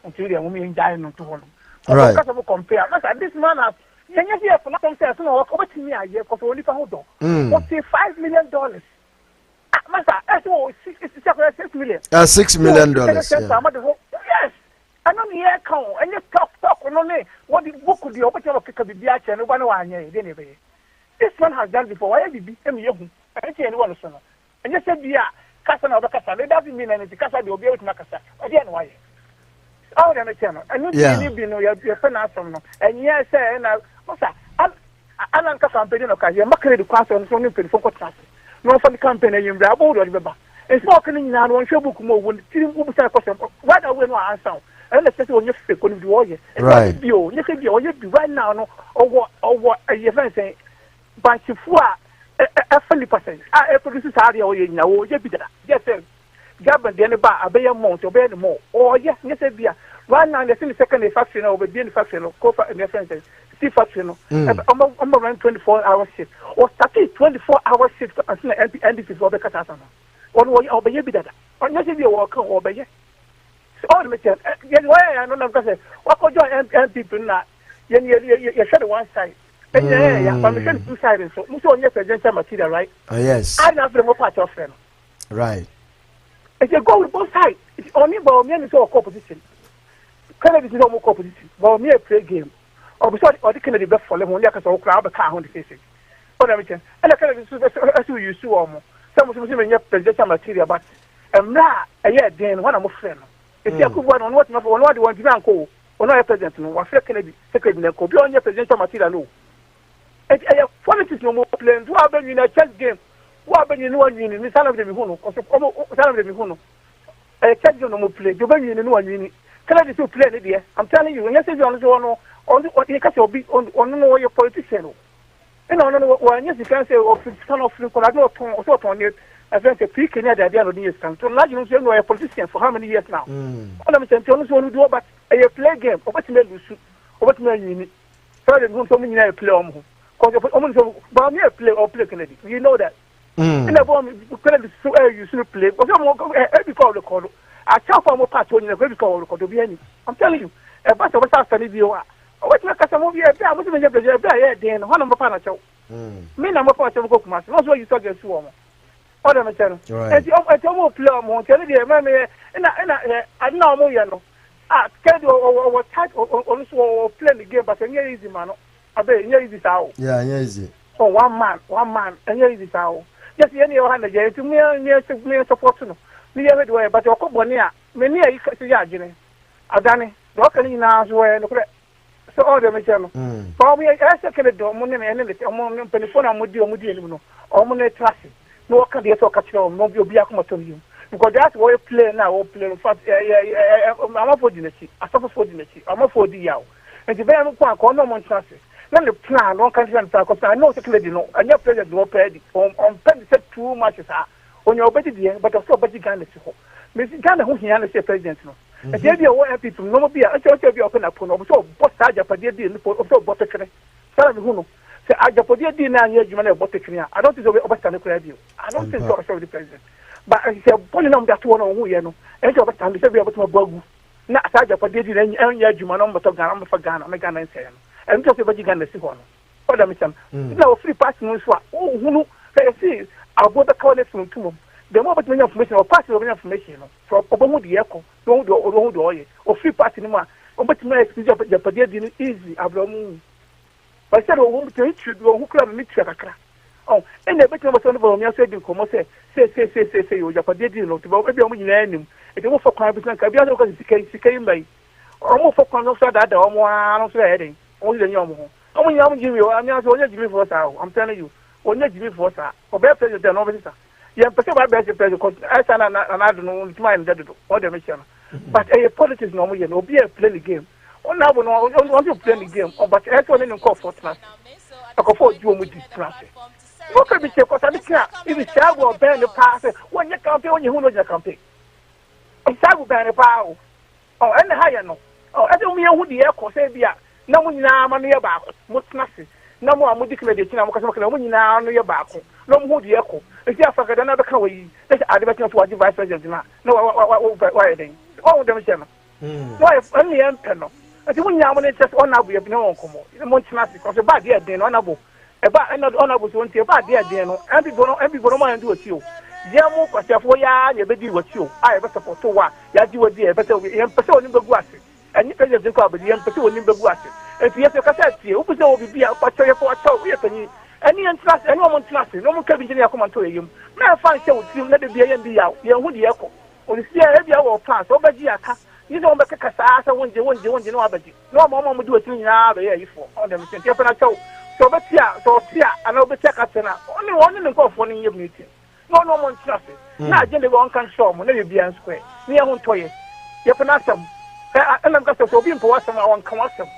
until the woman and Giant to one. Right. Compare. This man has. Can you hear from some sense? No, over to me, I hear for only for hold on. What's $5 million? Master, that's all $6 million. $6 million. Yes. I don't hear count. And you talk on me. What the book could be open to be the and one anyway. This man has done before. Why did he be young? I can't one son. And you said, yeah, Casa of the Casa. It doesn't mean anything. Casa will be able to make a set. Again, why? Oh, damn it, channel. And you live in your finance from them. And yes, and what's that? I'm not campaigning. Okay, you're making the class on some new phone contract. No for the campaign in the board or the bar. And talking now on your book more when the question. What I will answer. And let's say when you speak on the warrior. Right. You can be right now, or what a event saying. But if you are a 50%, I produce area or you know, you be there. Yes, sir. Government, the bar, a bay amount, or bear more. Or yes, yes, right now, there's the second faction over being faction of corporate and references. Faction, I'm around 24-hour shift or 24-hour shift until the end for the Katana. Or obey you be that. Or not if you walk over you. All the material. Why I don't know because what could you people not? You shut one side. And yeah, but we can two sides. So you saw your presidential material, right? Yes. I have the more part of them. Right. If you go with both sides, it's only about me and it's all competition. Kennedy is no more competition. But me a play game. Or besides, or the Kennedy best for them when you can crowd the car on the face. What I'm saying, and I can as you see almost. Some of them in your presidential material, but now a year then one of my friends. If you could one on what you want to go, or not a president, or Kennedy, secretary, could be on your presidential material. No. And politics no more playing. Who have been in a chess game? Who have been in one union? Some of them who know, some of them who know. A chess game no more play. You been in one union. Kennedy still play it there. I'm telling you, unless you on your politician. And on one, yes, you can say, or son of Luke, on it, as a peak in the idea of the years. So now you know a politician for how many years now? All I'm saying, you want to do about a play game, or what you may lose, or what you may further than something you play on. Because me play or play Kennedy. You know that. And the bomb Kennedy you should play. Every call the call. I tell for more part when you have call to be any. I'm telling you, a bunch of us are you are. What you can move here? I'm going to be then one of my partner show. Me, I'm a part of Gokumas. That's why you talk against woman. What am I telling? And you almost play on Kennedy, and I know you know. Kennedy or touch or play the game, but you're easy, man. I bet you're easy out. Yeah, easy. Oh, one man, and you're easy out. Just any other day to me, near support to me everywhere, but your Cobonia, many a Yajin. Adani, locally now, where so all the material. For me, I second the money and among telephone with you, or money traffic. No can be a talk at all, no be to you. Because that's why you play now, or play. I'm a for dinner, I suffer for dinner, I'm a for the yow. And the very one, no one traffic. Then the plan, no country and because I know secretly, no, and your president no paid on pen set too much on your better dear, but also better Ghana. Miss Ghana, who he understands president. And there be a way people, no be a church of your open up, so both sides of the deal, also bought a credit. Tell me who say, I just put your dinner and you may bought a credit. I don't think the way overstand the radio. I don't think so, the president. But I say, pulling on that one on who you know, and you overstand the able to bug. Not such a podium and yet you man on but Ghana for Ghana, I'm a Ghana and say. And just about you can see one. What I'm saying, no free passing is what, oh, who know, see, I'll go the college from two. The more information or pass of information from Obomo the Echo, don't do or free passing more, or but my experience of the Padia easy, Abraham. But I said, oh, to hit you, who can meet you. Oh, and the better was on the Romeo said, you come say, you Japadia, to go every woman in any. It was for crime, because she came by. Almost for connoisseur that the one heading. Only the young one. Only young Jimmy, I'm not only Jimmy for us. I'm telling you, only Jimmy for us. For better president, no visitor. Yeah, but my best president, because I said, I don't know, it's mine, that or the mission. But a politics normally, no be a play the game. Now we want to play the game, but I don't even call for class. I call for you with this class. What can be said? Because I can't. If it's sad, we'll ban the pass. When you campaign, when you know your campaign. I'm sad, we'll ban the power. Oh, and the higher no. Oh, I don't know who the air course is. No one now, money about what's nothing. No more medical edition. I'm going to now on your back. No more the echo. If you have forgotten another way, let's add the to what you vice president. No, why are they? All of them, Chairman. Why, only Empano. I think when you are just honorable, you have no come. The Montana, because a bad year, then honorable. About another honorable to want to about dear, everybody want to do it you. Yamu, because you baby with you. I have a support to what you were dear, better with him, person in the grass. And you can just call the young person in the grass. If you have a cassette, you will be a patcher for a talk with any trust, and no one trust, no one can be come to him. Now, find so let it be a be out. You would the echo. Or the sea every hour of plants, over the you don't make a cassa when you want you know about it. No more would do a thing now, the year for all them. So, but yeah, so yeah, and I'll be check at only one in the go for your meeting. No one trust it. Now, Jenny won't can show me, let be on square. Near one toy. You can ask them. And I'm going to be for some one come awesome.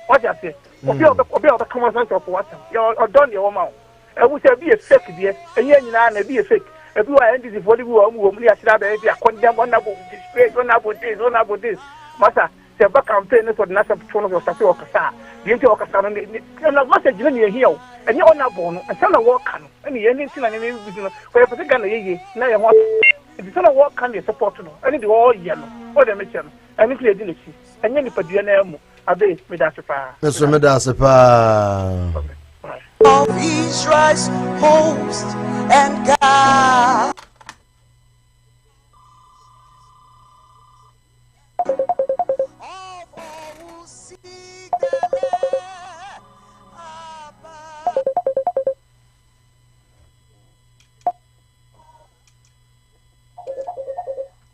What you say? Or be the common sense of what you're done your mouth. I would say be a fake, dear, and yet be a fake. If you are ended for the woman, I should have a condemn one about disgrace, one about this. Master, the back campaign for the national patron of Safi or Cassa. The into Ocasa, and not much a here, and you're not born, and some of work can, and the ending and any business for a particular year. Now you want if it's not work can be supported, and it's all yellow, or the mission, and it's a and any for the Abe, Medasipa. Mr. Medasipa. Of Israel's host and God.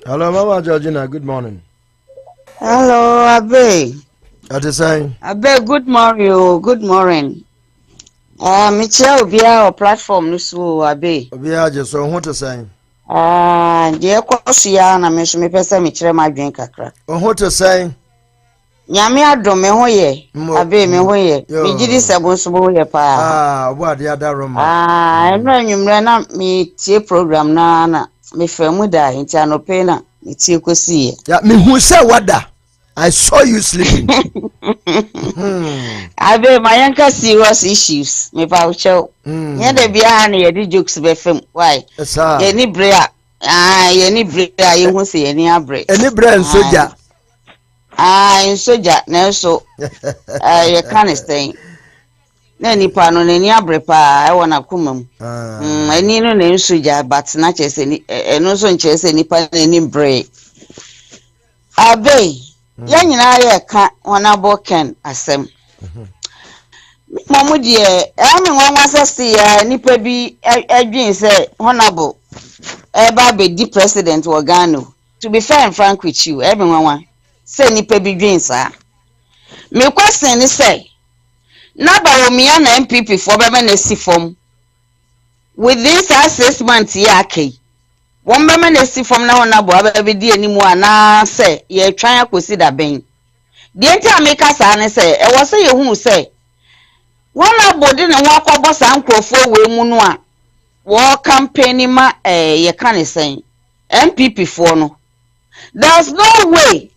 Hello, Mama Georgina. Good morning. Hello, Abe. What is saying? Abe, good morning. Oh, good morning. Michelle Obia or platform nusu Abe. Obia just so what to say? Dear Kosia na me so me pesa me kire ma dwen kakra. What to say? Nyame adom me hoye. Abe me hoye. Me gidi sebo so hoye pa. What the other room? Eno anwumre na me tie program na me famu da nti anope na me tie kosi. Yeah, me who say what da? I saw you sleeping. Abe my yanka serious issues. Me pa ucho. Nya de bia na ye di jokes be fam. Why? Ye ni brea. Ye ni brea ye hu se ye ni abre. Any brea soja. In soja na so ye kind of thing. Na nipa no na ni abre pa I wanna kumam. Ani no na soja but na chese ni eno so nchese nipa na ni brea. Abe ya nyina ye ka honorable Ken asem mamu die ame nwa asase ya nipa bi adwin say honorable eba be di president wa Ghana. To be fair and frank with you ebe nwa say nipa bi dwin sa me question ni say na ba wo mia na MPP for be na si form with this assessment ya kai one woman is from now on about every day anymore na say ye try akosi da ben the enti ameka sa ne say e wo say ye hu say one abodi na wa kwabo sa nkrofo we mu no a wo campaign ma ye kan say MPP for no there's no way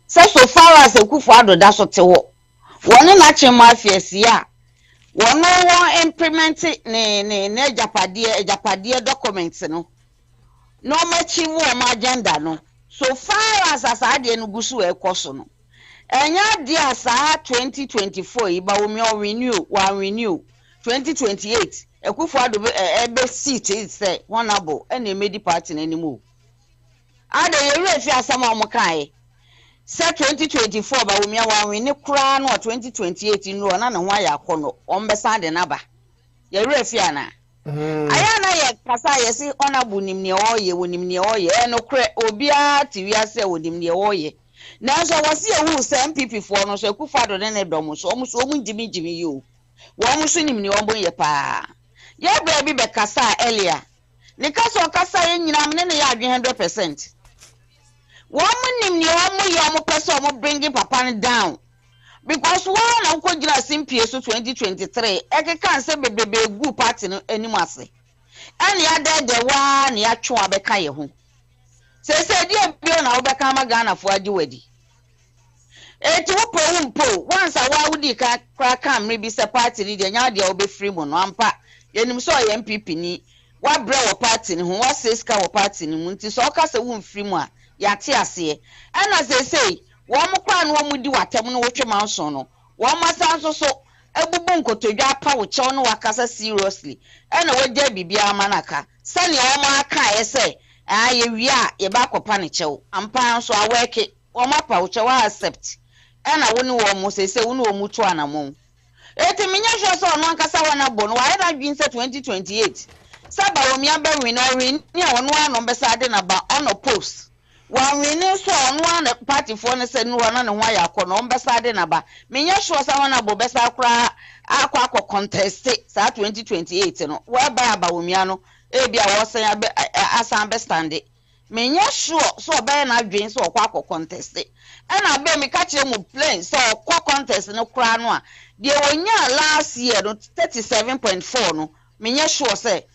so far as Akufo Addo da so te wo woni na chema afiesi a wono wo implement ne japade documents no no machi wo ma agenda no so far as asade no gusu e koso no enya dia asa 2024 iba wo me renew 2028 Akufo Addo ebe seat is say honorable and a medi party anymore ada ye refi asama mo kai say 2024 ba wo me renew kra no 2028 no na ho ya akono ombesa de naba ye refi ana ayana ye kasa ye si honorable nimne oye wonimne oye no kre obia tiwia se wonimne oye na so wasi ehu se MPP for no so Akufo Addo ne dom so omu jimi yo wo mu so nimne ombo ye pa ye bra bi be kasa earlier ne kasa kasa ye nyina mne ne ya adwen 100% Woman ni omo ya omo person omo bringing papa down. Because one na ko gina simpie so 2023 eke kan se bebebe gu party no anim ase. Ani ade de wa na ya twa beka ye ho. Se dia bio na obeka ma Ghana fo agi wadi. Eti wo po mpo once awa wudi ka kam re bi se party ni de nya de obe free mo no ampa. Yenim so ye MPP ni wa bre wo party ni ho wa seska wo party ni mu nti so ka se wo free mo a ya te ase. Ana se One kwa no mu di watem no wotwe manso no one masanso so ebubu nkotodwa apa wo chew no wakasa seriously ena wagya bibia manaka sane o ma aka ese aye wi a ye ba kopa ne chew ampa so aweke o ma pa wo chew accept ena woni wo mo sese woni wo mu to anamon eti minya hwe so no ankasa wana bo no wa da dwin se 2028 saba wo mi abawi no wi ni a wono ano besa de na ba ono post One winning so on one party for ne said no one and why I call on beside naba. Menya sure someone abo besa cry aqua contest sa 2028 no whereby Bawumiano ebia was saying as understand it. Menya sure so be na dream so aqua contest and I be me catch him plane so aqua contest no cry no the onya last year no 37.4 no menya sure say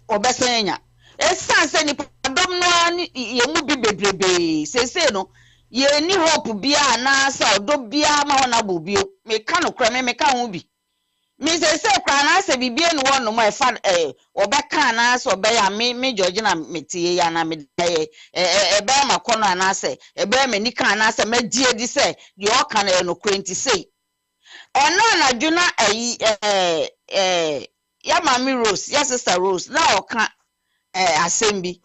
obesenya Esan se ni padom no ye mu bi bebrebe sese no ye ni hope bia na sa odo bia ma wona bobio me ka no kra me ka ho bi me sese kra na se bibie no wono mo efa obeka na so be ya me George na metie ya na me be ma kono na se be me ni ka na se me die di se de o ka na no kwenti sei ono na dwuna ya mami Rose ya sister Rose na o ka assembly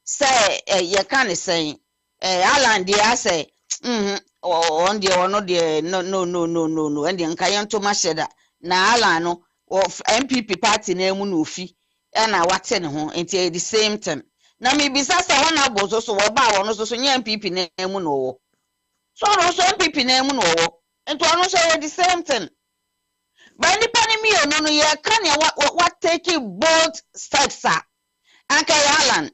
say you can say Alan dia say on the or no the no and the nkayan to masheda na Alan no of MPP party na emu no fi e na wate ne ho enti the same time na me bisa say wana bozo so wo ba wono so nya MPP na emu no wo so no so MPP na emu no wo enti ono so the same thing but ni pani mi no ye kan ya what take bold steps Anka Alan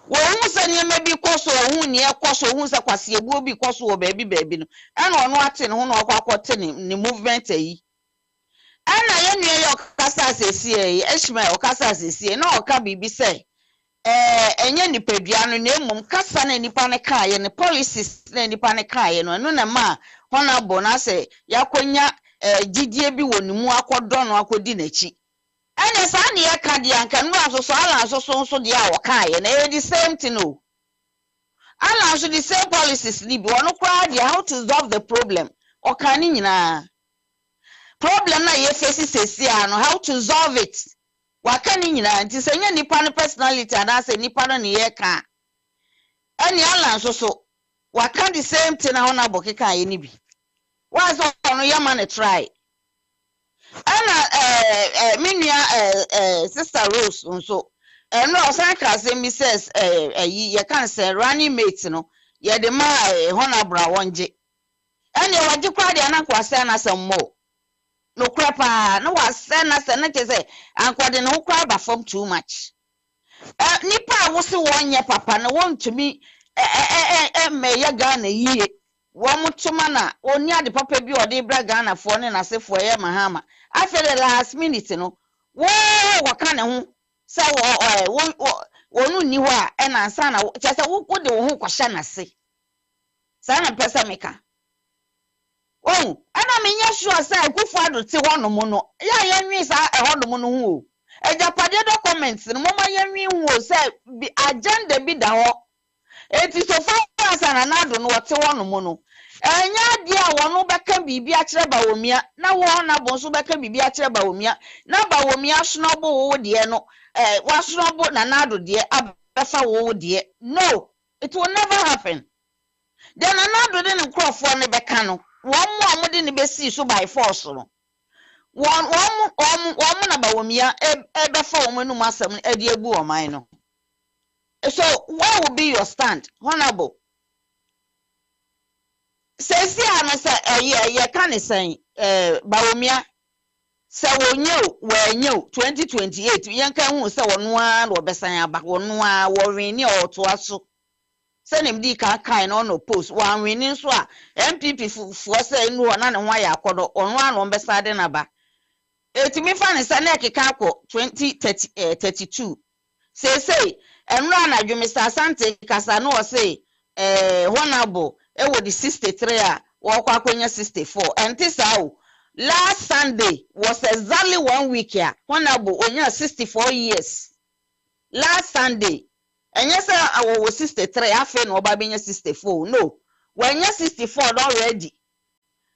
wo hu se ne ma bi koso hu ne koso hu se kwase ebu bi koso wo baabi no ana ono ate ne ho na okwakote ne movement yi ana ye nue ye okasa asesie ehima okasa asesie na oka bibi se enye nipadua no na emum kasa na nipa ne kaaye ne policies na nipa ne kaaye no eno na ma honorable na se yakonya gidie bi woni mu akodo no akodi nachi Anya sa na ye ka dia nka no asoso ala asoso so dia wo ka ye na the same thing no ala aso the same policies ni bi wono kwa dia how to solve the problem o ka ni nyina problem na ye face sesi ano how to solve it wa ka ni nyina nti se nya nipa no personality ana se nipa no ne ye ka ani ala asoso wa ka the same thing na hona bokeka ye ni bi wa so no ye man try Ana minia sister Rose nso no osanka say Mrs ye kan say running mate no ye de ma honabra wonje ene waje kwa de na kwa say na semmo no krapa no wa say na say na say ankwade no kwa ba from too much nipa wo se wonye papa no wontumi me ye Ghana yiye wo mutuma na oni ade papa bi ode bra Ghana fo ne na sefo ye mahama after the last minute no wo waka ne ho se wo ni ho a e na ansa na chese wo de wo ho kwahya na se sa na pesa meka ana menya sure say Akufo Addo te wono mo no ya nwi sa e hodo no ho ejapade documents no mo ma ya nwi ho say agenda bi da ho eti so far as na Addo no wote wono mo no enya dia wono beka bibi a kire Bawumia na wo na bo so beka bibi a kire Bawumia na Bawumia snobo wo de no wa snobo na Addo de abefa wo de no it will never happen then Addo de no crofo ne beka no wo mo amode ne besi so by force no wo na Bawumia ebefa wo manu masam e de agu o man no so what will be your stand honorable Sesi ana sa ye kan sen Bawumia se wonyo 2028 yen kan hu se wono a no besan aba wono a wo wen ni oto aso send him di kind on post one winning so MPP for say no na ne ho ya akodo ono ano be sade na ba etimi fa ne sa na ekeka akọ 2032 say enra na dwumi Mr. Asante kasa no say honorable e wo di 63 a wo kwa akwanya 64 and this how last Sunday was exactly 1 week here honorable onya 64 years last Sunday and yes our 63 afa no oba benya 64 no when you 64 already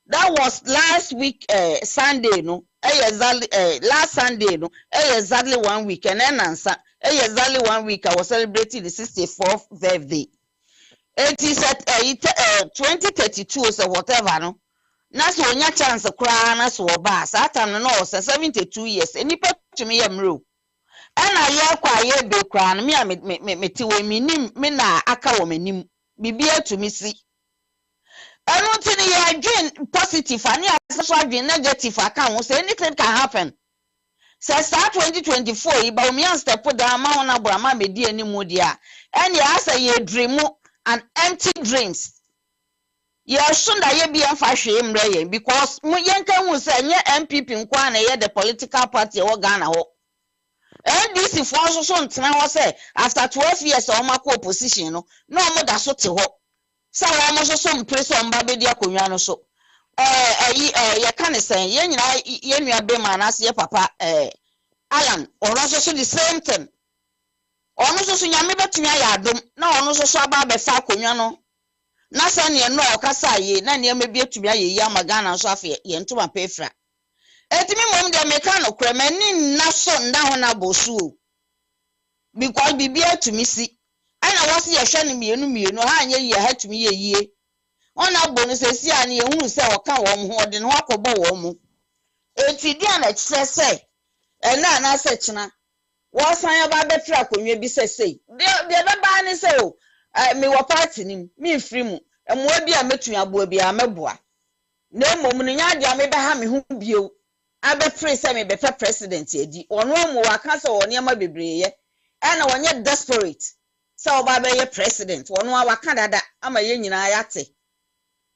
that was last week Sunday no exactly last Sunday no exactly 1 week and then answer exactly 1 week I was celebrating the 64th birthday. It is at 2032 so whatever no na so onya chance kra na so oba that time no 72 years any pet to me amro and I kwa ye be kra no me ti we me na aka wo manim bibia to me see I don't think you are doing positive and you are doing negative account so anything can happen. So start 2024 but me step down ma na bra ma me di animu dia and you say you dream and empty dreams. You soon that you be fashion because yenka hu say nye MPP nkwa na ye the political party o Ghana ho. NDC for so ntena ho say after 12 years o mako opposition no mo da so te ho. Sa wa mo so mpre so mba be di akonwa no so. Ye kan say ye nyina ye nua be ma na se ye papa Alan ono so the same thing. Ono so nyame betumi ayadom na ono so aba be fa akonwa no. Na sa ne no okasa ye na ne me betumi aye ya magana so afa ye ntoma pefra. Etimi mom de meka no kremani na so nda ho na bosu because bibia tumi si ana wasi ye hwe ne mienu ha anye ye ha tumi ye yie ona bonu se si ani ye hunu se oka wo mo ho de no akobo wo mo enti dia na kire se na se kina wo san ya ba betra akonwe bi se sei de be ba ni se o me wo party nim me free mu emwa bi a metu abo bi a meboa na mom no nya dia me be ha me hu bio abe pray se me be president edi ono mu waka se wo ne ma bebreye ana wonye desperate se oba be ye president ono waka dada ama ye nyina yate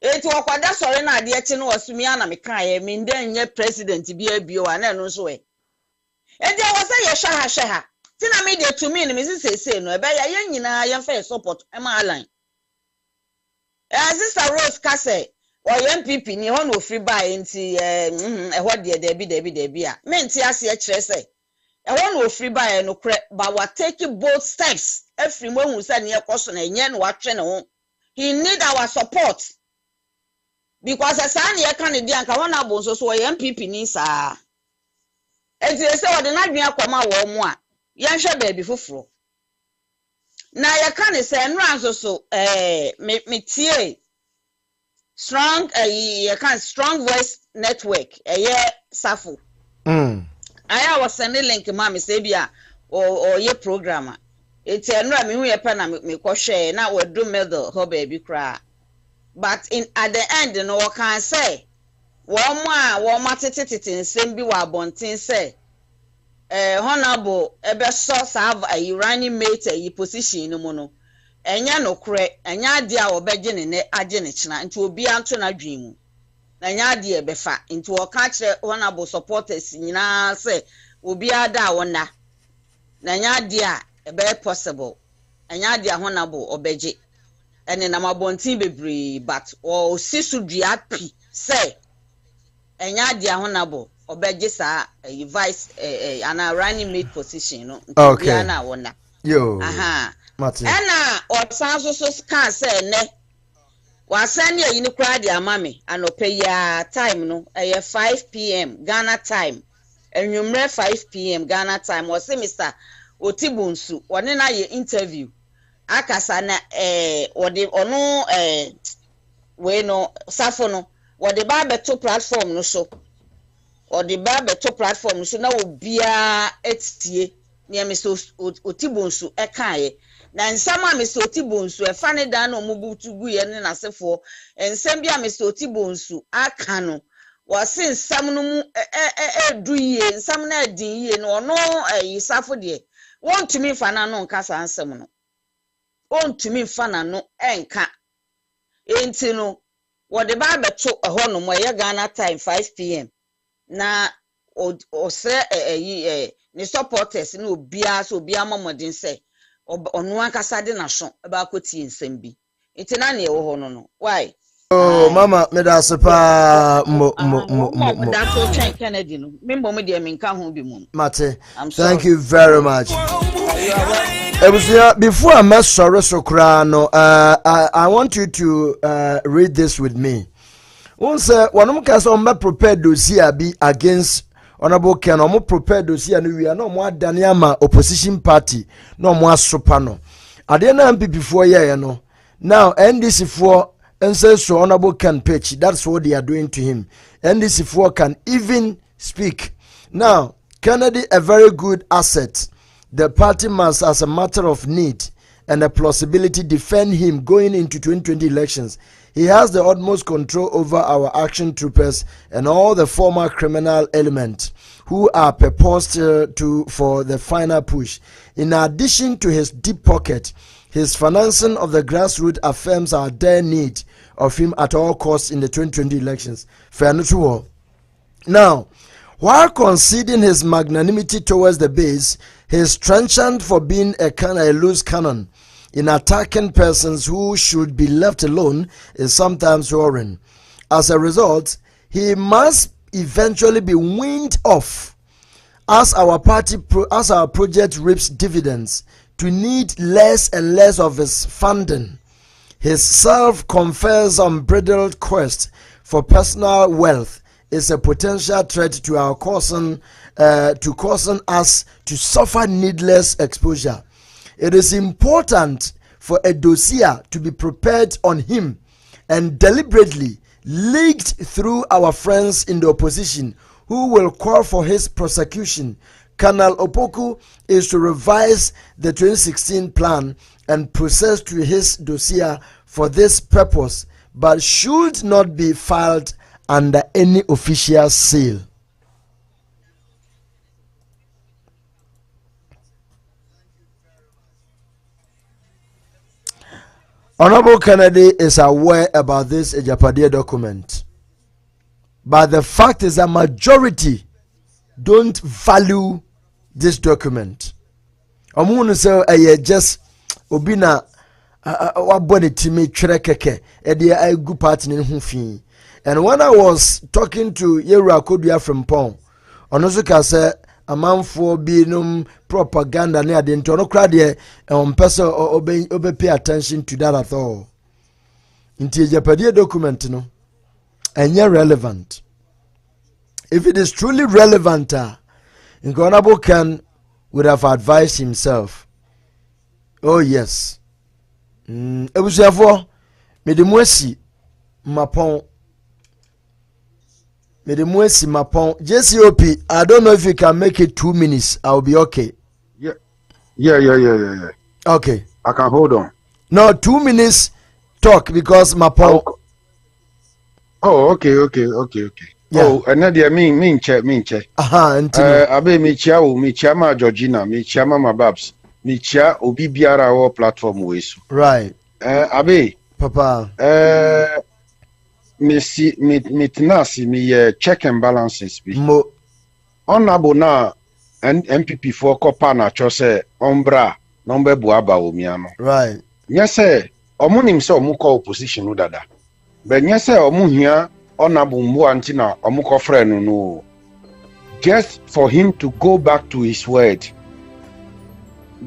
eti okwada sore na ade echi no wasumi ana me kan ye me ndan nye president bi abio ana no so e edi wo se ye hwa ha tina me de to me ni me sese no e be ye nyina ye fa support e ma align Sister Rose Kase or MPP ni ho no free buy nti ho de debi a me nti ase e kire se e ho no free buy no kre but we take both steps every mo hu se ne ekoso na enye no watwe ne ho he need our support because as an ye kan di anka ho na bo so MPP ni sa enti se wo de na dwen akoma wo mo a ye hwe ba bi foforo na ye kan se nran so me tie strong you can strong voice network safo I was sending link mama say bia or ye programmer it's enra me hu ye pa na me ko share na we do medal ho baby cry but in at the end no can say wo ma tetetete nsem bi wa bonten say honorable ebe so serve a running mate a position no mo no enya no kure enya ade a obegye ne agye ne kina nti obi anto na dwen mu na enya ade e befa nti wo ka kire honorable supporters nyina say obi ada wona na enya ade a e be possible enya ade a honorable obegye ene na mabontin bebre but o sisu dua pi say enya ade a honorable obegye sa vice ana running mate position no nti obi ana wona yo Martin. Ena osanso so can say ne wasan ye yini kra di amame anope ya time no 5 p.m. Ghana time enwumre 5 p.m. Ghana time was Mr. Otibunsu one na ye interview akasa na ode ono we no safo no wode ba beto platform no so ode ba beto platform so na obia etie ne Mr. Otibunsu ekaye na nsama Mr. Otibunsu efa ne dan no mubutu gu ye ne nasefo nsam bia Mr. Otibunsu aka no wase nsam no mu edu ye nsam na edin ye no no yisafo de wontumi fa na no nkasa nsam no ontumi mfa na no enka enti no wo de ba beto eho no mo ye Ghana time 5 p.m. na o se ni supporters ni obia so obia mamodin se onu ankasa de na so ba akoti nsem bi enti na na e wo ho no why oh mama me da sepa that's what Chen Kennedy no membo me de me nka ho bi mu Mate, thank you very much. Before I mess sorry Sokrano, I want you to read this with me. Once one of them prepared dossier be against Honorable Ken, or more prepared dossier, and we are no more Daniama opposition party, no more Sopano. I didn't be before you know. Now, NDC for and says so Honorable Ken pitch. That's what they are doing to him. NDC for can even speak. Now, Kennedy, a very good asset. The party must, as a matter of need and a plausibility, defend him going into 2020 elections. He has the utmost control over our action troopers and all the former criminal elements who are purposed for the final push. In addition to his deep pocket, his financing of the grassroots affirms our dire need of him at all costs in the 2020 elections. Fair enough. Now, while conceding his magnanimity towards the base, his trenchant for being a loose cannon in attacking persons who should be left alone is sometimes worrying. As a result, he must eventually be weaned off as our project reaps dividends to need less and less of his funding. His self-confessed unbridled quest for personal wealth is a potential threat to our causing us to suffer needless exposure. It is important for a dossier to be prepared on him and deliberately leaked through our friends in the opposition who will call for his prosecution. Colonel Opoku is to revise the 2016 plan and process to his dossier for this purpose, but should not be filed under any official seal. Honorable Kennedy is aware about this Ejapadia document, but the fact is that majority don't value this document. Omun say just obina wabone timi twere keke e de agu party ne ho fi. And when I was talking to Yeru Akodua from Pong, onoso say amanfo binum propaganda ne ade nto no kra de person obe pay attention to that at all. Inti Japadie document no enye relevant. If it is truly relevant, Honorable Ken would have advised himself. Oh yes. Ebusafo medemwesi mapon JCOP, I don't know if you can make it 2 minutes. I'll be okay. Yeah. Okay. I can hold on. No, 2 minutes talk because my point. Oh, okay. Yeah. Oh, and then me check. Abe me chia ma Georgina, me chia ma Babs, me chia obi biara our platform wesu. Right. Abe. Papa. Me tenasi me check and balances bi. Honorable na MPP for kopa na cho say ombra nombe buaba omiano. Right. Yes say omunim say omuko opposition no dada. But yes say omuhia honorable mbo antina omuko freno no. Just for him to go back to his word.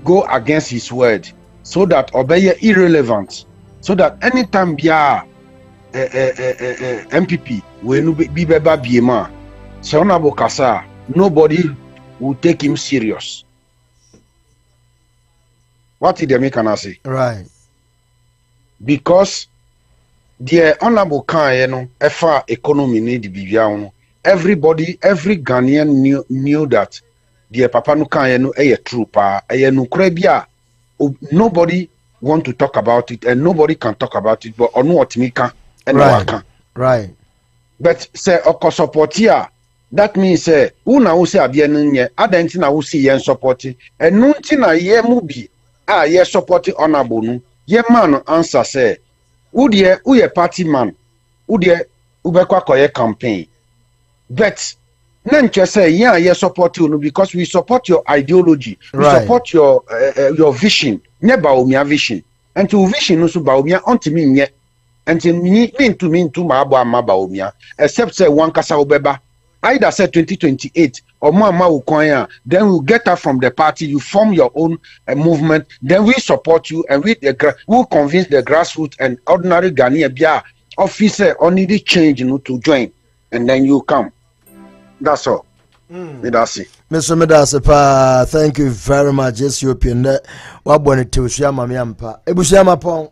Go against his word so that obey irrelevant. So that anytime bia MPP when be beba biema so honorable kasa nobody will take him serious. What did they make an say? Right. Because the honorable kan efa economy need the bibia everybody, every Ghanaian knew that the papa no kan true pa no krebia. Nobody want to talk about it and nobody can talk about it, but onu otimika and right. But say oko support here, that means say una wo say abia nye adenti na wo see yen support and nunti na ye mu bi ye support honorable no Ye man answer say, uye party man, uye ubekwa koye campaign. But Nanche say, yeah, you support you because we support your ideology, we support your vision. Never omia vision. And to vision no ba omia unto me yet. And to me to ma omia. Except say one kasa obeba. Either say 2028 or mama ukoya, then we'll get her from the party. You form your own movement. Then we support you and we'll convince the grassroots and ordinary Ghanaian bia officer only the change to join, and then you come. That's all. Medasi. Mr. Medasi pa, thank you very much. Yes, you open that. What bonnet to Shama Miampa. Ebushama Pong.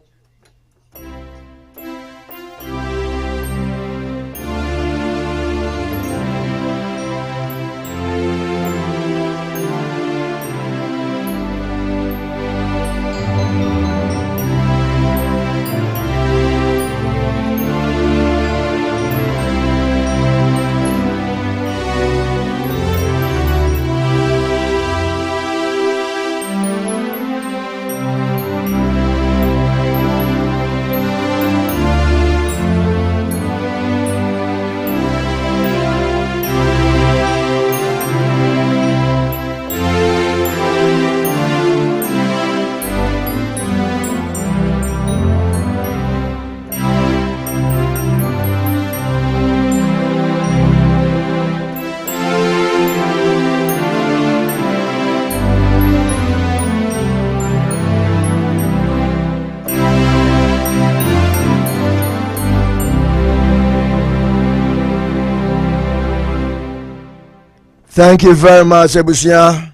Thank you very much, Ebushia.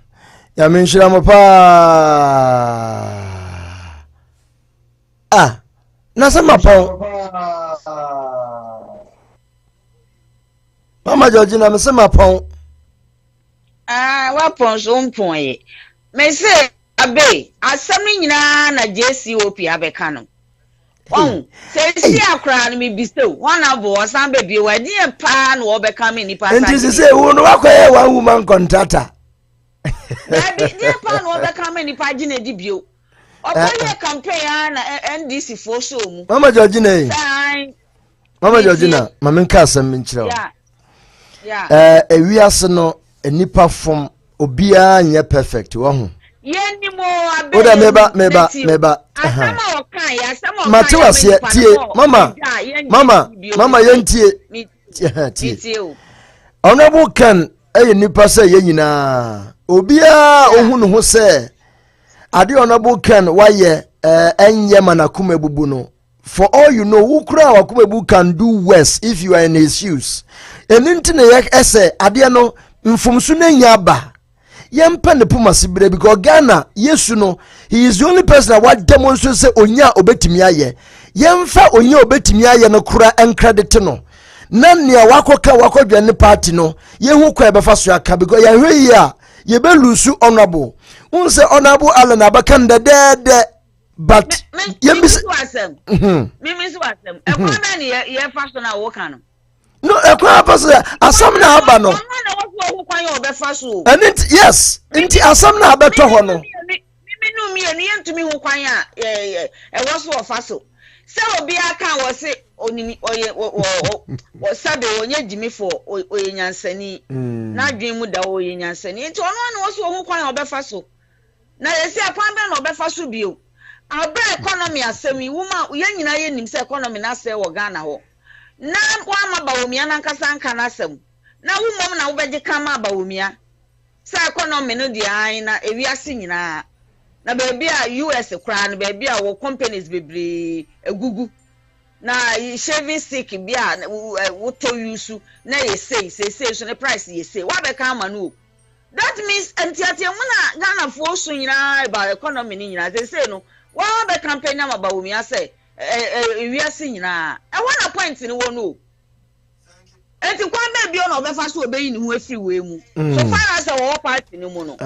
Yamin Shiramapa. Nasema pa. Mama Georgina, nasema pa. Wapon so mpon ye. Me say abe, asem nyina na JCOP abeka no. Say see akra no me bisto. One abo osan baby we dey pa no obeka me nipa sa. Enti say wo no wakoye one woman contractor. Baby dey pa no obeka me nipa gine di bio. Oboye campaign na NDC for so mu. Mama Georgina. Mama Georgina, mama nka asem nkyerɛ. Yeah. Ewiase no enipa form obia nye perfect wo ho. Yendi mo abe. Oda meba. Asama okan ya, asama okan. Matiwase tie. Mama yentie. Tie. Honorable Ken nipa say ye nyina. Obia ohunu ho say ade Honorable Ken waye enye manakuma bubu no. For all you know, ukra wakumebu can do worse if you are in his shoes. Eninti ne yek ese ade no mfumsu na nyaba. Yempa ne puma sibire because Ghana Yesu no he is the only person that what demonstrate say onya obetimi aye yemfa onya obetimi aye no kura encredit no na nea wakodwa ne party no yehu kwa befa so aka because ye hwe ya ye be lusu honorable unse honorable Allen abakanda dede but yemisi wasem mimisi wasem ekwana ne ye fashion na wo kan no ekwana person asam na aba no and it, yes inti asam na abeto ho no minu mi enu yentumi ho kwan a e wo so ofaso se obi aka wo se onimi oye sabe onye jimifo oye nyansani na dwen mu da oye nyansani nti ono na wo so ho kwan a obefaso na esi akwan be na obefaso bio abra economy asemi wuma yanyina ye nim se economy na se wo Ghana ho na kwa mabawomia na nkasa nka na asem na wumom na wobeje kama bawomia sa economy no dia an na ewiase nyina na baby a US kra na baby a wo companies bebre egugu na shaving stick bia wo to use na ye say so the price ye say wa be kama no that means entiatia mu na Ghana fo so nyina about economy ni nyina they say no wa be campaign na bawomia say ewiase nyina e wana point ni wo no enti kwa be bio na obefa so obeyi ni hu afiri we mu so far as our party ni mu no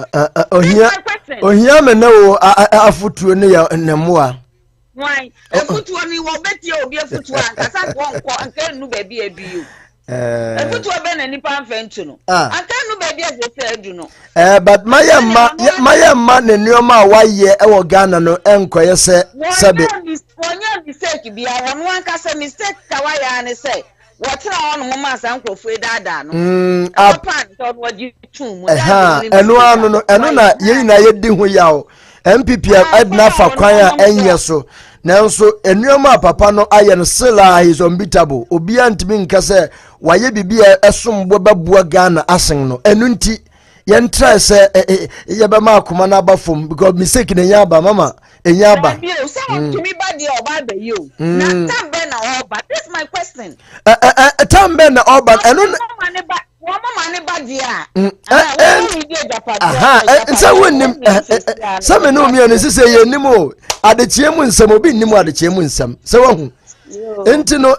ohia me na wo afutuo ne ya nnemoa why afutuo ni wo betie obi afutuo ankasa ko nko anka nu ba bi abio Ebutu abena nipa mfentu no. Aka no baby as they say do no. But my man ne nneoma a waye e wo Ghana no enkoye se sabe. Wonya mistake bia wono anka se mistake ka waya ne say. Wotira on mo ma san krofo dada no. Papa nto no wagi tum mu. Eno anu no eno na ye na ye di ho yawo. MPP Edna fa kwan a enye so. Nanso enuoma papa no aye no sila is unbeatable. Obi antimi nka se waye bibia esombo babua Ghana asen no. Enu nti yen try se ye be ma akoma na abafom because mistake na nya aba mama enya aba. To me bad your bad you. Na tambe na oba. That's my question. Tambe na oba enu mama bad ya. Nsa wonim some no me no sise ye nim o adechie mu nsam obi nim adechie mu nsam se wahu enti no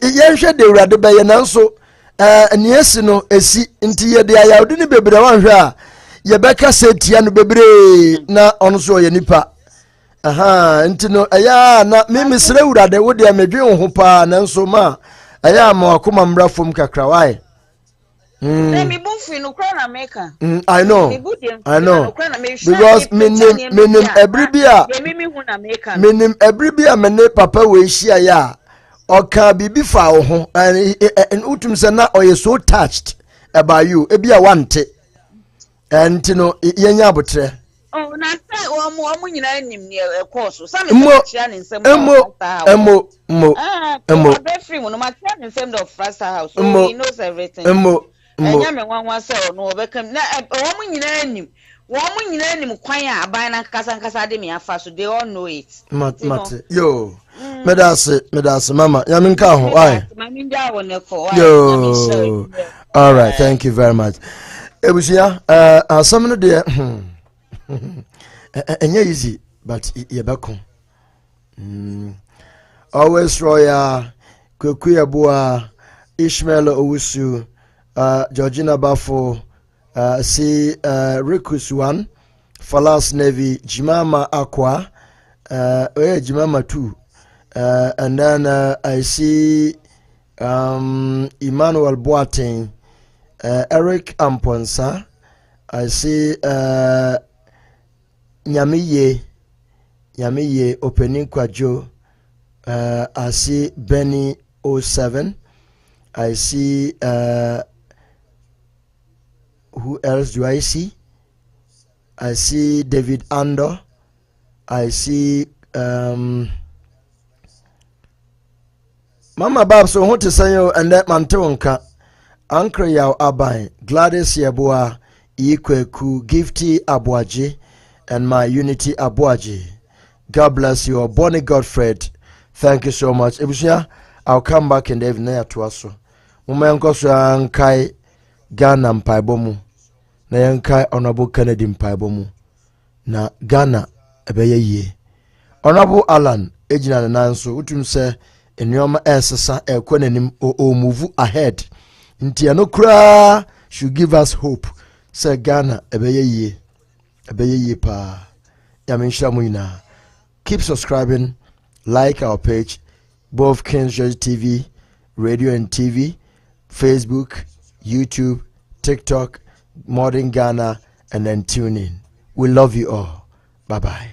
ye hwe de urade be ye nanso niesi no esi enti ye de ayawde ni bebre wanhwe a ye beka setia no bebre na ono so ye nipa enti no aya na misre urade wo de amedwen ho pa nanso ma aya ma akoma mra fom kakra wai I know. Because minim everybia mene papa we shia ya oka bibi fa wo ho and utum se na oye so touched about you ebia wante and no yenya abotre na say omo nyina nim ne course so me chia ne nsem emo free no ma chia ne nsem of first house so he knows everything enya me nwanwa se no obekam na omo nyina anim kwan a aban na kasa de me afa so they all know it mate yo medase mama ya minka ho ai mama ndia wona ko yo all right thank you very much ebusia asam no de enya easy but ye beko always royal kwekuya boa Ishmael Owusu Georgina Bafo, Rikus One, Falas Navy, Jimama Aqua, Jimama 2, and then I see Emmanuel Boateng, Eric Amponsa, I see Nyamiye Opening Kwajo, I see Benny 07, I see who else do I see? I see David Ando. I see Mama Bab so who to say you and that man tonka Uncle Yaw Abai Gladys Yabua Ikweku Gifty Abuaji and my Unity Abuaji. God bless you, Bonnie Godfred. Thank you so much. Ebusia, I'll come back in the evening to us. Mama Nkoso Ankai Ghana mpaibomu na yankai honorable Kennedy mpaibomu na Ghana ebeye ye honorable Alan ejina na nanso utum se enyoma esesa ekwenanim o move ahead nti anokra should give us hope say Ghana ebeye ye pa ya menhira mu ina. Keep subscribing, like our page, both Kings George TV, radio and TV, Facebook, YouTube, TikTok, Modern Ghana, and then tune in. We love you all. Bye-bye.